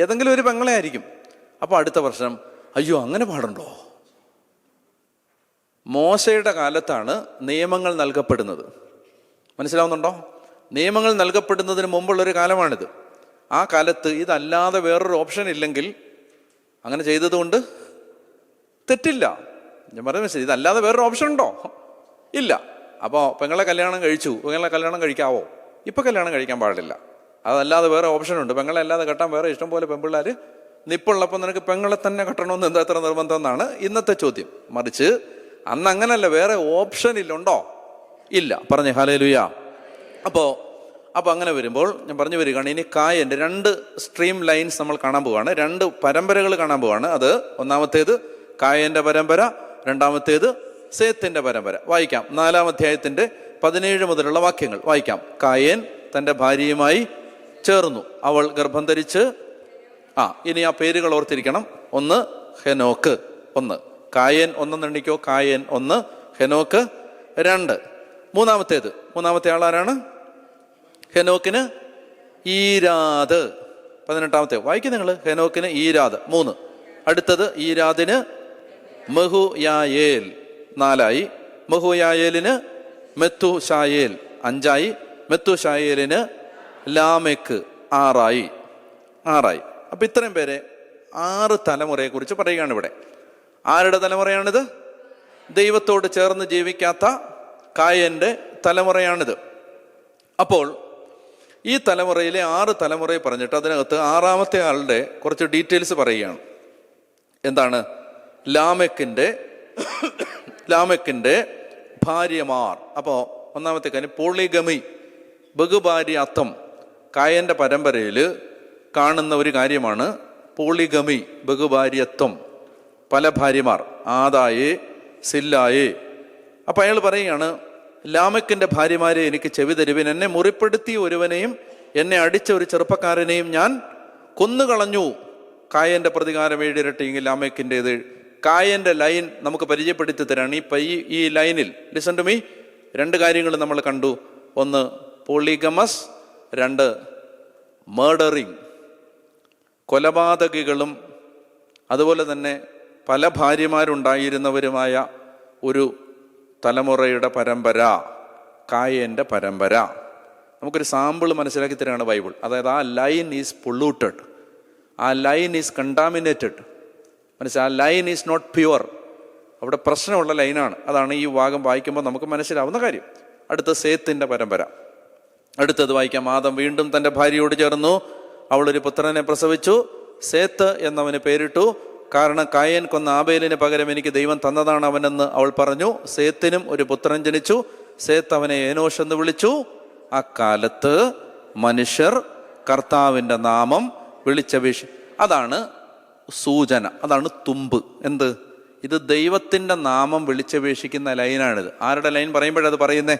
ഏതെങ്കിലും ഒരു പെങ്ങളെ ആയിരിക്കും. അപ്പോൾ അടുത്ത വർഷം അയ്യോ അങ്ങനെ പാടുണ്ടോ? മോശയുടെ കാലത്താണ് നിയമങ്ങൾ നൽകപ്പെടുന്നത്. മനസ്സിലാവുന്നുണ്ടോ? നിയമങ്ങൾ നൽകപ്പെടുന്നതിന് മുമ്പുള്ളൊരു കാലമാണിത്. ആ കാലത്ത് ഇതല്ലാതെ വേറൊരു ഓപ്ഷൻ ഇല്ലെങ്കിൽ അങ്ങനെ ചെയ്തതുകൊണ്ട് തെറ്റില്ല. ഞാൻ പറയുന്നത് ഇതല്ലാതെ വേറൊരു ഓപ്ഷൻ ഉണ്ടോ? ഇല്ല. അപ്പോൾ പെങ്ങളെ കല്യാണം കഴിച്ചു, പെങ്ങളെ കല്യാണം കഴിക്കാവോ? ഇപ്പം കല്യാണം കഴിക്കാൻ പാടില്ല. അതല്ലാതെ വേറെ ഓപ്ഷൻ ഉണ്ട്. പെങ്ങളെ അല്ലാതെ കെട്ടാൻ വേറെ ഇഷ്ടം പോലെ പെൺപിള്ളേർ നിപ്പുള്ളപ്പോൾ നിനക്ക് പെങ്ങളെ തന്നെ കെട്ടണമെന്ന് എന്താ എത്ര നിർബന്ധം എന്നാണ് ഇന്നത്തെ ചോദ്യം. മറിച്ച് അന്ന് അങ്ങനല്ല, വേറെ ഓപ്ഷൻ ഇല്ലുണ്ടോ? ഇല്ല. പറഞ്ഞേ ഹല്ലേലൂയ. അപ്പോൾ അങ്ങനെ വരുമ്പോൾ ഞാൻ പറഞ്ഞു വരികയാണ്, ഇനി കായൻ്റെ 2 സ്ട്രീം ലൈൻസ് നമ്മൾ കാണാൻ പോവാണ്. 2 പരമ്പരകൾ കാണാൻ പോവാണ്. അത് ഒന്നാമത്തേത് കായൻ്റെ പരമ്പര, രണ്ടാമത്തേത് സേത്തിൻ്റെ പരമ്പര. വായിക്കാം. 4-ാം അധ്യായത്തിൻ്റെ 17 മുതലുള്ള വാക്യങ്ങൾ വായിക്കാം. കായേൻ തൻ്റെ ഭാര്യയുമായി ചേർന്നു, അവൾ ഗർഭം ധരിച്ച്. ഇനി ആ പേരുകൾ ഓർത്തിരിക്കണം. 1 ഹെനോക്ക്, 1 കായേൻ, 1 എണ്ണിക്കോ. കായേൻ 1, ഹെനോക്ക് 2. മൂന്നാമത്തെ ആളാരാണ്? ഹെനോക്കിന് ഈരാദ്. 18-ാമത്തെ വായിക്കും നിങ്ങൾ. ഹെനോക്കിന് ഈരാദ് 3. അടുത്തത് ഈരാദിന് മെഹുയായേൽ 4ആയി. മെഹുയായേലിന് മെത്തുശായേൽ 5ആയി. മെത്തുശായേലിന് ലാമെക്ക് 6ആയി. അപ്പം ഇത്രയും പേരെ 6 തലമുറയെ കുറിച്ച് പറയുകയാണ് ഇവിടെ. ആരുടെ തലമുറയാണിത്? ദൈവത്തോട് ചേർന്ന് ജീവിക്കാത്ത കായൻ്റെ തലമുറയാണിത്. അപ്പോൾ ഈ തലമുറയിലെ 6 തലമുറയെ പറഞ്ഞിട്ട് അതിനകത്ത് 6-ാമത്തെ ആളുടെ കുറച്ച് ഡീറ്റെയിൽസ് പറയുകയാണ്. എന്താണ്? ലാമെക്കിൻ്റെ ഭാര്യമാർ. അപ്പോൾ ഒന്നാമത്തെ കാര്യം പോളിഗമി, ബഹുഭാര്യാത്വം. കായൻ്റെ പരമ്പരയിൽ കാണുന്ന ഒരു കാര്യമാണ് പോളിഗമി, ബഹുഭാര്യത്വം, പല ഭാര്യമാർ, ആദായേ സില്ലായേ. അപ്പം അയാൾ പറയുകയാണ്, ലാമെക്കിൻ്റെ ഭാര്യമാരെ എനിക്ക് ചെവി തരുവിൻ, എന്നെ മുറിപ്പെടുത്തിയ ഒരുവനെയും എന്നെ അടിച്ച ഒരു ചെറുപ്പക്കാരനെയും ഞാൻ കൊന്നുകളഞ്ഞു. കായൻ്റെ പ്രതികാരം 7 ഇരട്ടിയെങ്കിൽ ലാമെക്കിൻ്റേത്. കായൻ്റെ ലൈൻ നമുക്ക് പരിചയപ്പെടുത്തി തരാണ് ഈ ലൈനിൽ. Listen to me. 2 കാര്യങ്ങൾ നമ്മൾ കണ്ടു. ഒന്ന് പോളിഗമസ്, 2 മേർഡറിങ്, കൊലപാതകികളും അതുപോലെ തന്നെ പല ഭാര്യമാരുണ്ടായിരുന്നവരുമായ ഒരു തലമുറയുടെ പരമ്പര, കായൻ്റെ പരമ്പര. നമുക്കൊരു സാമ്പിൾ മനസ്സിലാക്കി തരാണ് ബൈബിൾ. അതായത് ആ ലൈൻ ഈസ് പൊള്യൂട്ടഡ്, ആ ലൈൻ ഈസ് കണ്ടാമിനേറ്റഡ്. മനസ്സിലായി? ആ ലൈൻ ഈസ് നോട്ട് പ്യുവർ. അവിടെ പ്രശ്നമുള്ള ലൈനാണ്. അതാണ് ഈ ഭാഗം വായിക്കുമ്പോൾ നമുക്ക് മനസ്സിലാവുന്ന കാര്യം. അടുത്ത സേത്തിൻ്റെ പരമ്പര. അടുത്തത് വായിക്കാം. ആദം വീണ്ടും തൻ്റെ ഭാര്യയോട് ചേർന്നു, അവളൊരു പുത്രനെ പ്രസവിച്ചു. സേത്ത് എന്നവന് പേരിട്ടു, കാരണം കായൻ കൊന്ന ആബേലിന് പകരം എനിക്ക് ദൈവം തന്നതാണ് അവനെന്ന് അവൾ പറഞ്ഞു. സേത്തിനും ഒരു പുത്രൻ ജനിച്ചു. സേത്ത് അവനെ ഏനോഷ് എന്ന് വിളിച്ചു. അക്കാലത്ത് മനുഷ്യർ കർത്താവിൻ്റെ നാമം വിളിച്ചപേക്ഷി. അതാണ് സൂചന, അതാണ് തുമ്പ്. എന്ത്? ഇത് ദൈവത്തിൻ്റെ നാമം വിളിച്ചപേക്ഷിക്കുന്ന ലൈനാണിത്. ആരുടെ ലൈൻ പറയുമ്പോഴത് പറയുന്നേ?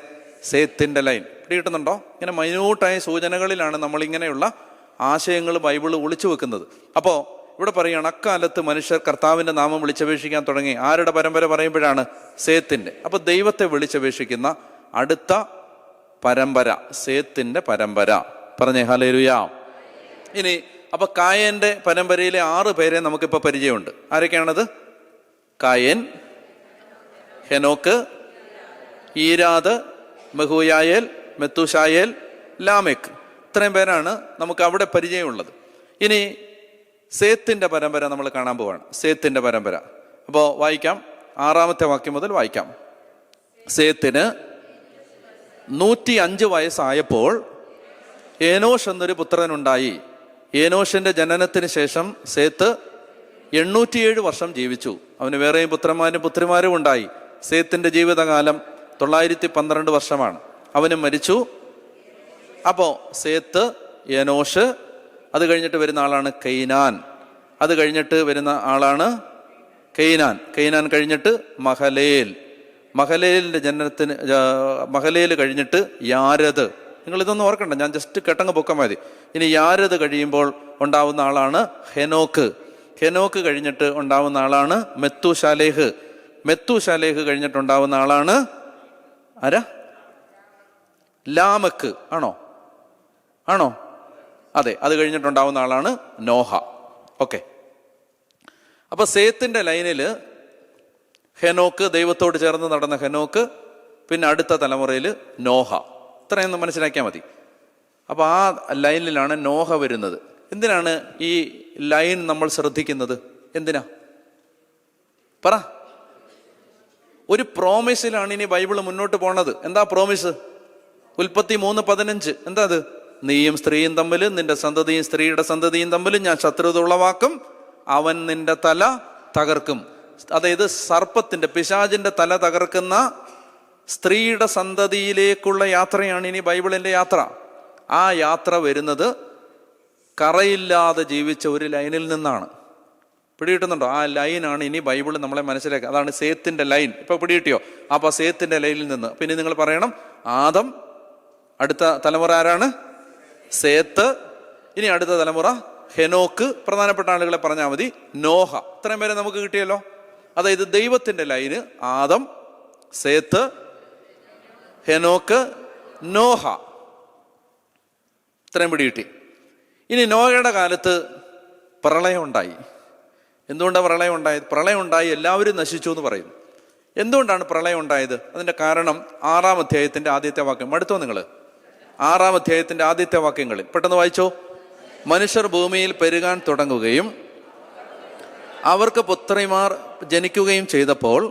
സേത്തിൻ്റെ ലൈൻ. പിടികിട്ടുന്നുണ്ടോ? ഇങ്ങനെ മൈന്യൂട്ടായ സൂചനകളിലാണ് നമ്മളിങ്ങനെയുള്ള ആശയങ്ങൾ ബൈബിള് ഒളിച്ചു വെക്കുന്നത്. അപ്പോൾ ഇവിടെ പറയുകയാണ്, അക്കാലത്ത് മനുഷ്യർ കർത്താവിൻ്റെ നാമം വിളിച്ചപേക്ഷിക്കാൻ തുടങ്ങി. ആരുടെ പരമ്പര പറയുമ്പോഴാണ്? സേത്തിൻ്റെ. അപ്പോൾ ദൈവത്തെ വിളിച്ചപേക്ഷിക്കുന്ന അടുത്ത പരമ്പര സേത്തിൻ്റെ പരമ്പര. പറഞ്ഞേ ഹല്ലേലൂയാ. ഇനി അപ്പൊ കായന്റെ പരമ്പരയിലെ 6 പേരെ നമുക്കിപ്പോൾ പരിചയമുണ്ട്. ആരൊക്കെയാണത്? കായൻ, ഹെനോക്ക്, ഈരാദ്, മെഹൂയായേൽ, മെത്തൂശായേൽ, ലാമെക്ക്. ഇത്രയും പേരാണ് നമുക്ക് അവിടെ പരിചയമുള്ളത്. ഇനി സേത്തിൻ്റെ പരമ്പര നമ്മൾ കാണാൻ പോവാണ്. സേത്തിൻ്റെ പരമ്പര. അപ്പോൾ വായിക്കാം, 6-ാമത്തെ വാക്യം മുതൽ വായിക്കാം. സേത്തിന് 105 വയസ്സായപ്പോൾ ഏനോഷ് എന്നൊരു പുത്രനുണ്ടായി. ഏനോഷിന്റെ ജനനത്തിന് ശേഷം സേത്ത് 807 വർഷം ജീവിച്ചു. അവന് വേറെയും പുത്രന്മാരും പുത്രിമാരും ഉണ്ടായി. സേത്തിന്റെ ജീവിതകാലം 912 വർഷമാണ്. അവനും മരിച്ചു. അപ്പോൾ സേത്ത്, ഏനോഷ്, അത് കഴിഞ്ഞിട്ട് വരുന്ന ആളാണ് കെയ്നാൻ. അത് കഴിഞ്ഞിട്ട് വരുന്ന ആളാണ് കെയ്നാൻ. കെയ്നാൻ കഴിഞ്ഞിട്ട് മഹലേൽ. മഹലേലിൻ്റെ ജനനത്തിന് മഹലേൽ കഴിഞ്ഞിട്ട് യാരദ്. നിങ്ങളിതൊന്നും ഓർക്കണ്ട, ഞാൻ ജസ്റ്റ് കെട്ടങ്ങ് പൊക്കാൻ മതി. ഇനി യാരദ് കഴിയുമ്പോൾ ഉണ്ടാവുന്ന ആളാണ് ഹെനോക്ക്. ഹെനോക്ക് കഴിഞ്ഞിട്ട് ഉണ്ടാവുന്ന ആളാണ് മെത്തൂശാലേഹ്. മെത്തൂശാലേഹ് കഴിഞ്ഞിട്ടുണ്ടാവുന്ന ആളാണ് ആരാ? ലാമക്ക്. ആണോ? അതെ, അത് കഴിഞ്ഞിട്ടുണ്ടാവുന്ന ആളാണ് നോഹ. ഓക്കെ. അപ്പൊ സേത്തിന്റെ ലൈനില് ഹെനോക്ക്, ദൈവത്തോട് ചേർന്ന് നടന്ന ഹെനോക്ക്, പിന്നെ അടുത്ത തലമുറയിൽ നോഹ. ഇത്രയൊന്നും മനസ്സിലാക്കിയാൽ മതി. അപ്പൊ ആ ലൈനിലാണ് നോഹ വരുന്നത്. എന്തിനാണ് ഈ ലൈൻ നമ്മൾ ശ്രദ്ധിക്കുന്നത്? എന്തിനാ പറ? ഒരു പ്രോമിസിലാണ് ഇനി ബൈബിള് മുന്നോട്ട് പോണത്. എന്താ പ്രോമിസ്? ഉൽപ്പത്തി 3:15. എന്താ അത്? നീയും സ്ത്രീയും തമ്മിൽ, നിന്റെ സന്തതിയും സ്ത്രീയുടെ സന്തതിയും തമ്മിൽ ഞാൻ ശത്രുത ഉളവാക്കും, അവൻ നിന്റെ തല തകർക്കും. അതായത് സർപ്പത്തിന്റെ, പിശാചിന്റെ തല തകർക്കുന്ന സ്ത്രീയുടെ സന്തതിയിലേക്കുള്ള യാത്രയാണ് ഇനി ബൈബിളിന്റെ യാത്ര. ആ യാത്ര വരുന്നത് കറയില്ലാതെ ജീവിച്ച ഒരു ലൈനിൽ നിന്നാണ്. പിടികിട്ടുന്നുണ്ടോ? ആ ലൈനാണ് ഇനി ബൈബിൾ നമ്മളെ മനസ്സിലാക്കുക. അതാണ് സേത്തിന്റെ ലൈൻ. ഇപ്പൊ പിടികിട്ടിയോ? അപ്പൊ സേത്തിന്റെ ലൈനിൽ നിന്ന് പിന്നെ നിങ്ങൾ പറയണം ആദം, അടുത്ത തലമുറ ആരാണ്? സേത്ത്. ഇനി അടുത്ത തലമുറ ഹെനോക്ക്. പ്രധാനപ്പെട്ട ആളുകളെ പറഞ്ഞാൽ മതി. നോഹ. ഇത്രയും പേരെ നമുക്ക് കിട്ടിയല്ലോ. അതായത് ദൈവത്തിന്റെ ലൈന് ആദം, സേത്ത്, ഹെനോക്ക്, നോഹ. ഇത്രയും പിടി കിട്ടി. ഇനി നോഹയുടെ കാലത്ത് പ്രളയം ഉണ്ടായി. എന്തുകൊണ്ടാണ് പ്രളയം ഉണ്ടായത്? പ്രളയം ഉണ്ടായി എല്ലാവരും നശിച്ചു എന്ന് പറയുന്നു. എന്തുകൊണ്ടാണ് പ്രളയം ഉണ്ടായത്? അതിന്റെ കാരണം 6-ാം അധ്യായത്തിന്റെ ആദ്യത്തെ വാക്യം. അടുത്തോ നിങ്ങൾ? 6-ാം അധ്യായത്തിന്റെ ആദ്യത്തെ വാക്യങ്ങളിൽ പെട്ടെന്ന് വായിച്ചോ. മനുഷ്യർ ഭൂമിയിൽ പെരുകാൻ തുടങ്ങുകയും അവർക്ക് പുത്രിമാർ ജനിക്കുകയും ചെയ്തപ്പോൾ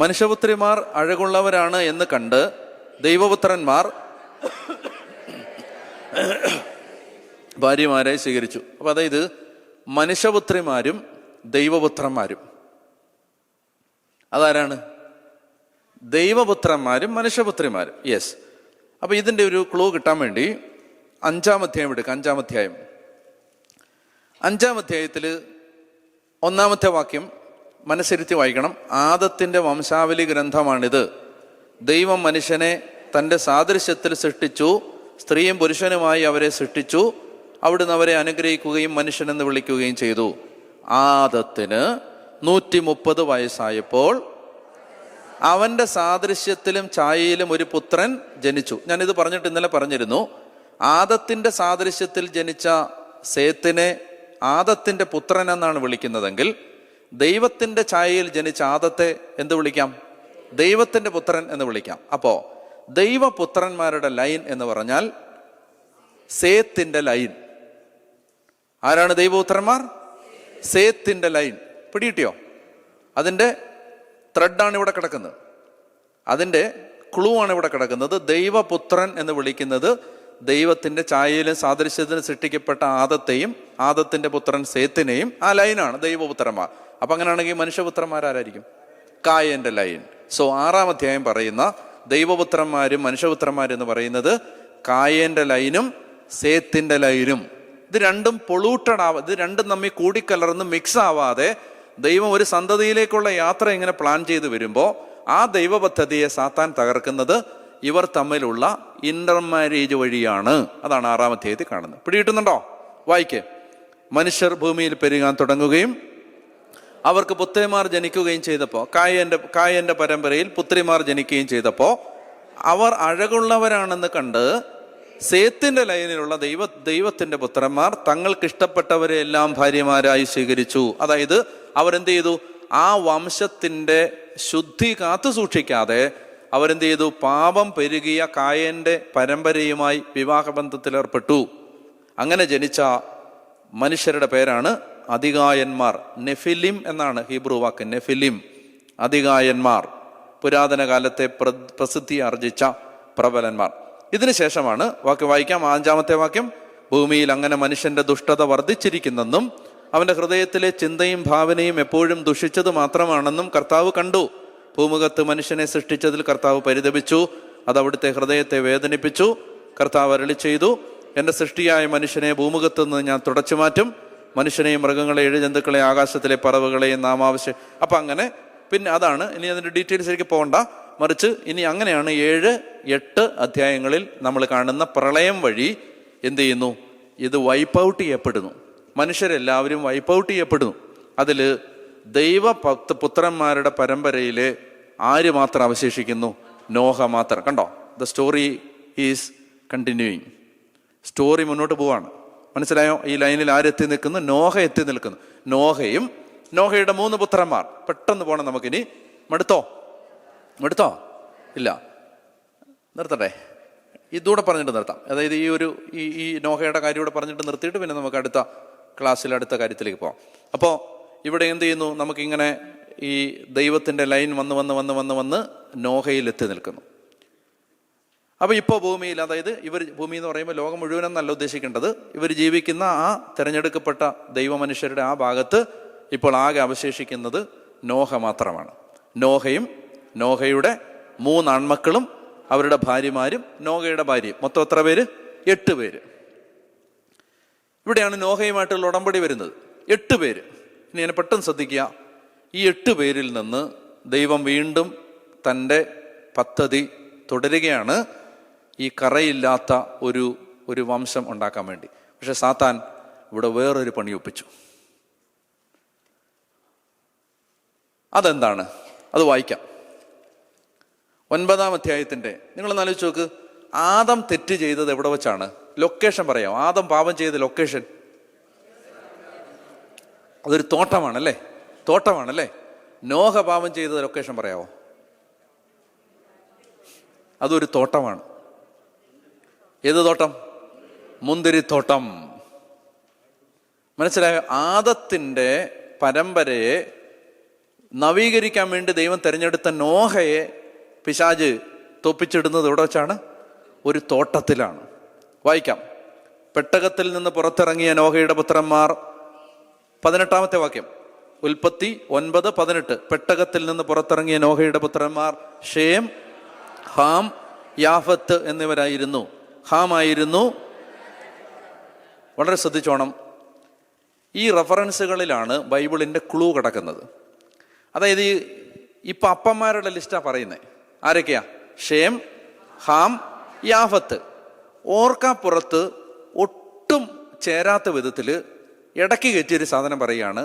മനുഷ്യപുത്രിമാർ അഴകുള്ളവരാണ് എന്ന് കണ്ട് ദൈവപുത്രന്മാർ ഭാര്യമാരെ സ്വീകരിച്ചു. അപ്പൊ അതായത് മനുഷ്യപുത്രിമാരും ദൈവപുത്രന്മാരും. അതാരാണ്? ദൈവപുത്രന്മാരും മനുഷ്യപുത്രിമാരും. യെസ്. അപ്പൊ ഇതിൻ്റെ ഒരു ക്ലൂ കിട്ടാൻ വേണ്ടി 5-ാം അധ്യായം എടുക്കുക. 5-ാം അധ്യായം. 5-ാം അധ്യായത്തിൽ 1-ാമത്തെ വാക്യം മനസ്സിരുത്തി വായിക്കണം. ആദത്തിന്റെ വംശാവലി ഗ്രന്ഥമാണിത്. ദൈവം മനുഷ്യനെ തൻ്റെ സാദൃശ്യത്തിൽ സൃഷ്ടിച്ചു, സ്ത്രീയും പുരുഷനുമായി അവരെ സൃഷ്ടിച്ചു. അവിടുന്ന് അവരെ അനുഗ്രഹിക്കുകയും മനുഷ്യനെന്ന് വിളിക്കുകയും ചെയ്തു. ആദത്തിന് 130 വയസ്സായപ്പോൾ അവന്റെ സാദൃശ്യത്തിലും ഛായയിലും ഒരു പുത്രൻ ജനിച്ചു. ഞാനിത് പറഞ്ഞിട്ട് ഇന്നലെ പറഞ്ഞിരുന്നു. ആദത്തിന്റെ സാദൃശ്യത്തിൽ ജനിച്ച സേത്തിനെ ആദത്തിന്റെ പുത്രൻ എന്നാണ് വിളിക്കുന്നതെങ്കിൽ, ദൈവത്തിന്റെ ഛായയിൽ ജനിച്ച ആദത്തെ എന്ത് വിളിക്കാം? ദൈവത്തിന്റെ പുത്രൻ എന്ന് വിളിക്കാം. അപ്പോ ദൈവപുത്രന്മാരുടെ ലൈൻ എന്ന് പറഞ്ഞാൽ സേത്തിന്റെ ലൈൻ. ആരാണ് ദൈവപുത്രന്മാർ? സേത്തിന്റെ ലൈൻ. പിടികിട്ടിയോ? അതിൻ്റെ ത്രെഡാണ് ഇവിടെ കിടക്കുന്നത്, അതിൻ്റെ ക്ലൂ ആണ് ഇവിടെ കിടക്കുന്നത്. ദൈവപുത്രൻ എന്ന് വിളിക്കുന്നത് ദൈവത്തിന്റെ ഛായയിലും സാദൃശ്യത്തിലും സൃഷ്ടിക്കപ്പെട്ട ആദത്തെയും ആദത്തിന്റെ പുത്രൻ സേത്തിനെയും ആ ലൈനാണ് ദൈവപുത്രന്മാർ. അപ്പൊ അങ്ങനെയാണെങ്കിൽ മനുഷ്യപുത്രന്മാരായിരിക്കും? കായന്റെ ലൈൻ. സോ 6-ാം അധ്യായം പറയുന്ന ദൈവപുത്രന്മാരും മനുഷ്യപുത്രന്മാരും എന്ന് പറയുന്നത് കായന്റെ ലൈനും സേത്തിന്റെ ലൈനും. ഇത് രണ്ടും പൊളൂട്ടഡ് ഇത് രണ്ടും തമ്മിൽ കൂടിക്കലർന്ന് മിക്സ് ആവാതെ ദൈവം ഒരു സന്തതിയിലേക്കുള്ള യാത്ര ഇങ്ങനെ പ്ലാൻ ചെയ്ത് വരുമ്പോൾ ആ ദൈവ പദ്ധതിയെ സാത്താൻ തകർക്കുന്നത് ഇവർ തമ്മിലുള്ള ഇന്റർമാരേജ് വഴിയാണ്. അതാണ് 6-ാം അധ്യായത്തിൽ കാണുന്നത്. പിടികിട്ടുന്നുണ്ടോ? വായിക്കേ. മനുഷ്യർ ഭൂമിയിൽ പെരുകാൻ തുടങ്ങുകയും അവർക്ക് പുത്രിമാർ ജനിക്കുകയും ചെയ്തപ്പോൾ, കായന്റെ പരമ്പരയിൽ പുത്രിമാർ ജനിക്കുകയും ചെയ്തപ്പോൾ അവർ അഴകുള്ളവരാണെന്ന് കണ്ട് സേത്തിന്റെ ലൈനിലുള്ള ദൈവത്തിന്റെ പുത്രന്മാർ തങ്ങൾക്ക് ഇഷ്ടപ്പെട്ടവരെ എല്ലാം ഭാര്യമാരായി സ്വീകരിച്ചു. അതായത് അവരെന്ത് ചെയ്തു? ആ വംശത്തിന്റെ ശുദ്ധി കാത്തു സൂക്ഷിക്കാതെ അവരെന്ത് ചെയ്തു? പാപം പെരുകിയ കായന്റെ പരമ്പരയുമായി വിവാഹബന്ധത്തിലേർപ്പെട്ടു. അങ്ങനെ ജനിച്ച മനുഷ്യരുടെ പേരാണ് അതികായന്മാർ. നെഫിലിം എന്നാണ് ഹീബ്രു വാക്ക്. നെഫിലിം, അതികായന്മാർ, പുരാതന കാലത്തെ പ്രസിദ്ധി ആർജിച്ച പ്രബലന്മാർ. ഇതിനു ശേഷമാണ് വാക്യം വായിക്കാം. 5-ാമത്തെ വാക്യം. ഭൂമിയിൽ അങ്ങനെ മനുഷ്യന്റെ ദുഷ്ടത വർദ്ധിച്ചിരിക്കുന്നെന്നും അവന്റെ ഹൃദയത്തിലെ ചിന്തയും ഭാവനയും എപ്പോഴും ദുഷിച്ചത് മാത്രമാണെന്നും കർത്താവ് കണ്ടു. ഭൂമുഖത്ത് മനുഷ്യനെ സൃഷ്ടിച്ചതിൽ കർത്താവ് പരിതപിച്ചു. അത് അവിടുത്തെ ഹൃദയത്തെ വേദനിപ്പിച്ചു. കർത്താവ് അരുളി ചെയ്തു, എന്റെ സൃഷ്ടിയായ മനുഷ്യനെ ഭൂമുഖത്ത് നിന്ന് ഞാൻ തുടച്ചു മാറ്റും. മനുഷ്യനെയും മൃഗങ്ങളെ, ഇഴജന്തുക്കളെ, ആകാശത്തിലെ പറവുകളെയും നാമാവശ്യം. അപ്പം അങ്ങനെ പിന്നെ അതാണ്. ഇനി അതിൻ്റെ ഡീറ്റെയിൽസിലേക്ക് പോകണ്ട. മറിച്ച് ഇനി അങ്ങനെയാണ് 7-8 അധ്യായങ്ങളിൽ നമ്മൾ കാണുന്ന പ്രളയം വഴി എന്ത് ചെയ്യുന്നു? ഇത് വൈപ്പ് ഔട്ട് ചെയ്യപ്പെടുന്നു. മനുഷ്യരെല്ലാവരും വൈപ്പ് ഔട്ട് ചെയ്യപ്പെടുന്നു. അതിൽ പുത്രന്മാരുടെ പരമ്പരയിൽ ആര് മാത്രം അവശേഷിക്കുന്നു? നോഹ മാത്രം. കണ്ടോ? The story is continuing. Story മുന്നോട്ട് പോവാണ്. മനസ്സിലായോ? ഈ ലൈനിൽ ആരെത്തി നിൽക്കുന്നു? നോഹ എത്തി നിൽക്കുന്നു. നോഹയും നോഹയുടെ 3 പുത്രന്മാർ. പെട്ടെന്ന് പോകണം നമുക്കിനി. മടുത്തോ? ഇല്ല, നിർത്തട്ടെ. ഇതൂടെ പറഞ്ഞിട്ട് നിർത്താം. അതായത് ഈ നോഹയുടെ കാര്യം കൂടെ പറഞ്ഞിട്ട് നിർത്തിയിട്ട് പിന്നെ നമുക്ക് അടുത്ത ക്ലാസ്സിൽ അടുത്ത കാര്യത്തിലേക്ക് പോകാം. അപ്പോൾ ഇവിടെ എന്ത് ചെയ്യുന്നു? നമുക്കിങ്ങനെ ഈ ദൈവത്തിൻ്റെ ലൈൻ വന്ന് നോഹയിൽ എത്തി നിൽക്കുന്നു. അപ്പോൾ ഇപ്പോൾ ഭൂമിയിൽ, അതായത് ഭൂമി എന്ന് പറയുമ്പോൾ ലോകം മുഴുവനെന്നല്ല ഉദ്ദേശിക്കേണ്ടത്, ഇവർ ജീവിക്കുന്ന ആ തിരഞ്ഞെടുക്കപ്പെട്ട ദൈവമനുഷ്യരുടെ ആ ഭാഗത്ത് ഇപ്പോൾ ആകെ അവശേഷിക്കുന്നത് നോഹ മാത്രമാണ്. നോഹയും നോഹയുടെ 3 ആൺമക്കളും അവരുടെ ഭാര്യമാരും നോഹയുടെ ഭാര്യയും. മൊത്തം എത്ര പേര്? 8 പേര്. ഇവിടെയാണ് നോഹയുമായിട്ടുള്ള ഉടമ്പടി വരുന്നത്. 8 പേര്. ഇനി ഞാൻ പെട്ടെന്ന് ശ്രദ്ധിക്കുക. ഈ 8 പേരിൽ നിന്ന് ദൈവം വീണ്ടും തൻ്റെ പദ്ധതി തുടരുകയാണ്, ഈ കറയില്ലാത്ത ഒരു വംശം ഉണ്ടാക്കാൻ വേണ്ടി. പക്ഷെ സാത്താൻ ഇവിടെ വേറൊരു പണി ഒപ്പിച്ചു. അതെന്താണ്? അത് വായിക്കാം. 9-ാം അധ്യായത്തിൻ്റെ നിങ്ങളൊന്ന് ആലോചിച്ച് നോക്ക്. ആദം തെറ്റ് ചെയ്തത് എവിടെ വെച്ചാണ്? ലൊക്കേഷൻ പറയാം. ആദം പാപം ചെയ്ത ലൊക്കേഷൻ അതൊരു തോട്ടമാണല്ലേ. നോഹ പാപം ചെയ്ത ലൊക്കേഷൻ പറയാമോ? അതൊരു തോട്ടമാണ്. ഏത് തോട്ടം? മുന്തിരിത്തോട്ടം. മനസ്സിലായോ? ആദത്തിൻ്റെ പരമ്പരയെ നവീകരിക്കാൻ വേണ്ടി ദൈവം തിരഞ്ഞെടുത്ത നോഹയെ പിശാച് തോപ്പിച്ചിടുന്നത് എവിടെ വെച്ചാണ്? ഒരു തോട്ടത്തിലാണ്. വായിക്കാം. പെട്ടകത്തിൽ നിന്ന് പുറത്തിറങ്ങിയ നോഹയുടെ പുത്രന്മാർ, 18-ാമത്തെ വാക്യം. ഉൽപ്പത്തി 9:18. പെട്ടകത്തിൽ നിന്ന് പുറത്തിറങ്ങിയ നോഹയുടെ പുത്രന്മാർ ഷേം, ഹാം, യാഫത്ത് എന്നിവരായിരുന്നു. ഹാം ആയിരുന്നു. വളരെ ശ്രദ്ധിച്ചോണം, ഈ റെഫറൻസുകളിലാണ് ബൈബിളിൻ്റെ ക്ലൂ കിടക്കുന്നത്. അതായത് ഇപ്പൊ അപ്പന്മാരുടെ ലിസ്റ്റാ പറയുന്നത്. ആരൊക്കെയാ? ഷേം, ഹാം, യാഫത്ത്. ഓർക്കാപ്പുറത്ത് ഒട്ടും ചേരാത്ത വിധത്തിൽ ഇടയ്ക്ക് കയറ്റിയൊരു സാധനം പറയുകയാണ്,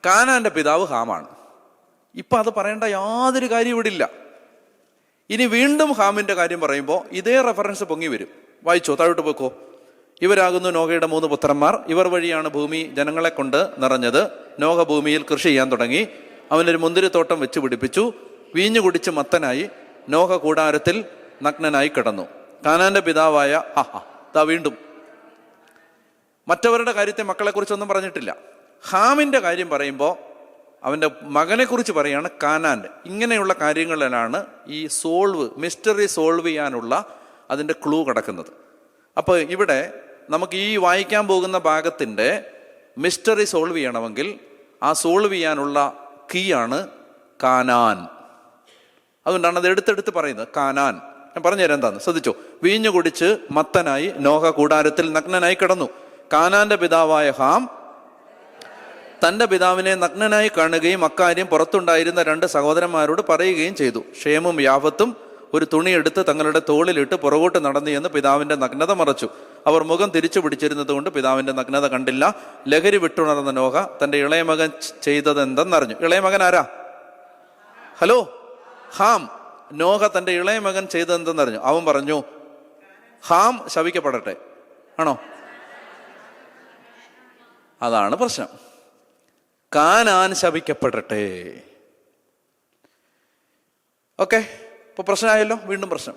കാനാന്റെ പിതാവ് ഹാമാണ്. ഇപ്പൊ അത് പറയേണ്ട യാതൊരു കാര്യം ഇവിടെ ഇല്ല. ഇനി വീണ്ടും ഹാമിന്റെ കാര്യം പറയുമ്പോൾ ഇതേ റെഫറൻസ് പൊങ്ങി വരും. വായിച്ചോ, താഴോട്ട് പോക്കോ. ഇവരാകുന്നു നോഹയുടെ 3 പുത്രന്മാർ. ഇവർ വഴിയാണ് ഭൂമി ജനങ്ങളെ കൊണ്ട് നിറഞ്ഞത്. നോഹ ഭൂമിയിൽ കൃഷി ചെയ്യാൻ തുടങ്ങി. അവനൊരു മുന്തിരിത്തോട്ടം വെച്ച് പിടിപ്പിച്ചു. വീഞ്ഞു കുടിച്ച് മത്തനായി. നോഹ കൂടാരത്തിൽ നഗ്നനായി കിടന്നു. കാനാന്റെ പിതാവായ വീണ്ടും മറ്റവരുടെ കാര്യത്തെ, മക്കളെ കുറിച്ചൊന്നും പറഞ്ഞിട്ടില്ല. ഹാമിന്റെ കാര്യം പറയുമ്പോൾ അവന്റെ മകനെ കുറിച്ച് പറയാണ്, കാനാന്റെ. ഇങ്ങനെയുള്ള കാര്യങ്ങളിലാണ് ഈ മിസ്റ്ററി സോൾവ് ചെയ്യാനുള്ള അതിന്റെ ക്ലൂ കിടക്കുന്നത്. അപ്പൊ ഇവിടെ നമുക്ക് ഈ വായിക്കാൻ പോകുന്ന ഭാഗത്തിന്റെ മിസ്റ്ററി സോൾവ് ചെയ്യണമെങ്കിൽ ആ സോൾവ് ചെയ്യാനുള്ള കീ ആണ് കാനാൻ. അതുകൊണ്ടാണ് അത് എടുത്തെടുത്ത് പറയുന്നത് കാനാൻ. ഞാൻ പറഞ്ഞുതരാം എന്താന്ന് ശ്രദ്ധിച്ചോ. വീഞ്ഞു കുടിച്ച് മത്തനായി നോഹ കൂടാരത്തിൽ നഗ്നനായി കിടന്നു. കാനാന്റെ പിതാവായ ഹാം തന്റെ പിതാവിനെ നഗ്നനായി കാണുകയും അക്കാര്യം പുറത്തുണ്ടായിരുന്ന 2 സഹോദരന്മാരോട് പറയുകയും ചെയ്തു. ഷേമും യാഫത്തും ഒരു തുണിയെടുത്ത് തങ്ങളുടെ തോളിലിട്ട് പുറകോട്ട് നടന്നു എന്ന് പിതാവിന്റെ നഗ്നത മറച്ചു. അവർ മുഖം തിരിച്ചു പിടിച്ചിരുന്നത് കൊണ്ട് പിതാവിന്റെ നഗ്നത കണ്ടില്ല. ലഹരി വിട്ടുണർന്ന നോഹ തന്റെ ഇളയ മകൻ ചെയ്തതെന്തെന്നറിഞ്ഞു. ഇളയ മകൻ ആരാ? Hello, Ham. നോഹ തന്റെ ഇളയ മകൻ ചെയ്തതെന്തെന്നറിഞ്ഞു. അവൻ പറഞ്ഞു, ഹാം ശപിക്കപ്പെടട്ടെ. ആണോ? അതാണ് പ്രശ്നം. കാനാൻ ശപിക്കപ്പെടട്ടെ. ഓക്കെ, ഇപ്പൊ പ്രശ്നമായല്ലോ. വീണ്ടും പ്രശ്നം.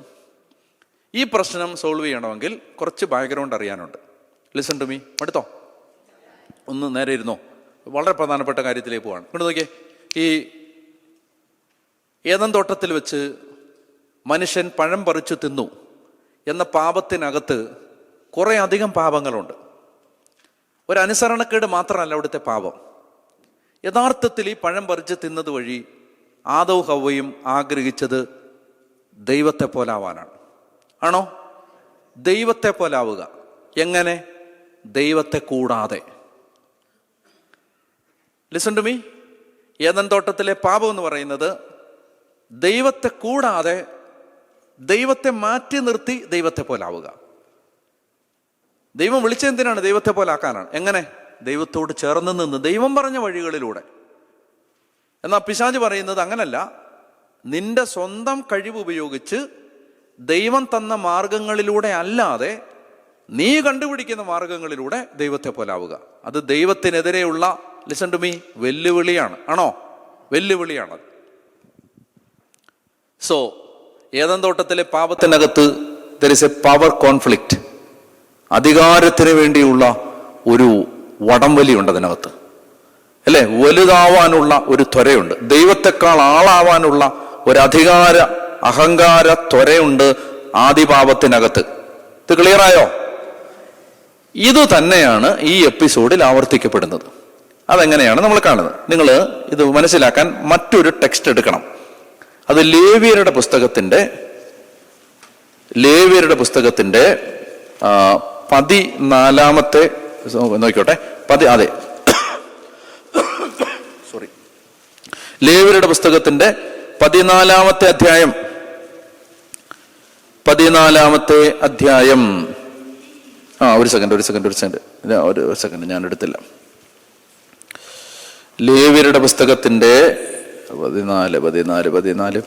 ഈ പ്രശ്നം സോൾവ് ചെയ്യണമെങ്കിൽ കുറച്ച് ബാക്ക്ഗ്രൗണ്ട് അറിയാനുണ്ട്. Listen to me. എടുത്തോ, ഒന്ന് നേരെ ഇരുന്നോ. വളരെ പ്രധാനപ്പെട്ട കാര്യത്തിലേക്ക് പോവാണ്. ഇങ്ങോട്ട് നോക്കിയേ. ഈ ഏദൻ തോട്ടത്തിൽ വെച്ച് മനുഷ്യൻ പഴം പറിച്ചു തിന്നു എന്ന പാപത്തിനകത്ത് കുറെ അധികം പാപങ്ങളുണ്ട്. ഒരു അനുസരണക്കേട് മാത്രമല്ല അവിടുത്തെ പാപം. യഥാർത്ഥത്തിൽ ഈ പഴം പറിച്ച് തിന്നത് വഴി ആദവും ഹവ്വയും ആഗ്രഹിച്ചത് ദൈവത്തെ പോലാവാനാണ്. ആണോ? ദൈവത്തെ പോലാവുക. എങ്ങനെ? ദൈവത്തെ കൂടാതെ. Listen to me. ഏദൻ തോട്ടത്തിലെ പാപം എന്ന് പറയുന്നത് ദൈവത്തെ കൂടാതെ, ദൈവത്തെ മാറ്റി നിർത്തി ദൈവത്തെ പോലാവുക. ദൈവം വിളിച്ചെന്തിനാണ്? ദൈവത്തെ പോലാക്കാനാണ്. എങ്ങനെ? ദൈവത്തോട് ചേർന്ന് നിന്ന് ദൈവം പറഞ്ഞ വഴികളിലൂടെ. എന്നാൽ പിശാച് പറയുന്നത് അങ്ങനല്ല. നിന്റെ സ്വന്തം കഴിവ് ഉപയോഗിച്ച് ദൈവം തന്ന മാർഗങ്ങളിലൂടെ അല്ലാതെ നീ കണ്ടുപിടിക്കുന്ന മാർഗങ്ങളിലൂടെ ദൈവത്തെ പോലാവുക. അത് ദൈവത്തിനെതിരെയുള്ള, ലിസൺ ടു മീ, വെല്ലുവിളിയാണ്. ആണോ? വെല്ലുവിളിയാണത്. സോ ഏദൻ തോട്ടത്തിലെ പാപത്തിനകത്ത് there is a power conflict. അധികാരത്തിന് വേണ്ടിയുള്ള ഒരു വടംവലിയുണ്ട് അതിനകത്ത്, അല്ലെ? വലുതാവാനുള്ള ഒരു ത്വരയുണ്ട്. ദൈവത്തെക്കാൾ ആളാവാനുള്ള ഒരു അഹങ്കാര ത്വരയുണ്ട് ആദിപാപത്തിനകത്ത്. ഇത് ക്ലിയറായോ? ഇത് തന്നെയാണ് ഈ എപ്പിസോഡിൽ ആവർത്തിക്കപ്പെടുന്നത്. അതെങ്ങനെയാണ് നമ്മൾ കാണുന്നത്? നിങ്ങൾ ഇത് മനസ്സിലാക്കാൻ മറ്റൊരു ടെക്സ്റ്റ് എടുക്കണം. അത് ലേവ്യരുടെ പുസ്തകത്തിന്റെ 14-ാമത്തെ നോക്കിക്കോട്ടെ. സോറി, ലേവ്യരുടെ പുസ്തകത്തിന്റെ 14-ാമത്തെ അധ്യായം. 14-ാമത്തെ അധ്യായം. ഒരു സെക്കൻഡ്, ഞാൻ എടുത്തില്ല. ലേവ്യരുടെ പുസ്തകത്തിന്റെ 14.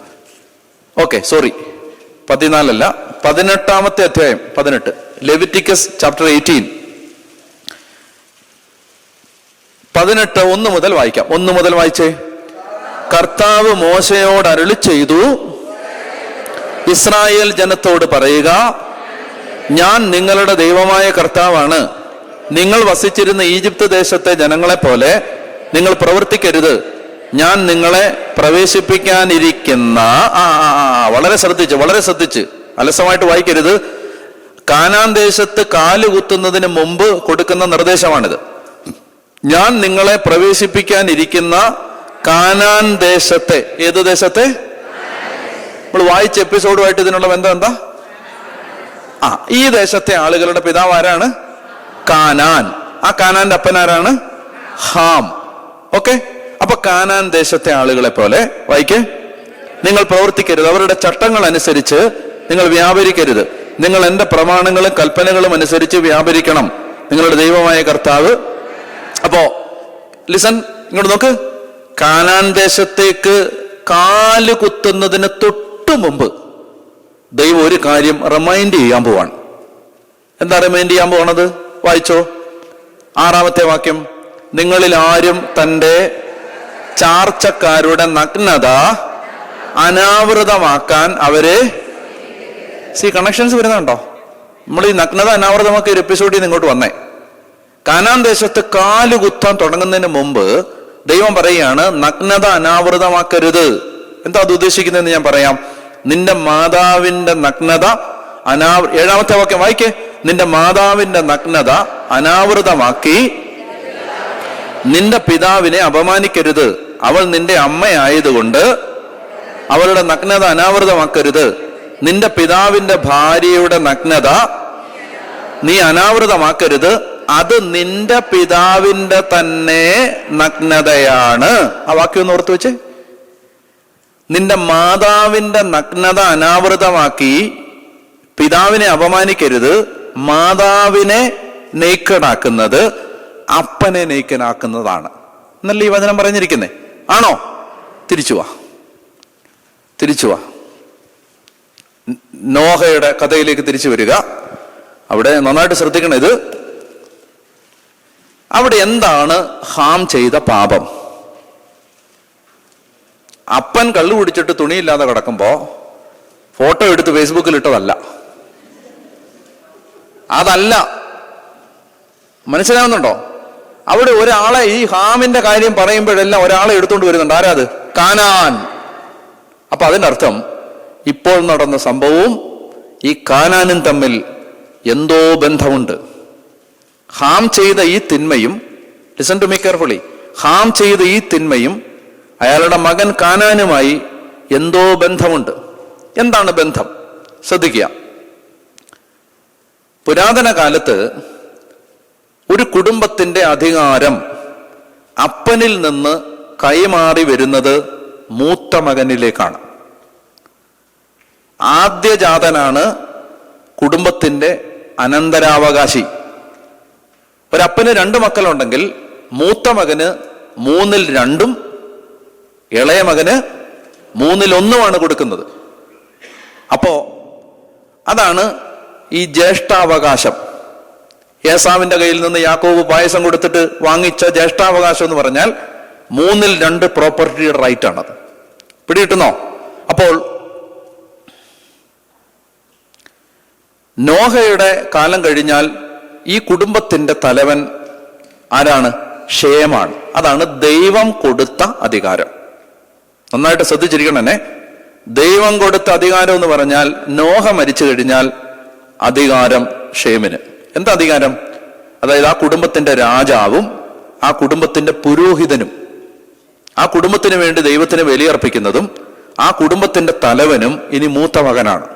ഓക്കെ, സോറി, 14 അല്ല, 18-ാമത്തെ അധ്യായം. 18, ലെവിറ്റിക്കസ് ചാപ്റ്റർ 18. 18 1 മുതൽ വായിക്കാം. 1 മുതൽ വായിച്ചേ. കർത്താവ് മോശയോട് അരുളി ചെയ്തു, ഇസ്രായേൽ ജനത്തോട് പറയുക, ഞാൻ നിങ്ങളുടെ ദൈവമായ കർത്താവാണ്. നിങ്ങൾ വസിച്ചിരുന്ന ഈജിപ്ത് ദേശത്തെ ജനങ്ങളെ പോലെ നിങ്ങൾ പ്രവർത്തിക്കരുത്. ഞാൻ നിങ്ങളെ പ്രവേശിപ്പിക്കാനിരിക്കുന്ന, വളരെ ശ്രദ്ധിച്ച് അലസമായിട്ട് വായിക്കരുത്. കാനാൻ ദേശത്ത് കാലുകുത്തുന്നതിന് മുമ്പ് കൊടുക്കുന്ന നിർദ്ദേശമാണിത്. ഞാൻ നിങ്ങളെ പ്രവേശിപ്പിക്കാനിരിക്കുന്ന കാനാൻ ദേശത്തെ, ഏത് ദേശത്തെ? നമ്മൾ വായിച്ച എപ്പിസോഡുമായിട്ട് ഇതിനുള്ള ബന്ധം എന്താ? ഈ ദേശത്തെ ആളുകളുടെ പിതാവ് ആരാണ്? കാനാൻ. ആ കാനാന്റെ അപ്പനാരാണ്? ഹാം. ഓക്കെ, അപ്പൊ കാനാൻ ദേശത്തെ ആളുകളെ പോലെ വായിക്കേ, നിങ്ങൾ പ്രവർത്തിക്കരുത്, അവരുടെ ചട്ടങ്ങൾ അനുസരിച്ച് നിങ്ങൾ വ്യാപരിക്കരുത്, നിങ്ങൾ എന്റെ പ്രമാണങ്ങളും കൽപ്പനകളും അനുസരിച്ച് വ്യാപരിക്കണം, നിങ്ങളുടെ ദൈവമായ കർത്താവ്. അപ്പോ ലിസൺ, ഇങ്ങോട്ട് നോക്ക്. കാനാൻ ദേശത്തേക്ക് കാല് കുത്തുന്നതിന് തൊട്ടു മുമ്പ് ദൈവം ഒരു കാര്യം റിമൈൻഡ് ചെയ്യാൻ പോവാണ്. എന്താ റിമൈൻഡ് ചെയ്യാൻ പോണത്? വായിച്ചോ, 6-ാമത്തെ വാക്യം. നിങ്ങളിൽ ആരും തൻ്റെ ചാർച്ചക്കാരുടെ നഗ്നത അനാവൃതമാക്കാൻ അവരെ, കണക്ഷൻസ് വരുന്നുണ്ടോ? നമ്മൾ ഈ നഗ്നത അനാവൃതമാക്കിയ ഒരു എപ്പിസോഡിൽ നിന്ന് ഇങ്ങോട്ട് വന്നേ. കാനാൻ ദേശത്ത് കാല് കുത്താൻ തുടങ്ങുന്നതിന് മുമ്പ് ദൈവം പറയുകയാണ്, നഗ്നത അനാവൃതമാക്കരുത്. എന്താ അത് ഉദ്ദേശിക്കുന്നതെന്ന് ഞാൻ പറയാം. നിന്റെ മാതാവിന്റെ നഗ്നത 7-ാമത്തെ വാക്യം വായിക്കേ. നിന്റെ മാതാവിന്റെ നഗ്നത അനാവൃതമാക്കി നിന്റെ പിതാവിനെ അപമാനിക്കരുത്. അവൾ നിന്റെ അമ്മയായതുകൊണ്ട് അവളുടെ നഗ്നത അനാവൃതമാക്കരുത്. നിന്റെ പിതാവിന്റെ ഭാര്യയുടെ നഗ്നത നീ അനാവൃതമാക്കരുത്. അത് നിന്റെ പിതാവിന്റെ തന്നെ നഗ്നതയാണ്. ആ വാക്യം ഒന്ന് ഓർത്ത് വെച്ചേ. നിന്റെ മാതാവിന്റെ നഗ്നത അനാവൃതമാക്കി പിതാവിനെ അപമാനിക്കരുത്. മാതാവിനെ നെയ്ക്കനാക്കുന്നത് അപ്പനെ നെയ്ക്കനാക്കുന്നതാണ് എന്നല്ല ഈ വചനം പറഞ്ഞിരിക്കുന്നേ. ആണോ? തിരിച്ചു വാ. നോഹയുടെ കഥയിലേക്ക് തിരിച്ചു വരിക. അവിടെ നന്നായിട്ട് ശ്രദ്ധിക്കണം. ഇത് അവിടെ എന്താണ് ഹാം ചെയ്ത പാപം? അപ്പൻ കള്ളു കുടിച്ചിട്ട് തുണിയില്ലാതെ കിടക്കുമ്പോ ഫോട്ടോ എടുത്ത് ഫേസ്ബുക്കിൽ ഇട്ടതല്ല. അതല്ല, മനസ്സിലാവുന്നുണ്ടോ? അവിടെ ഒരാളെ, ഈ ഹാമിന്റെ കാര്യം പറയുമ്പോഴെല്ലാം ഒരാളെ എടുത്തുകൊണ്ട് വരുന്നുണ്ട്. ആരാത്? കാനാൻ. അപ്പൊ അതിന്റെ അർത്ഥം ഇപ്പോൾ നടന്ന സംഭവവും ഈ കാനാനും തമ്മിൽ എന്തോ ബന്ധമുണ്ട്. ഹാം ചെയ്ത ഈ തിന്മയും, listen to me carefully, harm ചെയ്ത ഈ തിന്മയും അയാളുടെ മകൻ കാനാനുമായി എന്തോ ബന്ധമുണ്ട്. എന്താണ് ബന്ധം? ശ്രദ്ധിക്കുക. പുരാതന കാലത്ത് ഒരു കുടുംബത്തിന്റെ അധികാരം അപ്പനിൽ നിന്ന് കൈമാറി വരുന്നത് മൂത്ത മകനിലേക്കാണ്. ആദ്യജാതനാണ് കുടുംബത്തിന്റെ അനന്തരാവകാശി. ഒരപ്പന് 2 മക്കളുണ്ടെങ്കിൽ മൂത്ത മകന് 3/2, ഇളയ മകന് 3/1 കൊടുക്കുന്നത്. അപ്പോ അതാണ് ഈ ജ്യേഷ്ഠാവകാശം. ഏസാവിന്റെ കയ്യിൽ നിന്ന് യാക്കോബ് പായസം കൊടുത്തിട്ട് വാങ്ങിച്ച ജ്യേഷ്ഠാവകാശം എന്ന് പറഞ്ഞാൽ 3/2 പ്രോപ്പർട്ടിയുടെ റൈറ്റ് ആണത്. പിടികിട്ടുന്നോ? അപ്പോൾ നോഹയുടെ കാലം കഴിഞ്ഞാൽ ഈ കുടുംബത്തിന്റെ തലവൻ ആരാണ്? ഷേമാണ്. അതാണ് ദൈവം കൊടുത്ത അധികാരം. നന്നായിട്ട് ശ്രദ്ധിച്ചിരിക്കണേ. ദൈവം കൊടുത്ത അധികാരം എന്ന് പറഞ്ഞാൽ നോഹ മരിച്ചു കഴിഞ്ഞാൽ അധികാരം ഷേമിന്. എന്താ അധികാരം? അതായത് ആ കുടുംബത്തിന്റെ രാജാവും ആ കുടുംബത്തിന്റെ പുരോഹിതനും, ആ കുടുംബത്തിന് വേണ്ടി ദൈവത്തിന് ബലിയർപ്പിക്കുന്നതും ആ കുടുംബത്തിന്റെ തലവനും ഇനി മൂത്ത മകനാണ്.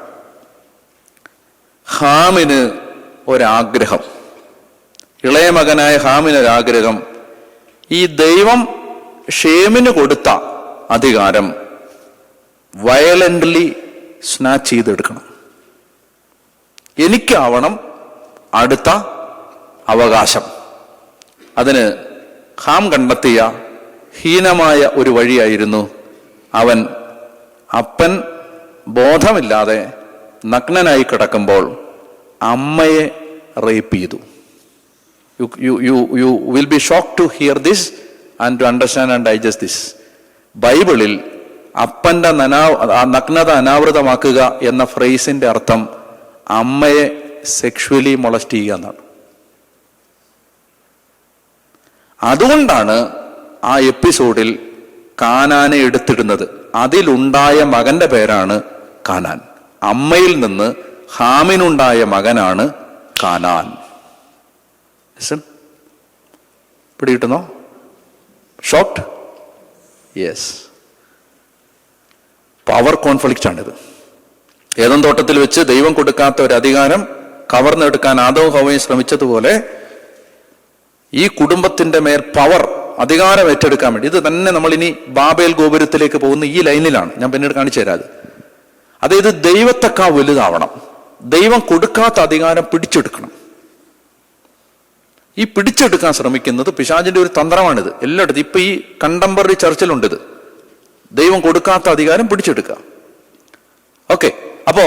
ഹാമിന് ഒരാഗ്രഹം, ഇളയ മകനായ ഹാമിന് ഒരാഗ്രഹം, ഈ ദൈവം ഷേമിന് കൊടുത്ത അധികാരം വയലന്റ്ലി സ്നാച്ച് ചെയ്തെടുക്കണം. എനിക്കാവണം അടുത്ത അവകാശം. അതിന് ഹാം കണ്ടെത്തിയ ഹീനമായ ഒരു വഴിയായിരുന്നു, അവൻ അപ്പൻ ബോധമില്ലാതെ നഗ്നനായി കിടക്കുമ്പോൾ അമ്മയെ റേപ്പ് ചെയ്തു. You will be shocked to hear this and to understand and digest this. ബൈബിളിൽ അപ്പന്റെ നഗ്നത അനാവൃതമാക്കുക എന്ന ഫ്രേസിന്റെ അർത്ഥം അമ്മയെ സെക്ഷുവലി മൊളസ്റ്റ് ചെയ്യുക എന്നാണ്. അതുകൊണ്ടാണ് ആ എപ്പിസോഡിൽ കാനാനെ എടുത്തിടുന്നത്. അതിലുണ്ടായ മകന്റെ പേരാണ് കാനാൻ. അമ്മയിൽ നിന്ന് ഹാമിനുണ്ടായ മകനാണ് കാനാൻ. പിടികിട്ടുന്നോ? ഷോക്ക്ഡ്? യെസ്. പവർ കോൺഫ്ലിക്റ്റ് ആണിത്. ഏദൻ തോട്ടത്തിൽ വെച്ച് ദൈവം കൊടുക്കാത്ത ഒരു അധികാരം കവർന്നെടുക്കാൻ ആദവും ഹവ്വയും ശ്രമിച്ചതുപോലെ ഈ കുടുംബത്തിന്റെ മേൽ പവർ, അധികാരം ഏറ്റെടുക്കാൻ വേണ്ടി, ഇത് തന്നെ നമ്മൾ ഇനി ബാബേൽ ഗോപുരത്തിലേക്ക് പോകുന്ന ഈ ലൈനിലാണ്. ഞാൻ പിന്നീട് കാണിച്ചു തരാം. അതായത് ദൈവത്തെക്കാൾ വലുതാവണം. ദൈവം കൊടുക്കാത്ത അധികാരം പിടിച്ചെടുക്കണം. ഈ പിടിച്ചെടുക്കാൻ ശ്രമിക്കുന്നത് പിശാചിന്റെ ഒരു തന്ത്രമാണിത്. എല്ലായിടത്തും ഇപ്പൊ ഈ കണ്ടംപററി ചർച്ചിലുണ്ട് ഇത്. ദൈവം കൊടുക്കാത്ത അധികാരം പിടിച്ചെടുക്കുക. ഓക്കെ, അപ്പോ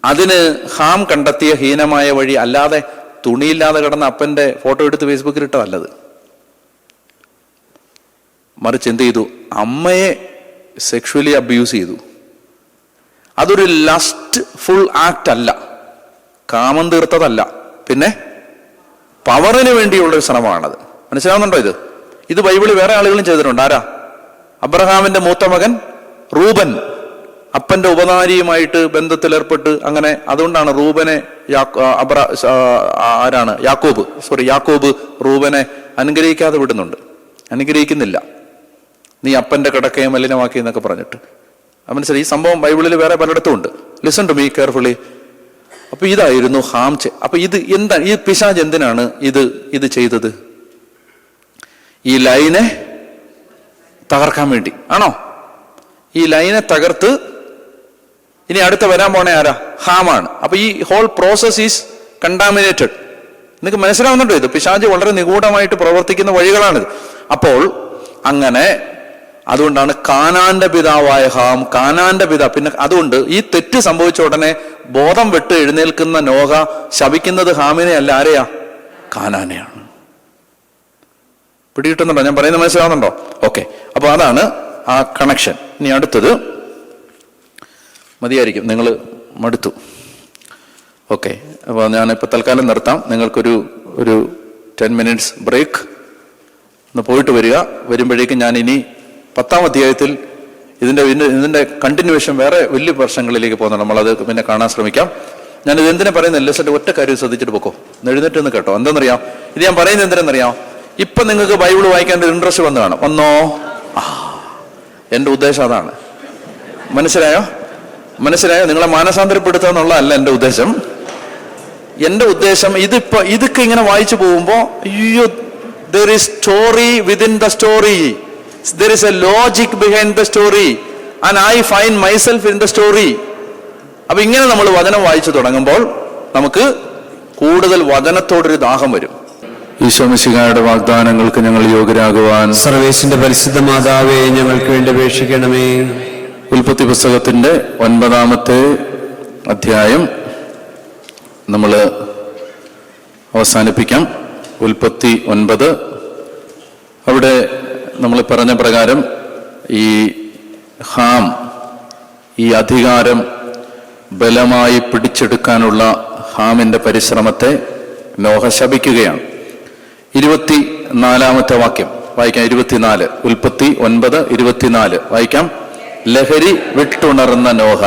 അതിന് ഹാം കണ്ടെത്തിയ ഹീനമായ വഴി അല്ലാതെ തുണിയില്ലാതെ കിടന്ന അപ്പന്റെ ഫോട്ടോ എടുത്ത് ഫേസ്ബുക്കിൽ ഇട്ടതല്ലത്. മറിച്ച് എന്ത് ചെയ്തു? അമ്മയെ സെക്ഷുവലി അബ്യൂസ് ചെയ്തു. അതൊരു ലസ്റ്റ് ഫുൾ ആക്ട് അല്ല, കാമം തീർത്തതല്ല, പിന്നെ പവറിന് വേണ്ടിയുള്ളൊരു ശ്രമമാണത്. മനസ്സിലാവുന്നുണ്ടോ? ഇത് ബൈബിളിൽ വേറെ ആളുകളും ചെയ്തിട്ടുണ്ട്. ആരാ? അബ്രഹാമിന്റെ മൂത്ത മകൻ റൂബൻ അപ്പന്റെ ഉപനാരിയുമായിട്ട് ബന്ധത്തിലേർപ്പെട്ട് അങ്ങനെ. അതുകൊണ്ടാണ് റൂബനെ യാക്കോബ് റൂബനെ അനുഗ്രഹിക്കാതെ വിടുന്നുണ്ട്. അനുഗ്രഹിക്കുന്നില്ല, നീ അപ്പന്റെ കിടക്കയെ മലിനമാക്കി എന്നൊക്കെ പറഞ്ഞിട്ട്. മനസ്സിലായി? ഈ സംഭവം ബൈബിളിൽ വേറെ പലയിടത്തും ഉണ്ട്. Listen to me carefully. അപ്പൊ ഇതായിരുന്നു ഹാം. അപ്പൊ ഇത് എന്താണ് ഈ പിശാച് എന്തിനാണ് ഇത് ചെയ്തത്? ഈ ലൈനെ തകർക്കാൻ വേണ്ടി ആണോ? ഈ ലൈനെ തകർത്ത് ഇനി അടുത്ത വരാൻ പോണേ ആരാ? ഹാമാണ്. അപ്പൊ ഈ ഹോൾ പ്രോസസ് ഈസ് കണ്ടാമിനേറ്റഡ്. നിങ്ങൾക്ക് മനസ്സിലാവുന്നുണ്ടോ? ഇത് പിശാച് വളരെ നിഗൂഢമായിട്ട് പ്രവർത്തിക്കുന്ന വഴികളാണിത്. അപ്പോൾ അങ്ങനെ അതുകൊണ്ടാണ് കാനാന്റെ പിതാവായ ഹാം, കാനാന്റെ പിതാവ്. പിന്നെ അതുകൊണ്ട് ഈ തെറ്റ് സംഭവിച്ച ഉടനെ ബോധം വിട്ട് എഴുന്നേൽക്കുന്ന നോഹ ശപിക്കുന്നത് ഹാമിനെ അല്ല, ആരെയാ? കാനാനെയാണ്. പിടികിട്ടുന്നുണ്ടോ? ഞാൻ പറയുന്നത് മനസ്സിലാവുന്നുണ്ടോ? ഓക്കെ, അപ്പൊ അതാണ് ആ കണക്ഷൻ. ഇനി അടുത്തത് മതിയായിരിക്കും, നിങ്ങൾ മടുത്തു. ഓക്കെ, അപ്പോൾ ഞാനിപ്പോൾ തൽക്കാലം നിർത്താം. നിങ്ങൾക്കൊരു 10 minutes ബ്രേക്ക്. ഒന്ന് പോയിട്ട് വരിക. വരുമ്പോഴേക്കും ഞാൻ ഇനി 10ാം അധ്യായത്തിൽ ഇതിന്റെ കണ്ടിന്യൂവേഷൻ വേറെ വലിയ പ്രശ്നങ്ങളിലേക്ക് പോകുന്നുണ്ട്. നമ്മളത് പിന്നെ കാണാൻ ശ്രമിക്കാം. ഞാനിത് എന്തിനാ പറയുന്നത്? ലെസന്റെ ഒറ്റ കാര്യം ശ്രദ്ധിച്ചിട്ട് പോക്കോ, എഴുന്നേറ്റ് ഒന്ന് കേട്ടോ. എന്താണെന്നറിയാം? ഇത് ഞാൻ പറയുന്നത് എന്തിനാണെന്നറിയാം? ഇപ്പൊ നിങ്ങൾക്ക് ബൈബിൾ വായിക്കാൻ ഒരു ഇൻട്രസ്റ്റ് വന്നോ? എന്റെ ഉദ്ദേശം അതാണ്. മനസ്സിലായോ? നിങ്ങളെ മാനസാന്തരപ്പെടുത്തുക എന്നുള്ളതല്ല എന്റെ ഉദ്ദേശം. എന്റെ ഉദ്ദേശം ഇതൊക്കെ ഇങ്ങനെ വായിച്ചു പോകുമ്പോ, അയ്യോ, there is story within the story, there is a logic behind the story and I find myself in the story. അപ്പൊ ഇങ്ങനെ നമ്മൾ വചനം വായിച്ചു തുടങ്ങുമ്പോൾ നമുക്ക് കൂടുതൽ വചനത്തോടൊരു ദാഹം വരും. ഈശോ മിശിഹായുടെ വാഗ്ദാനങ്ങൾക്ക് ഞങ്ങൾ യോഗ്യരാകുവാൻ സർവേശ്വരന്റെ പരിശുദ്ധ മാതാവേ, ഞങ്ങൾക്ക് വേണ്ടി അപേക്ഷിക്കണമേ. ഉൽപ്പത്തി പുസ്തകത്തിന്റെ 9ാമത്തെ അധ്യായം നമ്മൾ അവസാനിപ്പിക്കാം. ഉൽപ്പത്തി 9. അവിടെ നമ്മൾ പറഞ്ഞ പ്രകാരം ഈ ഹാം ഈ അധികാരം ബലമായി പിടിച്ചെടുക്കാനുള്ള ഹാമിന്റെ പരിശ്രമത്തെ നോഹ ശപിക്കുകയാണ്. 24ാമത്തെ വാക്യം വായിക്കാം. 24, ഉൽപ്പത്തി 9:24 വായിക്കാം. ലഹരി വിട്ടുണർന്ന നോഹ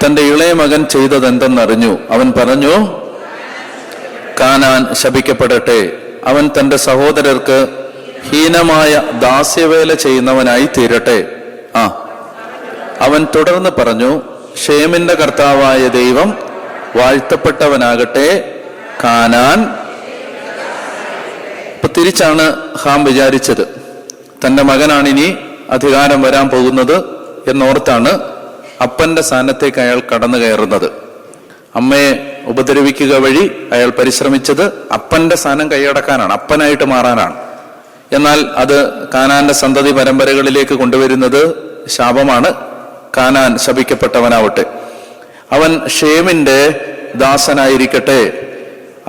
തന്റെ ഇളയ മകൻ ചെയ്തതെന്തെന്നറിഞ്ഞു. അവൻ പറഞ്ഞു, കാനാൻ ശപിക്കപ്പെടട്ടെ, അവൻ തന്റെ സഹോദരർക്ക് ഹീനമായ ദാസ്യവേല ചെയ്യുന്നവനായി തീരട്ടെ. അവൻ തുടർന്ന് പറഞ്ഞു, ഷേമിന്റെ കർത്താവായ ദൈവം വാഴ്ത്തപ്പെട്ടവനാകട്ടെ, കാനാൻ. ഇപ്പൊ തിരിച്ചാണ് ഹാം വിചാരിച്ചത്. തന്റെ മകനാണ് ഇനി അധികാരം വരാൻ പോകുന്നത് എന്നോർത്താണ് അപ്പന്റെ സ്ഥാനത്തേക്ക് അയാൾ കടന്നു കയറുന്നത്. അമ്മയെ ഉപദ്രവിക്കുക വഴി അയാൾ പരിശ്രമിച്ചത് അപ്പന്റെ സ്ഥാനം കൈയടക്കാനാണ്, അപ്പനായിട്ട് മാറാനാണ്. എന്നാൽ അത് കാനാന്റെ സന്തതി പരമ്പരകളിലേക്ക് കൊണ്ടുവരുന്നത് ശാപമാണ്. കാനാൻ ശപിക്കപ്പെട്ടവനാവട്ടെ, അവൻ ഷേമിന്റെ ദാസനായിരിക്കട്ടെ.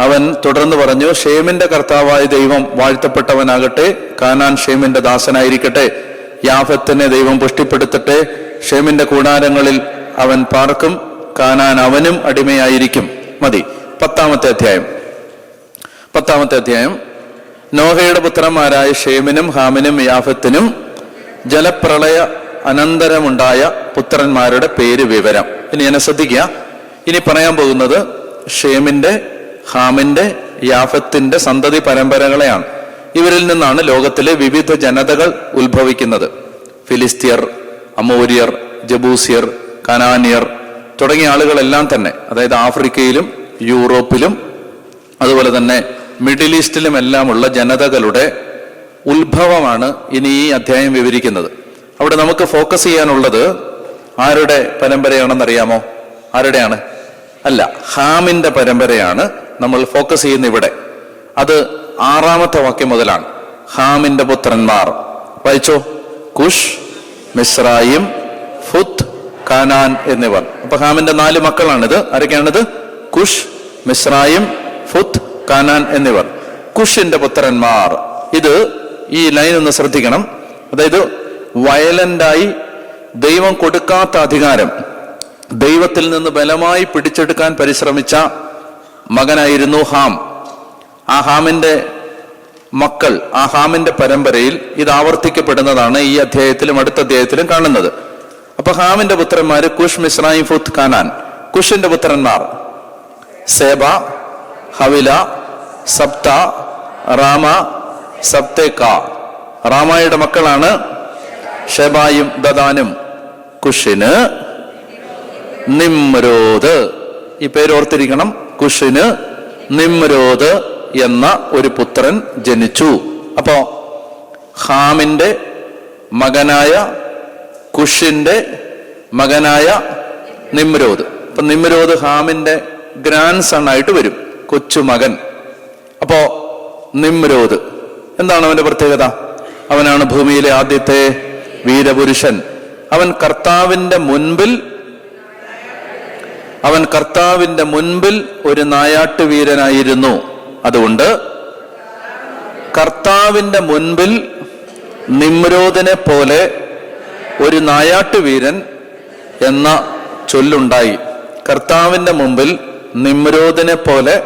അവൻ തുടർന്ന് പറഞ്ഞു, ഷേമിന്റെ കർത്താവായ ദൈവം വാഴ്ത്തപ്പെട്ടവനാകട്ടെ, കാനാൻ ഷേമിന്റെ ദാസനായിരിക്കട്ടെ. യാഫത്തിനെ ദൈവം പുഷ്ടിപ്പെടുത്തട്ടെ, ഷേമിന്റെ കൂടാരങ്ങളിൽ അവൻ പാർക്കും, കാനാൻ അവനും അടിമയായിരിക്കും. മതി. 10ാമത്തെ അധ്യായം. നോഹയുടെ പുത്രന്മാരായ ഷേമിനും ഹാമിനും യാഫത്തിനും ജലപ്രളയ അനന്തരമുണ്ടായ പുത്രന്മാരുടെ പേര് വിവരം. ഇനി എന്നെ ശ്രദ്ധിക്കുക. ഇനി പറയാൻ പോകുന്നത് ഷേമിന്റെ, ഹാമിന്റെ, യാഫത്തിന്റെ സന്തതി പരമ്പരകളെയാണ്. ഇവരിൽ നിന്നാണ് ലോകത്തിലെ വിവിധ ജനതകൾ ഉത്ഭവിക്കുന്നത്. ഫിലിസ്തീയർ, അമോര്യർ, ജബൂസിയർ, കനാനിയർ തുടങ്ങിയ ആളുകളെല്ലാം തന്നെ, അതായത് ആഫ്രിക്കയിലും യൂറോപ്പിലും അതുപോലെ തന്നെ മിഡിൽ ഈസ്റ്റിലും എല്ലാമുള്ള ജനതകളുടെ ഉത്ഭവമാണ് ഇനി ഈ അധ്യായം വിവരിക്കുന്നത്. അവിടെ നമുക്ക് ഫോക്കസ് ചെയ്യാനുള്ളത് ആരുടെ പരമ്പരയാണെന്നറിയാമോ? ആരുടെയാണ്? അല്ല, ഹാമിന്റെ പരമ്പരയാണ് നമ്മൾ ഫോക്കസ് ചെയ്യുന്ന ഇവിടെ. അത് 6-ാമത്തെ വാക്യം മുതലാണ്. ഹാമിന്റെ പുത്രന്മാർ വായിച്ചോ. കുഷ്, മിസ്രായിം, ഫുത്ത്, കാനാൻ എന്നിവർ. അപ്പൊ ഹാമിന്റെ 4 മക്കളാണിത്. ആരൊക്കെയാണിത്? കുഷ്, മിസ്രായിം, ഫുത്ത്, കാനാൻ എന്നിവർ. കുഷിന്റെ പുത്രന്മാർ. ഇത് ഈ ലൈൻ ഒന്ന് ശ്രദ്ധിക്കണം. അതായത് വയലന്റായി ദൈവം കൊടുക്കാത്ത അധികാരം ദൈവത്തിൽ നിന്ന് ബലമായി പിടിച്ചെടുക്കാൻ പരിശ്രമിച്ച മകനായിരുന്നു ഹാം. ആ ഹാമിന്റെ മക്കൾ, ആ ഹാമിന്റെ പരമ്പരയിൽ ഇത് ആവർത്തിക്കപ്പെടുന്നതാണ് ഈ അധ്യായത്തിലും അടുത്ത അധ്യായത്തിലും കാണുന്നത്. അപ്പൊ ഹാമിന്റെ പുത്രന്മാര് കുഷ്, മിസ്രയീം, ഫുത്ത്, കാനാൻ. കുഷിന്റെ പുത്രന്മാർ സേബ, ഹവില, സബ്ത, റാമ, സബ്തേക്ക. റാമയുടെ മക്കളാണ് ഷെബായും ദദാനും. കുഷിന് നിമ്രോദ്. ഈ പേര് ഓർത്തിരിക്കണം. കുഷിന് നിമ്രോദ് എന്ന ഒരു പുത്രൻ ജനിച്ചു. അപ്പോ ഹാമിന്റെ മകനായ കുഷിന്റെ മകനായ നിമ്രോദ്. അപ്പൊ നിമ്രോദ് ഹാമിന്റെ ഗ്രാൻഡ് സൺ ആയിട്ട് വരും, കൊച്ചുമകൻ. അപ്പോ നിമ്രോദ് എന്താണ് അവന്റെ പ്രത്യേകത? അവനാണ് ഭൂമിയിലെ ആദ്യത്തെ വീരപുരുഷൻ. അവൻ കർത്താവിന്റെ മുൻപിൽ ഒരു നായാട്ട് വീരനായിരുന്നു. അതുകൊണ്ട് കർത്താവിന്റെ മുൻപിൽ നിമ്രോദിനെ പോലെ ഒരു നായാട്ടുവീരൻ എന്ന ചൊല്ലുണ്ടായി. കർത്താവിന്റെ മുമ്പിൽ നിമ്രോദിനെ പോലെ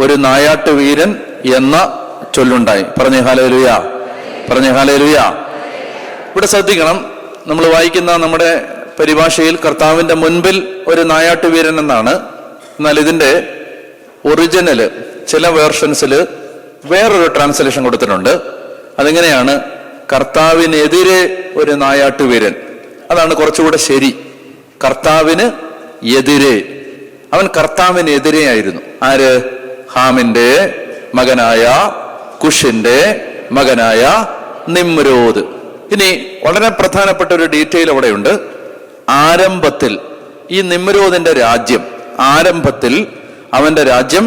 ഒരു നായാട്ടുവീരൻ എന്ന ചൊല്ലുണ്ടായി. പറഞ്ഞേ ഹല്ലേലൂയ, പറഞ്ഞേ ഹല്ലേലൂയ. ഇവിടെ ശ്രദ്ധിക്കണം, നമ്മൾ വായിക്കുന്ന നമ്മുടെ പരിഭാഷയിൽ കർത്താവിന്റെ മുൻപിൽ ഒരു നായാട്ടുവീരൻ എന്നാണ്. എന്നാൽ ഇതിന്റെ ഒറിജിനല് ചില വേർഷൻസിൽ വേറൊരു ട്രാൻസ്ലേഷൻ കൊടുത്തിട്ടുണ്ട്. അതെങ്ങനെയാണ്? കർത്താവിനെതിരെ ഒരു നായാട്ടുവീരൻ. അതാണ് കുറച്ചുകൂടെ ശരി. കർത്താവിന് എതിരെ. അവൻ കർത്താവിനെതിരെയായിരുന്നു. ആര്? ഹാമിന്റെ മകനായ കുഷിന്റെ മകനായ നിമ്രോദ്. ഇനി വളരെ പ്രധാനപ്പെട്ട ഒരു ഡീറ്റെയിൽ അവിടെയുണ്ട്. ആരംഭത്തിൽ ഈ നിമ്രോദിന്റെ രാജ്യം, ആരംഭത്തിൽ അവന്റെ രാജ്യം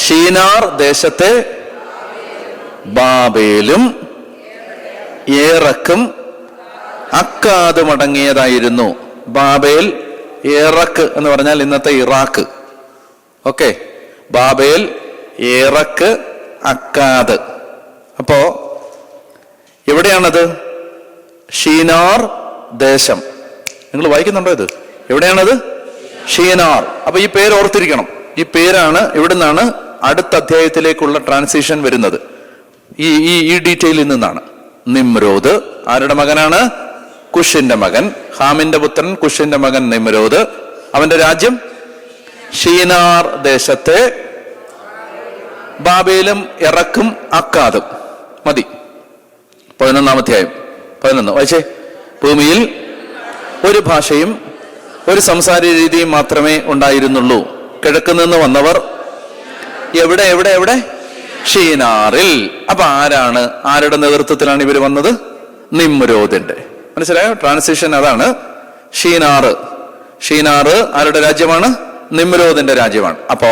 ഷീനാർ ദേശത്തെ ബാബേലും ഏറക്കും അക്കാദും അടങ്ങിയതായിരുന്നു. ബാബേൽ, ഏറക്ക് എന്ന് പറഞ്ഞാൽ ഇന്നത്തെ Iraq. Okay, Babel, Erech, Akkad. അപ്പോ എവിടെയാണത്? ഷീനാർ ദേശം. നിങ്ങൾ വായിക്കുന്നുണ്ടോ ഇത്? എവിടെയാണത്? ഷീനാർ. അപ്പൊ ഈ പേര് ഓർത്തിരിക്കണം. ഈ പേരാണ്, ഇവിടുന്നാണ് അടുത്ത അധ്യായത്തിലേക്കുള്ള ട്രാൻസിഷൻ വരുന്നത്. ഈ ഡീറ്റെയിലിൽ നിന്നാണ്. നിമ്രോദ് ആരുടെ മകനാണ്? കുഷിന്റെ മകൻ. ഹാമിന്റെ പുത്രൻ കുഷിന്റെ മകൻ നിമ്രോദ്. അവന്റെ രാജ്യം ഷീനാർ ദേശത്തെ ബാബേലും ഇറക്കും അക്കാദും. മതി. 11-ാം അധ്യായം 11 വായിച്ചേ. ഭൂമിയിൽ ഒരു ഭാഷയും ഒരു സംസാര രീതിയും മാത്രമേ ഉണ്ടായിരുന്നുള്ളൂ. കിഴക്ക് നിന്ന് വന്നവർ എവിടെ എവിടെ എവിടെ? ഷീനാറിൽ. അപ്പൊ ആരുടെ നേതൃത്വത്തിലാണ് ഇവർ വന്നത്? നിമ്രോദിന്റെ. മനസ്സിലായോ? ട്രാൻസിഷൻ അതാണ്. ഷീനാറ് ആരുടെ രാജ്യമാണ്? നിമ്രോദിന്റെ രാജ്യമാണ്. അപ്പോ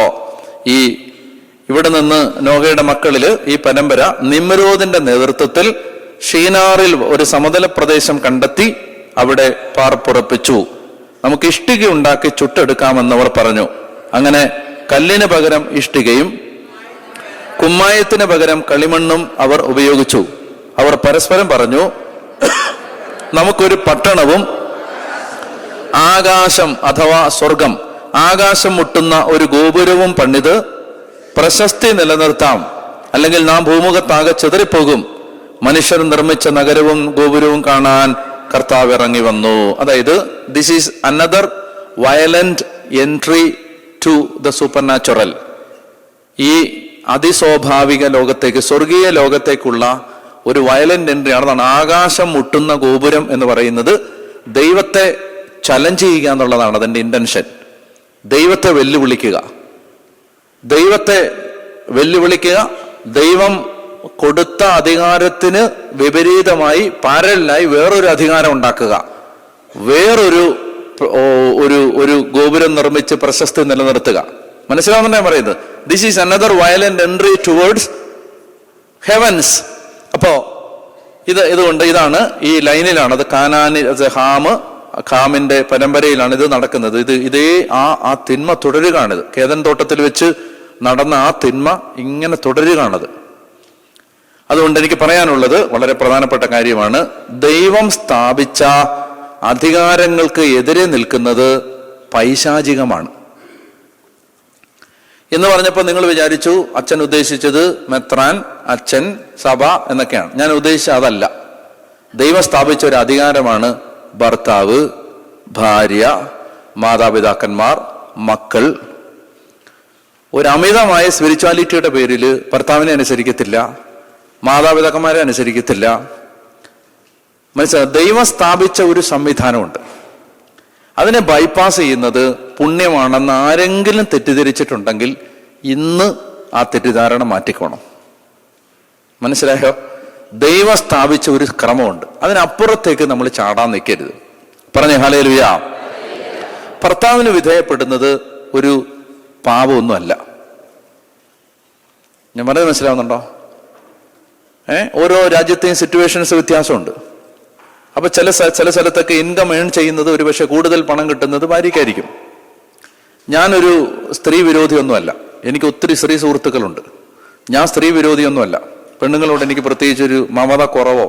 ഇവിടെ നിന്ന് നോഹയുടെ മക്കളില് ഈ പരമ്പര നിമ്രോദിന്റെ നേതൃത്വത്തിൽ ഷീനാറിൽ ഒരു സമതല പ്രദേശം കണ്ടെത്തി അവിടെ പാർപ്പുറപ്പിച്ചു. നമുക്ക് ഇഷ്ടിക ഉണ്ടാക്കി ചുട്ടെടുക്കാമെന്നവർ പറഞ്ഞു. അങ്ങനെ കല്ലിന് പകരം ഇഷ്ടികയും കുമ്മായത്തിന് പകരം കളിമണ്ണും അവർ ഉപയോഗിച്ചു. അവർ പരസ്പരം പറഞ്ഞു, നമുക്കൊരു പട്ടണവും ആകാശം അഥവാ സ്വർഗം, ആകാശം മുട്ടുന്ന ഒരു ഗോപുരവും പണിത് പ്രശസ്തി നിലനിർത്താം, അല്ലെങ്കിൽ നാം ഭൂമുഖത്താകെ ചിതറിപ്പോകും. മനുഷ്യർ നിർമ്മിച്ച നഗരവും ഗോപുരവും കാണാൻ കർത്താവ് ഇറങ്ങി വന്നു. അതായത് this is another violent entry to the supernatural. ഈ അതിസ്വാഭാവിക ലോകത്തേക്ക്, സ്വർഗീയ ലോകത്തേക്കുള്ള ഒരു വയലന്റ് എൻട്രി ആണ്. ആകാശം മുട്ടുന്ന ഗോപുരം എന്ന് പറയുന്നത് ദൈവത്തെ ചലഞ്ച് ചെയ്യുക എന്നുള്ളതാണ് അതിൻ്റെ ഇന്റൻഷൻ. ദൈവത്തെ വെല്ലുവിളിക്കുക, ദൈവത്തെ വെല്ലുവിളിക്കുക, ദൈവം കൊടുത്ത അധികാരത്തിന് വിപരീതമായി പാരലായി വേറൊരു അധികാരം ഉണ്ടാക്കുക, വേറൊരു ഒരു ഗോപുരം നിർമ്മിച്ച് പ്രശസ്തി നിലനിർത്തുക. മനസ്സിലാവുന്ന പറയുന്നത് this is another violent entry towards heavens. അപ്പോ ഇതുകൊണ്ട് ഇതാണ് ഈ ലൈനിലാണ്, അത് കാനാനി ഖാമിന്റെ പരമ്പരയിലാണ് ഇത് നടക്കുന്നത്. ഇതേ ആ തിന്മ തുടരുകയാണിത്. കേദൻ തോട്ടത്തിൽ വെച്ച് നടന്ന ആ തിന്മ ഇങ്ങനെ തുടരുകയാണത്. അതുകൊണ്ട് എനിക്ക് പറയാനുള്ളത് വളരെ പ്രധാനപ്പെട്ട കാര്യമാണ്. ദൈവം സ്ഥാപിച്ച അധികാരങ്ങൾക്ക് എതിരെ നിൽക്കുന്നത് പൈശാചികമാണ് എന്ന് പറഞ്ഞപ്പോൾ നിങ്ങൾ വിചാരിച്ചു അച്ഛൻ ഉദ്ദേശിച്ചത് മെത്രാൻ, അച്ഛൻ, സഭ എന്നൊക്കെയാണ്. ഞാൻ ഉദ്ദേശിച്ച അതല്ല. ദൈവം സ്ഥാപിച്ച ഒരു അധികാരമാണ് ഭർത്താവ്, ഭാര്യ, മാതാപിതാക്കന്മാർ, മക്കൾ. ഒരു അമിതമായ സ്പിരിച്വാലിറ്റിയുടെ പേരിൽ ഭർത്താവിനെ അനുസരിക്കത്തില്ല, മാതാപിതാക്കന്മാരെ അനുസരിക്കത്തില്ല. മനസ്സിലായി? ദൈവം സ്ഥാപിച്ച ഒരു സംവിധാനമുണ്ട്. അതിനെ ബൈപ്പാസ് ചെയ്യുന്നത് പുണ്യമാണെന്ന് ആരെങ്കിലും തെറ്റിദ്ധരിച്ചിട്ടുണ്ടെങ്കിൽ ഇന്ന് ആ തെറ്റിദ്ധാരണ മാറ്റിക്കോണം. മനസ്സിലായോ? ദൈവം സ്ഥാപിച്ച ഒരു ക്രമമുണ്ട്, അതിനപ്പുറത്തേക്ക് നമ്മൾ ചാടാൻ നിൽക്കരുത്. പറഞ്ഞേ ഹല്ലേലൂയ. ഭർത്താവിന് വിധേയപ്പെടുന്നത് ഒരു പാപമൊന്നുമല്ല. ഞാൻ പറഞ്ഞത് മനസ്സിലാവുന്നുണ്ടോ? ഓരോ രാജ്യത്തെയും സിറ്റുവേഷൻസ് വ്യത്യാസമുണ്ട്. അപ്പൊ ചില സ്ഥലത്തൊക്കെ ഇൻകം ഏൺ ചെയ്യുന്നത് ഒരു പക്ഷെ കൂടുതൽ പണം കിട്ടുന്നത് ഭാര്യയ്ക്കായിരിക്കും. ഞാനൊരു സ്ത്രീ വിരോധിയൊന്നുമല്ല, എനിക്ക് ഒത്തിരി സ്ത്രീ സുഹൃത്തുക്കളുണ്ട്. ഞാൻ സ്ത്രീ വിരോധിയൊന്നുമല്ല. പെണ്ണുങ്ങളോട് എനിക്ക് പ്രത്യേകിച്ചൊരു മമത കുറവോ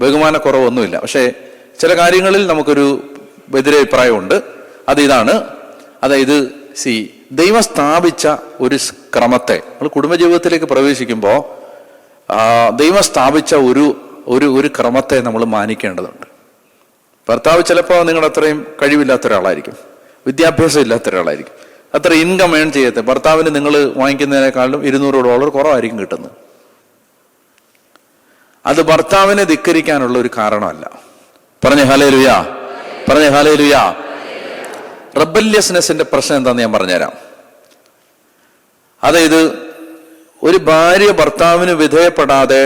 ബഹുമാനക്കുറവോ ഒന്നുമില്ല. പക്ഷേ ചില കാര്യങ്ങളിൽ നമുക്കൊരു എതിരഭിപ്രായമുണ്ട്. അത് ഇതാണ്, അതായത് ദൈവം സ്ഥാപിച്ച ഒരു ക്രമത്തെ നമ്മൾ കുടുംബജീവിതത്തിലേക്ക് പ്രവേശിക്കുമ്പോൾ ദൈവം സ്ഥാപിച്ച ഒരു ക്രമത്തെ നമ്മൾ മാനിക്കേണ്ടതുണ്ട്. ഭർത്താവ് ചിലപ്പോൾ നിങ്ങളുടെ അത്രയും കഴിവില്ലാത്ത ഒരാളായിരിക്കും, വിദ്യാഭ്യാസം ഇല്ലാത്ത ഒരാളായിരിക്കും, അത്ര ഇൻകം ഏൺ ചെയ്യാത്ത. ഭർത്താവിന് നിങ്ങൾ വാങ്ങിക്കുന്നതിനേക്കാളും $200 കുറവായിരിക്കും കിട്ടുന്നത്. അത് ഭർത്താവിനെ ധിക്കരിക്കാനുള്ള ഒരു കാരണമല്ല. പറഞ്ഞ ഹല്ലേലൂയ, പറഞ്ഞ ഹല്ലേലൂയ. റെബല്യസ്നെസിന്റെ പ്രശ്നം എന്താണെന്ന് ഞാൻ പറഞ്ഞുതരാം. അതായത് ഒരു ഭാര്യ ഭർത്താവിന് വിധേയപ്പെടാതെ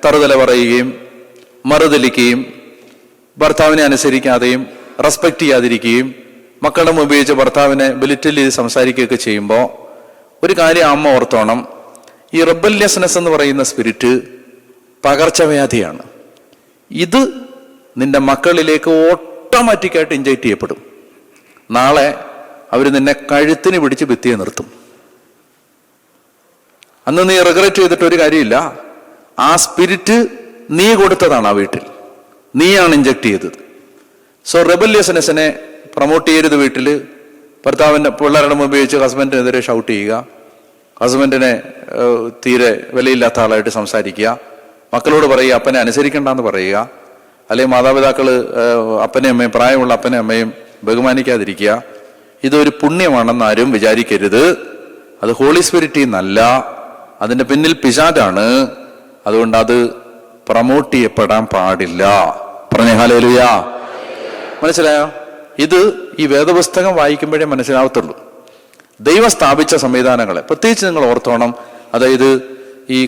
തറുതല പറയുകയും മറുതലിക്കുകയും ഭർത്താവിനെ അനുസരിക്കാതെയും റെസ്പെക്ട് ചെയ്യാതിരിക്കുകയും മക്കളുടെ മുമ്പ് വെച്ച് ഭർത്താവിനെ ബെലിറ്റിൽ ചെയ്ത് സംസാരിക്കുകയൊക്കെ ചെയ്യുമ്പോൾ ഒരു കാര്യം അമ്മ ഓർത്തോണം, ഈ റെബല്യസ്നെസ് എന്ന് പറയുന്ന സ്പിരിറ്റ് പകർച്ചവ്യാധിയാണ്. ഇത് നിന്റെ മക്കളിലേക്ക് ഓട്ടോമാറ്റിക്കായിട്ട് ഇൻജക്റ്റ് ചെയ്യപ്പെടും. നാളെ അവർ നിന്നെ കഴുത്തിന് പിടിച്ച് ഭിത്തിയെ നിർത്തും. അന്ന് നീ റിഗ്രറ്റ് ചെയ്തിട്ട് ഒരു കാര്യമില്ല. ആ സ്പിരിറ്റ് നീ കൊടുത്തതാണ്, ആ വീട്ടിൽ നീയാണ് ഇൻജക്ട് ചെയ്തത്. സോ റെബല്യസ്നെസ്സിനെ പ്രൊമോട്ട് ചെയ്യരുത്. വീട്ടിൽ ഭർത്താവിൻ്റെ പിള്ളേരുടെ മുമ്പ് വെച്ച് ഹസ്ബൻഡിനെതിരെ ഷൗട്ട് ചെയ്യുക, ഹസ്ബൻഡിനെ തീരെ വിലയില്ലാത്ത ആളായിട്ട് സംസാരിക്കുക, മക്കളോട് പറയുക അപ്പനെ അനുസരിക്കണ്ടെന്ന് പറയുക, അല്ലെങ്കിൽ മാതാപിതാക്കൾ അപ്പനെയും അമ്മയും പ്രായമുള്ള അപ്പനെയും അമ്മയും ബഹുമാനിക്കാതിരിക്കുക. ഇതൊരു പുണ്യമാണെന്ന് ആരും വിചാരിക്കരുത്. അത് ഹോളി സ്പിരിറ്റിൽ നിന്നല്ല, അതിന്റെ പിന്നിൽ പിശാചാണ്. അതുകൊണ്ട് അത് പ്രൊമോട്ട് ചെയ്യപ്പെടാൻ പാടില്ല. പറഞ്ഞേ ഹല്ലേലൂയ. മനസ്സിലായോ? ഇത് ഈ വേദപുസ്തകം വായിക്കുമ്പോഴേ മനസ്സിലാവത്തുള്ളൂ. ദൈവം സ്ഥാപിച്ച സംവിധാനങ്ങളെ പ്രത്യേകിച്ച് നിങ്ങൾ ഓർത്തോണം. അതായത് ഈ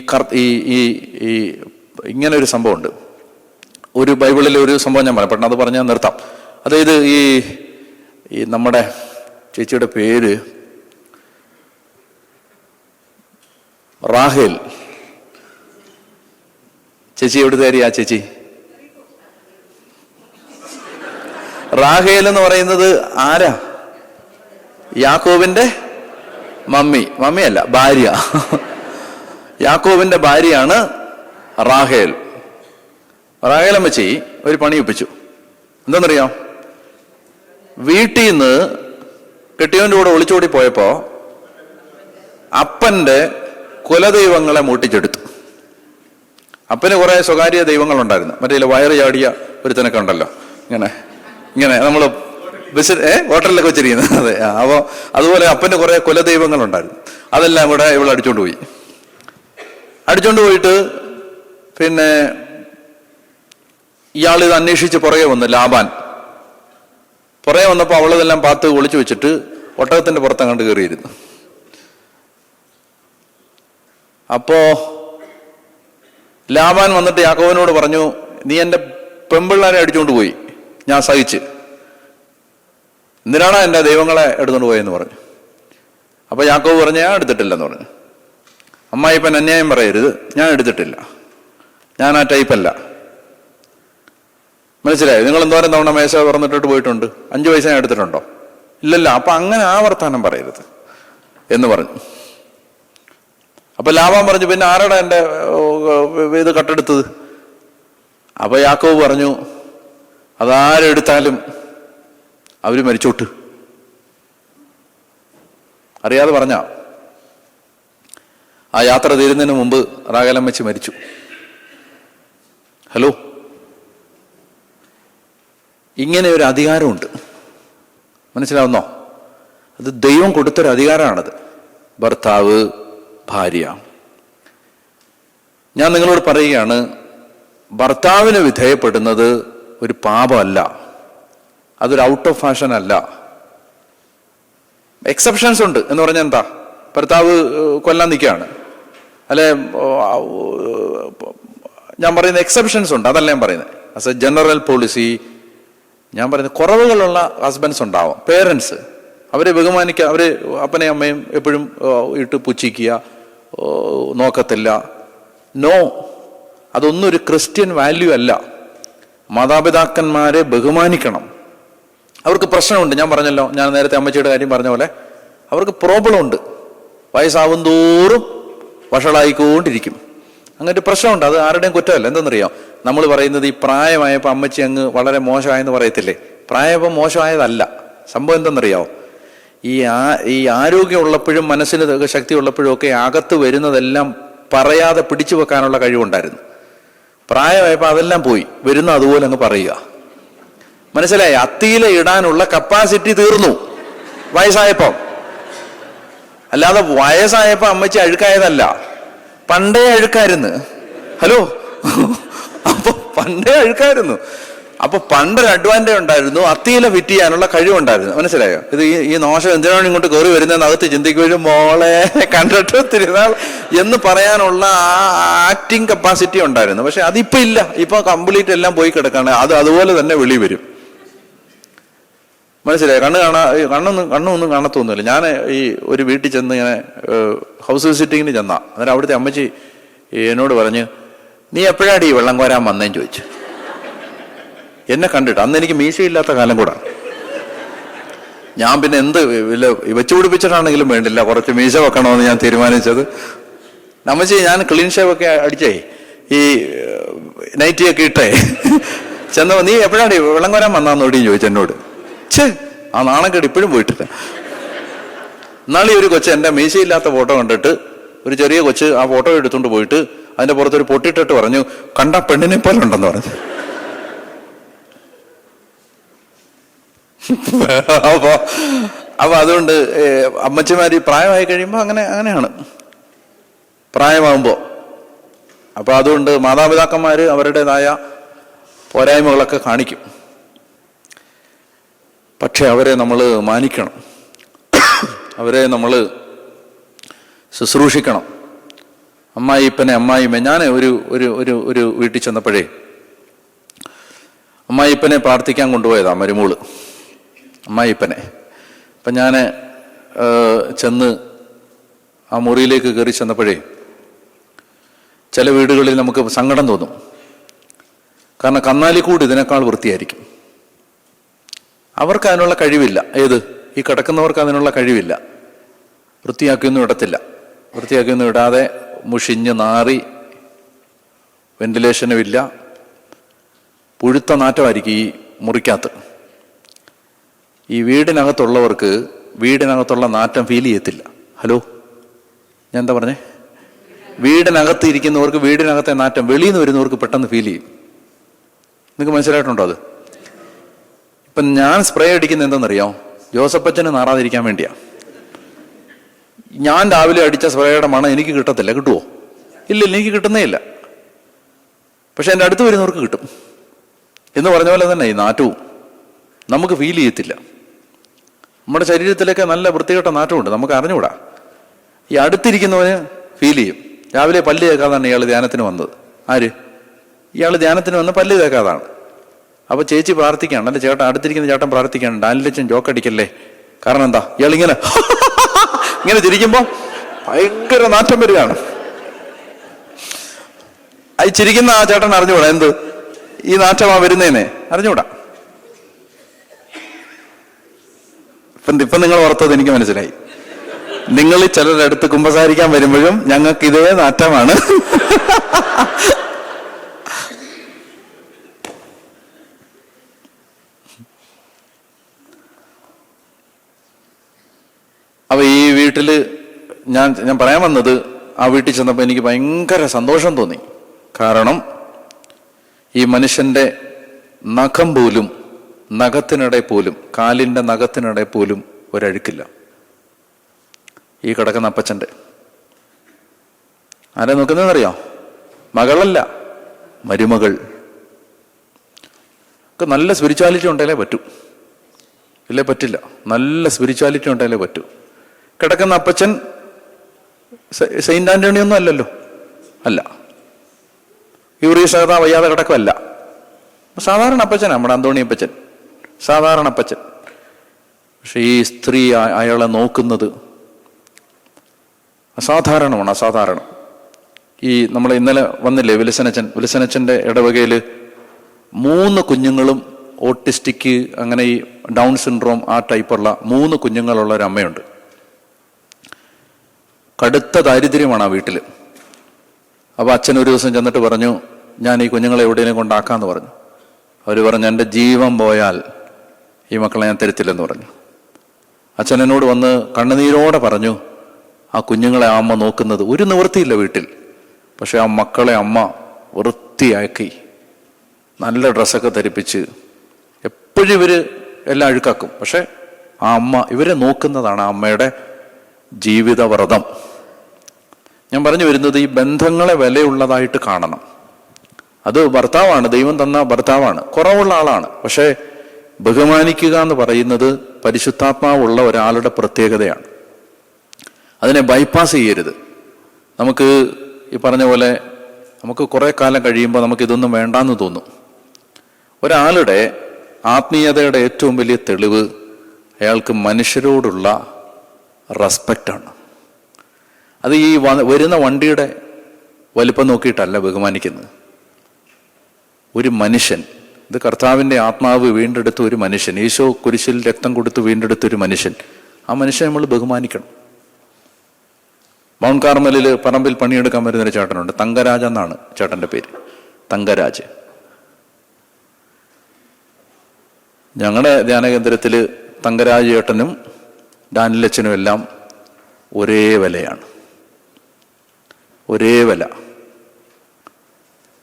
ഇങ്ങനെ ഒരു സംഭവമുണ്ട്. ഒരു ബൈബിളിലെ ഒരു സംഭവം ഞാൻ പറയാം, പെട്ടെന്ന് അത് പറഞ്ഞാൽ നിർത്താം. അതായത് ഈ നമ്മുടെ ചേച്ചിയുടെ പേര് റാഹേൽ. ചേച്ചി എവിടുത്തുകാരിയാ ചേച്ചി? റാഹേൽ എന്ന് പറയുന്നത് ആരാ? യാക്കോബിന്റെ മമ്മിയല്ല, ഭാര്യ. യാക്കോബിന്റെ ഭാര്യയാണ് റാഹേൽ. റാഹേലമ്മച്ചി ഒരു പണി ഒപ്പിച്ചു. എന്താണെന്നറിയാം? വീട്ടിൽ നിന്ന് കെട്ടിയവൻ്റെ കൂടെ ഒളിച്ചോടി പോയപ്പോ അപ്പന്റെ കുലദൈവങ്ങളെ മൂട്ടിച്ചെടുത്തു. അപ്പന് കുറെ സ്വകാര്യ ദൈവങ്ങളുണ്ടായിരുന്നു. മറ്റേ വയറ് ചാടിയ ഒരുത്തനൊക്കെ ഉണ്ടല്ലോ, ഇങ്ങനെ നമ്മൾ ഹോട്ടലിലൊക്കെ വെച്ചിരിക്കുന്നത്. അതെ. അപ്പോൾ അതുപോലെ അപ്പന് കുറെ കുലദൈവങ്ങളുണ്ടായിരുന്നു. അതെല്ലാം കൂടെ ഇവൾ അടിച്ചോണ്ട് പോയി. അടിച്ചോണ്ട് പോയിട്ട് പിന്നെ ഇയാളിത് അന്വേഷിച്ച് പുറകെ വന്നു. ലാബാൻ പുറകെ വന്നപ്പോൾ അവളതെല്ലാം പാത്ത് ഒളിച്ചു വെച്ചിട്ട് ഒട്ടകത്തിന്റെ പുറത്തങ്ങാണ്ട് കയറിയിരുന്നു. അപ്പോ ലാബാൻ വന്നിട്ട് യാക്കോബിനോട് പറഞ്ഞു, നീ എൻ്റെ പെമ്പിള്ളാരെ അടിച്ചുകൊണ്ട് പോയി, ഞാൻ സഹിച്ച്, എന്തിനാണ് എൻ്റെ ദൈവങ്ങളെ എടുത്തുകൊണ്ട് പോയെന്ന് പറഞ്ഞു. അപ്പൊ യാക്കോബ് പറഞ്ഞു, ഞാൻ എടുത്തിട്ടില്ലെന്ന് പറഞ്ഞു. അമ്മായിപ്പൻ അന്യായം പറയരുത്, ഞാൻ എടുത്തിട്ടില്ല, ഞാൻ ആ ടൈപ്പല്ല. മനസ്സിലായി? നിങ്ങൾ എന്തോരം തവണ മേശ തുറന്നിട്ടിട്ട് പോയിട്ടുണ്ട്? 5 പൈസ ഞാൻ എടുത്തിട്ടുണ്ടോ? ഇല്ലല്ല. അപ്പൊ അങ്ങനെ ആ വർത്താനം പറയരുത് എന്ന് പറഞ്ഞു. അപ്പൊ ലാബാൻ പറഞ്ഞു, പിന്നെ ആരാടാ എൻ്റെ ഇത് കട്ടെടുത്തത്? അപ്പൊ യാക്കോബ് പറഞ്ഞു, അതാരെടുത്താലും അവര് മരിച്ചോട്ട്. അറിയാതെ പറഞ്ഞ ആ യാത്ര തീരുന്നതിന് മുമ്പ് റാഗലം വെച്ച് മരിച്ചു. ഹലോ, ഇങ്ങനെ ഒരു അധികാരമുണ്ട്, മനസ്സിലാവുന്നോ? അത് ദൈവം കൊടുത്തൊരു അധികാരമാണത്. ഭർത്താവ്, ഭാര്യ. ഞാൻ നിങ്ങളോട് പറയുകയാണ്, ഭർത്താവിന് വിധേയപ്പെടുന്നത് ഒരു പാപമല്ല, അതൊരു ഔട്ട് ഓഫ് ഫാഷൻ അല്ല. എക്സെപ്ഷൻസ് ഉണ്ട് എന്ന് പറഞ്ഞാൽ എന്താ? ഭർത്താവ് കൊല്ലാൻ നിൽക്കുകയാണ്, അല്ലെ? ഞാൻ പറയുന്ന എക്സെപ്ഷൻസ് ഉണ്ട്, അതല്ല ഞാൻ പറയുന്നത്. ആസ് എ ജനറൽ പോളിസി ഞാൻ പറയുന്നത്, കുറവുകളുള്ള ഹസ്ബൻഡ്സ് ഉണ്ടാവും. പേരൻസ് അവരെ ബഹുമാനിക്കുക, അവര് അപ്പനെയും അമ്മയും എപ്പോഴും ഇട്ട് പുച്ഛിക്കുക, നോക്കത്തില്ല. നോ, അതൊന്നും ഒരു ക്രിസ്ത്യൻ വാല്യൂ അല്ല. മാതാപിതാക്കന്മാരെ ബഹുമാനിക്കണം. അവർക്ക് പ്രശ്നമുണ്ട്, ഞാൻ പറഞ്ഞല്ലോ, ഞാൻ നേരത്തെ അമ്മച്ചിയുടെ കാര്യം പറഞ്ഞ പോലെ അവർക്ക് പ്രോബ്ലം ഉണ്ട്. വയസ്സാവും തോറും വഷളായിക്കൊണ്ടിരിക്കും. അങ്ങനെ ഒരു പ്രശ്നമുണ്ട്. അത് ആരുടെയും കുറ്റമല്ല. എന്തെന്നറിയാം, നമ്മൾ പറയുന്നത് ഈ പ്രായമായപ്പോൾ അമ്മച്ചി അങ്ങ് വളരെ മോശമായെന്ന് പറയത്തില്ലേ? പ്രായപ്പം മോശമായതല്ല. സംഭവം എന്തെന്നറിയാമോ? ഈ ആരോഗ്യം ഉള്ളപ്പോഴും മനസ്സിന് ശക്തി ഉള്ളപ്പോഴും ഒക്കെ അകത്ത് വരുന്നതെല്ലാം പറയാതെ പിടിച്ചു വെക്കാനുള്ള കഴിവുണ്ടായിരുന്നു. പ്രായമായപ്പോൾ അതെല്ലാം പോയി, വരുന്ന അതുപോലെ അങ്ങ് പറയുക. മനസ്സിലായി? അത്തിയില ഇടാനുള്ള കപ്പാസിറ്റി തീർന്നു വയസ്സായപ്പം. അല്ലാതെ വയസ്സായപ്പോ അമ്മച്ചി അഴുക്കായതല്ല, പണ്ടേ അഴുക്കായിരുന്നു. ഹലോ, അപ്പൊ പണ്ടേ അഴുക്കായിരുന്നു. അപ്പൊ പണ്ടൊരു അഡ്വാൻറ്റേജ് ഉണ്ടായിരുന്നു, അത്തിയില ഫിറ്റ് ചെയ്യാനുള്ള കഴിവുണ്ടായിരുന്നു. മനസ്സിലായോ? ഇത് ഈ നോഷം എന്തിനാണ് ഇങ്ങോട്ട് കയറി വരുന്നതെന്ന് അകത്ത് ചിന്തിക്കുകയും മോളെ കണ്ടിട്ട് തിരുനാൾ എന്ന് പറയാനുള്ള ആ ആക്ടിങ് കപ്പാസിറ്റി ഉണ്ടായിരുന്നു. പക്ഷെ അതിപ്പോ ഇല്ല. ഇപ്പൊ കംപ്ലീറ്റ് എല്ലാം പോയി കിടക്കാണ്. അത് അതുപോലെ തന്നെ വെളി വരും. മനസ്സിലായി? കണ്ണൊന്നും കാണത്തൊന്നുമില്ല. ഞാൻ ഈ ഒരു വീട്ടിൽ ചെന്ന് ഇങ്ങനെ ഹൗസ് വിസിറ്റിങ്ങിന് ചെന്നാ, അന്നേരം അവിടുത്തെ അമ്മച്ചി എന്നോട് പറഞ്ഞ്, നീ എപ്പോഴാണ് ഈ വെള്ളം കോരാൻ വന്നേന്ന് ചോദിച്ചു. എന്നെ കണ്ടിട്ട്, അന്ന് എനിക്ക് മീശയില്ലാത്ത കാലം കൂടാ. ഞാൻ പിന്നെ എന്ത് വെച്ചു പിടിപ്പിച്ചിട്ടാണെങ്കിലും വേണ്ടില്ല, കുറച്ച് മീശ വെക്കണമെന്ന് ഞാൻ തീരുമാനിച്ചത്. അമ്മച്ചി ഞാൻ ക്ലീൻ ഷേവ് ഒക്കെ അടിച്ചേ, ഈ നൈറ്റിയൊക്കെ ഇട്ടേ ചെന്നപ്പോ, നീ എപ്പോഴാണ് വെള്ളം കോരാൻ വന്നാന്നോടിയും ചോദിച്ചു എന്നോട്. ആ നാണക്കേട് ഇപ്പോഴും പോയിട്ടില്ല. എന്നാളീ ഒരു കൊച്ച് എൻ്റെ മീശയില്ലാത്ത ഫോട്ടോ കണ്ടിട്ട്, ഒരു ചെറിയ കൊച്ച് ആ ഫോട്ടോ എടുത്തുകൊണ്ട് പോയിട്ട് അതിന്റെ പുറത്തൊരു പൊട്ടിട്ടിട്ട് പറഞ്ഞു, കണ്ട പെണ്ണിനെ പോലെ ഉണ്ടെന്ന് പറഞ്ഞു. അപ്പൊ അതുകൊണ്ട് അമ്മച്ചിമാര് പ്രായമായി കഴിയുമ്പോൾ അങ്ങനെയാണ് പ്രായമാകുമ്പോ. അപ്പൊ അതുകൊണ്ട് മാതാപിതാക്കന്മാര് അവരുടേതായ പോരായ്മകളൊക്കെ കാണിക്കും. പക്ഷെ അവരെ നമ്മൾ മാനിക്കണം, അവരെ നമ്മൾ ശുശ്രൂഷിക്കണം. അമ്മായിമ്മ ഞാൻ ഒരു വീട്ടിൽ ചെന്നപ്പോഴേ അമ്മായിപ്പനെ പ്രാർത്ഥിക്കാൻ കൊണ്ടുപോയതാ മരുമോള്, അമ്മായിപ്പനെ. അപ്പം ഞാൻ ചെന്ന് ആ മുറിയിലേക്ക് കയറി ചെന്നപ്പോഴേ ചില വീടുകളിൽ നമുക്ക് സങ്കടം തോന്നും. കാരണം കന്നാലിക്കൂട് ഇതിനേക്കാൾ വൃത്തിയായിരിക്കും. അവർക്ക് അതിനുള്ള കഴിവില്ല. ഏത് ഈ കിടക്കുന്നവർക്ക് അതിനുള്ള കഴിവില്ല. വൃത്തിയാക്കിയൊന്നും ഇടത്തില്ല. വൃത്തിയാക്കിയൊന്നും ഇടാതെ മുഷിഞ്ഞ് നാറി, വെന്റിലേഷനും ഇല്ല, പുഴുത്ത നാറ്റമായിരിക്കും ഈ മുറിക്കകത്ത്. ഈ വീടിനകത്തുള്ളവർക്ക് വീടിനകത്തുള്ള നാറ്റം ഫീൽ ചെയ്യത്തില്ല. ഹലോ, ഞാൻ എന്താ പറഞ്ഞേ? വീടിനകത്ത് ഇരിക്കുന്നവർക്ക് വീടിനകത്തെ നാറ്റം വെളിയിൽ നിന്ന് വരുന്നവർക്ക് പെട്ടെന്ന് ഫീൽ ചെയ്യും. നിങ്ങൾക്ക് മനസ്സിലായിട്ടുണ്ടോ അത്? ഇപ്പം ഞാൻ സ്പ്രേ അടിക്കുന്നത് എന്താണെന്നറിയാം? ജോസപ്പച്ചന് നാറാതിരിക്കാൻ വേണ്ടിയാ. ഞാൻ രാവിലെ അടിച്ച സ്പ്രേയുടെ മണം എനിക്ക് കിട്ടത്തില്ല. കിട്ടുമോ? ഇല്ല, എനിക്ക് കിട്ടുന്നേ ഇല്ല. പക്ഷെ എൻ്റെ അടുത്ത് വരുന്നവർക്ക് കിട്ടും. എന്ന് പറഞ്ഞ പോലെ തന്നെ ഈ നാറ്റവും നമുക്ക് ഫീൽ ചെയ്യത്തില്ല. നമ്മുടെ ശരീരത്തിലൊക്കെ നല്ല വൃത്തികെട്ട നാറ്റമുണ്ട്, നമുക്ക് അറിഞ്ഞുകൂടാ. ഈ അടുത്തിരിക്കുന്നവന് ഫീൽ ചെയ്യും. രാവിലെ പല്ല് തേക്കാതാണ് ഇയാൾ ധ്യാനത്തിന് വന്നത്. ആര്? ഇയാൾ ധ്യാനത്തിന് വന്ന് പല്ല് തേക്കാതാണ്. അപ്പൊ ചേച്ചി പ്രാർത്ഥിക്കുകയാണ്, അല്ലെ ചേട്ടൻ, അടുത്തിരിക്കുന്ന ചേട്ടൻ പ്രാർത്ഥിക്കുകയാണ്, ഡാനിലച്ചൻ ജോക്കടിക്കല്ലേ. കാരണം എന്താ? ഇയാൾ ഇങ്ങനെ ഇങ്ങനെ ചിരിക്കുമ്പോ ഭയങ്കര നാറ്റം വരികയാണ്. അത് ചിരിക്കുന്ന ആ ചേട്ടൻ അറിഞ്ഞുകൂടാ എന്ത് ഈ നാറ്റമാ വരുന്നേനെ, അറിഞ്ഞുകൂടാ. ഇപ്പൊ നിങ്ങൾ ഓർത്തത് എനിക്ക് മനസ്സിലായി. നിങ്ങൾ ചിലരുടെ അടുത്ത് കുമ്പസാരിക്കാൻ വരുമ്പോഴും ഞങ്ങൾക്ക് ഇതേ നാറ്റമാണ്. അപ്പൊ ഈ വീട്ടില് ഞാൻ പറയാൻ വന്നത്, ആ വീട്ടിൽ ചെന്നപ്പോൾ എനിക്ക് ഭയങ്കര സന്തോഷം തോന്നി. കാരണം ഈ മനുഷ്യന്റെ നഖം പോലും, നഖത്തിനിടെ പോലും, കാലിന്റെ നഖത്തിനിടെ പോലും ഒരഴുക്കില്ല. ഈ കിടക്കുന്ന അപ്പച്ചന്റെ. ആരെ നോക്കുന്നതെന്നറിയോ? മകളല്ല, മരുമകൾ. ഒക്കെ നല്ല സ്പിരിച്വാലിറ്റി ഉണ്ടെങ്കിലേ പറ്റൂ, ഇല്ലേ പറ്റില്ല. നല്ല സ്പിരിച്വാലിറ്റി ഉണ്ടെങ്കിലേ പറ്റൂ. കിടക്കുന്ന അപ്പച്ചൻ സെയിന്റ് ആന്റണി ഒന്നും അല്ലല്ലോ, അല്ല. യൂറിയസ് വയ്യാതെ കിടക്കുമല്ല, സാധാരണ അപ്പച്ചൻ, നമ്മുടെ അന്തോണി അപ്പച്ചൻ, സാധാരണ അപ്പച്ചൻ. പക്ഷെ ഈ സ്ത്രീ അയാളെ നോക്കുന്നത് അസാധാരണമാണ്, അസാധാരണം. ഈ നമ്മൾ ഇന്നലെ വന്നില്ലേ വിൽസനച്ചന്റെ ഇടവകയില് 3 കുഞ്ഞുങ്ങളും ഓട്ടിസ്റ്റിക്, അങ്ങനെ ഈ ഡൗൺ സിൻഡ്രോം, ആ ടൈപ്പുള്ള 3 കുഞ്ഞുങ്ങളുള്ള ഒരു അമ്മയുണ്ട്. കടുത്ത ദാരിദ്ര്യമാണ് ആ വീട്ടിൽ. അപ്പൊ അച്ഛൻ ഒരു ദിവസം ചെന്നിട്ട് പറഞ്ഞു, ഞാൻ ഈ കുഞ്ഞുങ്ങളെ എവിടെയെങ്കിലും കൊണ്ടാക്കാന്ന് പറഞ്ഞു. അവർ പറഞ്ഞു, എൻ്റെ ജീവൻ പോയാൽ ഈ മക്കളെ ഞാൻ തരത്തില്ലെന്ന് പറഞ്ഞു. അച്ഛൻ എന്നോട് വന്ന് കണ്ണുനീരോടെ പറഞ്ഞു, ആ കുഞ്ഞുങ്ങളെ ആ അമ്മ നോക്കുന്നത് ഒരു നിവൃത്തിയില്ല വീട്ടിൽ. പക്ഷെ ആ മക്കളെ അമ്മ വൃത്തിയാക്കി നല്ല ഡ്രസ്സൊക്കെ ധരിപ്പിച്ച്, എപ്പോഴും ഇവര് എല്ലാം അഴുക്കാക്കും, പക്ഷെ ആ അമ്മ ഇവരെ നോക്കുന്നതാണ് ആ അമ്മയുടെ ജീവിതവ്രതം. ഞാൻ പറഞ്ഞു വരുന്നത്, ഈ ബന്ധങ്ങളെ വിലയുള്ളതായിട്ട് കാണണം. അത് ഭർത്താവാണ്, ദൈവം തന്ന ഭർത്താവാണ്, കുറവുള്ള ആളാണ്. പക്ഷെ ബഹുമാനിക്കുക എന്ന് പറയുന്നത് പരിശുദ്ധാത്മാവുള്ള ഒരാളുടെ പ്രത്യേകതയാണ്. അതിനെ ബൈപ്പാസ് ചെയ്യരുത്. നമുക്ക് ഈ പറഞ്ഞ പോലെ നമുക്ക് കുറെ കാലം കഴിയുമ്പോൾ നമുക്ക് ഇതൊന്നും വേണ്ടാന്ന് തോന്നും. ഒരാളുടെ ആത്മീയതയുടെ ഏറ്റവും വലിയ തെളിവ് അയാൾക്ക് മനുഷ്യരോടുള്ള റെസ്പെക്റ്റാണ്. അത് ഈ വരുന്ന വണ്ടിയുടെ വലിപ്പം നോക്കിയിട്ടല്ല ബഹുമാനിക്കുന്നത്. ഒരു മനുഷ്യൻ, ഇത് കർത്താവിൻ്റെ ആത്മാവ് വീണ്ടെടുത്ത ഒരു മനുഷ്യൻ, ഈശോ കുരിശിൽ രക്തം കൊടുത്ത് വീണ്ടെടുത്ത ഒരു മനുഷ്യൻ, ആ മനുഷ്യനെ നമ്മൾ ബഹുമാനിക്കണം. മൗണ്ട് കാർമലിൽ പറമ്പിൽ പണിയെടുക്കാൻ വരുന്നൊരു ചേട്ടനുണ്ട്, തങ്കരാജ് എന്നാണ് ചേട്ടൻ്റെ പേര്, തങ്കരാജ്. ഞങ്ങളുടെ ധ്യാനകേന്ദ്രത്തിൽ തങ്കരാജ് ചേട്ടനും ഡാനിലച്ചനും എല്ലാം ഒരേ വിലയാണ്, ഒരേ വില.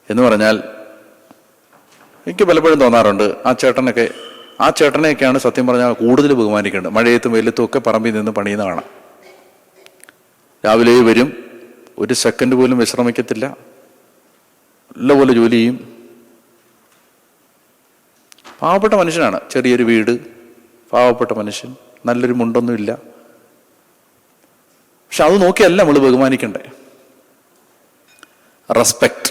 എന്ന് പറഞ്ഞാൽ എനിക്ക് പലപ്പോഴും തോന്നാറുണ്ട്, ആ ചേട്ടനെയൊക്കെയാണ് സത്യം പറഞ്ഞാൽ കൂടുതൽ ബഹുമാനിക്കേണ്ടത്. മഴയത്തും വെയിലത്തും ഒക്കെ പറമ്പിൽ നിന്ന് പണിയുന്ന കാണാം. രാവിലെ വരും, ഒരു സെക്കൻഡ് പോലും വിശ്രമിക്കത്തില്ല, നല്ലപോലെ ജോലി ചെയ്യും. പാവപ്പെട്ട മനുഷ്യനാണ്, ചെറിയൊരു വീട്, പാവപ്പെട്ട മനുഷ്യൻ, നല്ലൊരു മുണ്ടൊന്നുമില്ല. പക്ഷെ അത് നോക്കിയല്ല നമ്മൾ ബഹുമാനിക്കണ്ടേ. റെസ്പെക്ട്,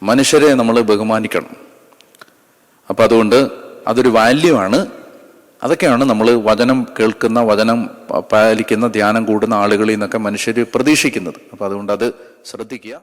മനുഷ്യരെ നമ്മൾ ബഹുമാനിക്കണം. അപ്പം അതുകൊണ്ട് അതൊരു വാല്യൂ ആണ്. അതൊക്കെയാണ് നമ്മൾ വചനം കേൾക്കുന്ന, വചനം പാലിക്കുന്ന, ധ്യാനം കൂടുന്ന ആളുകളിൽ നിന്നൊക്കെ മനുഷ്യർ പ്രതീക്ഷിക്കുന്നത്. അപ്പം അതുകൊണ്ട് അത് ശ്രദ്ധിക്കുക.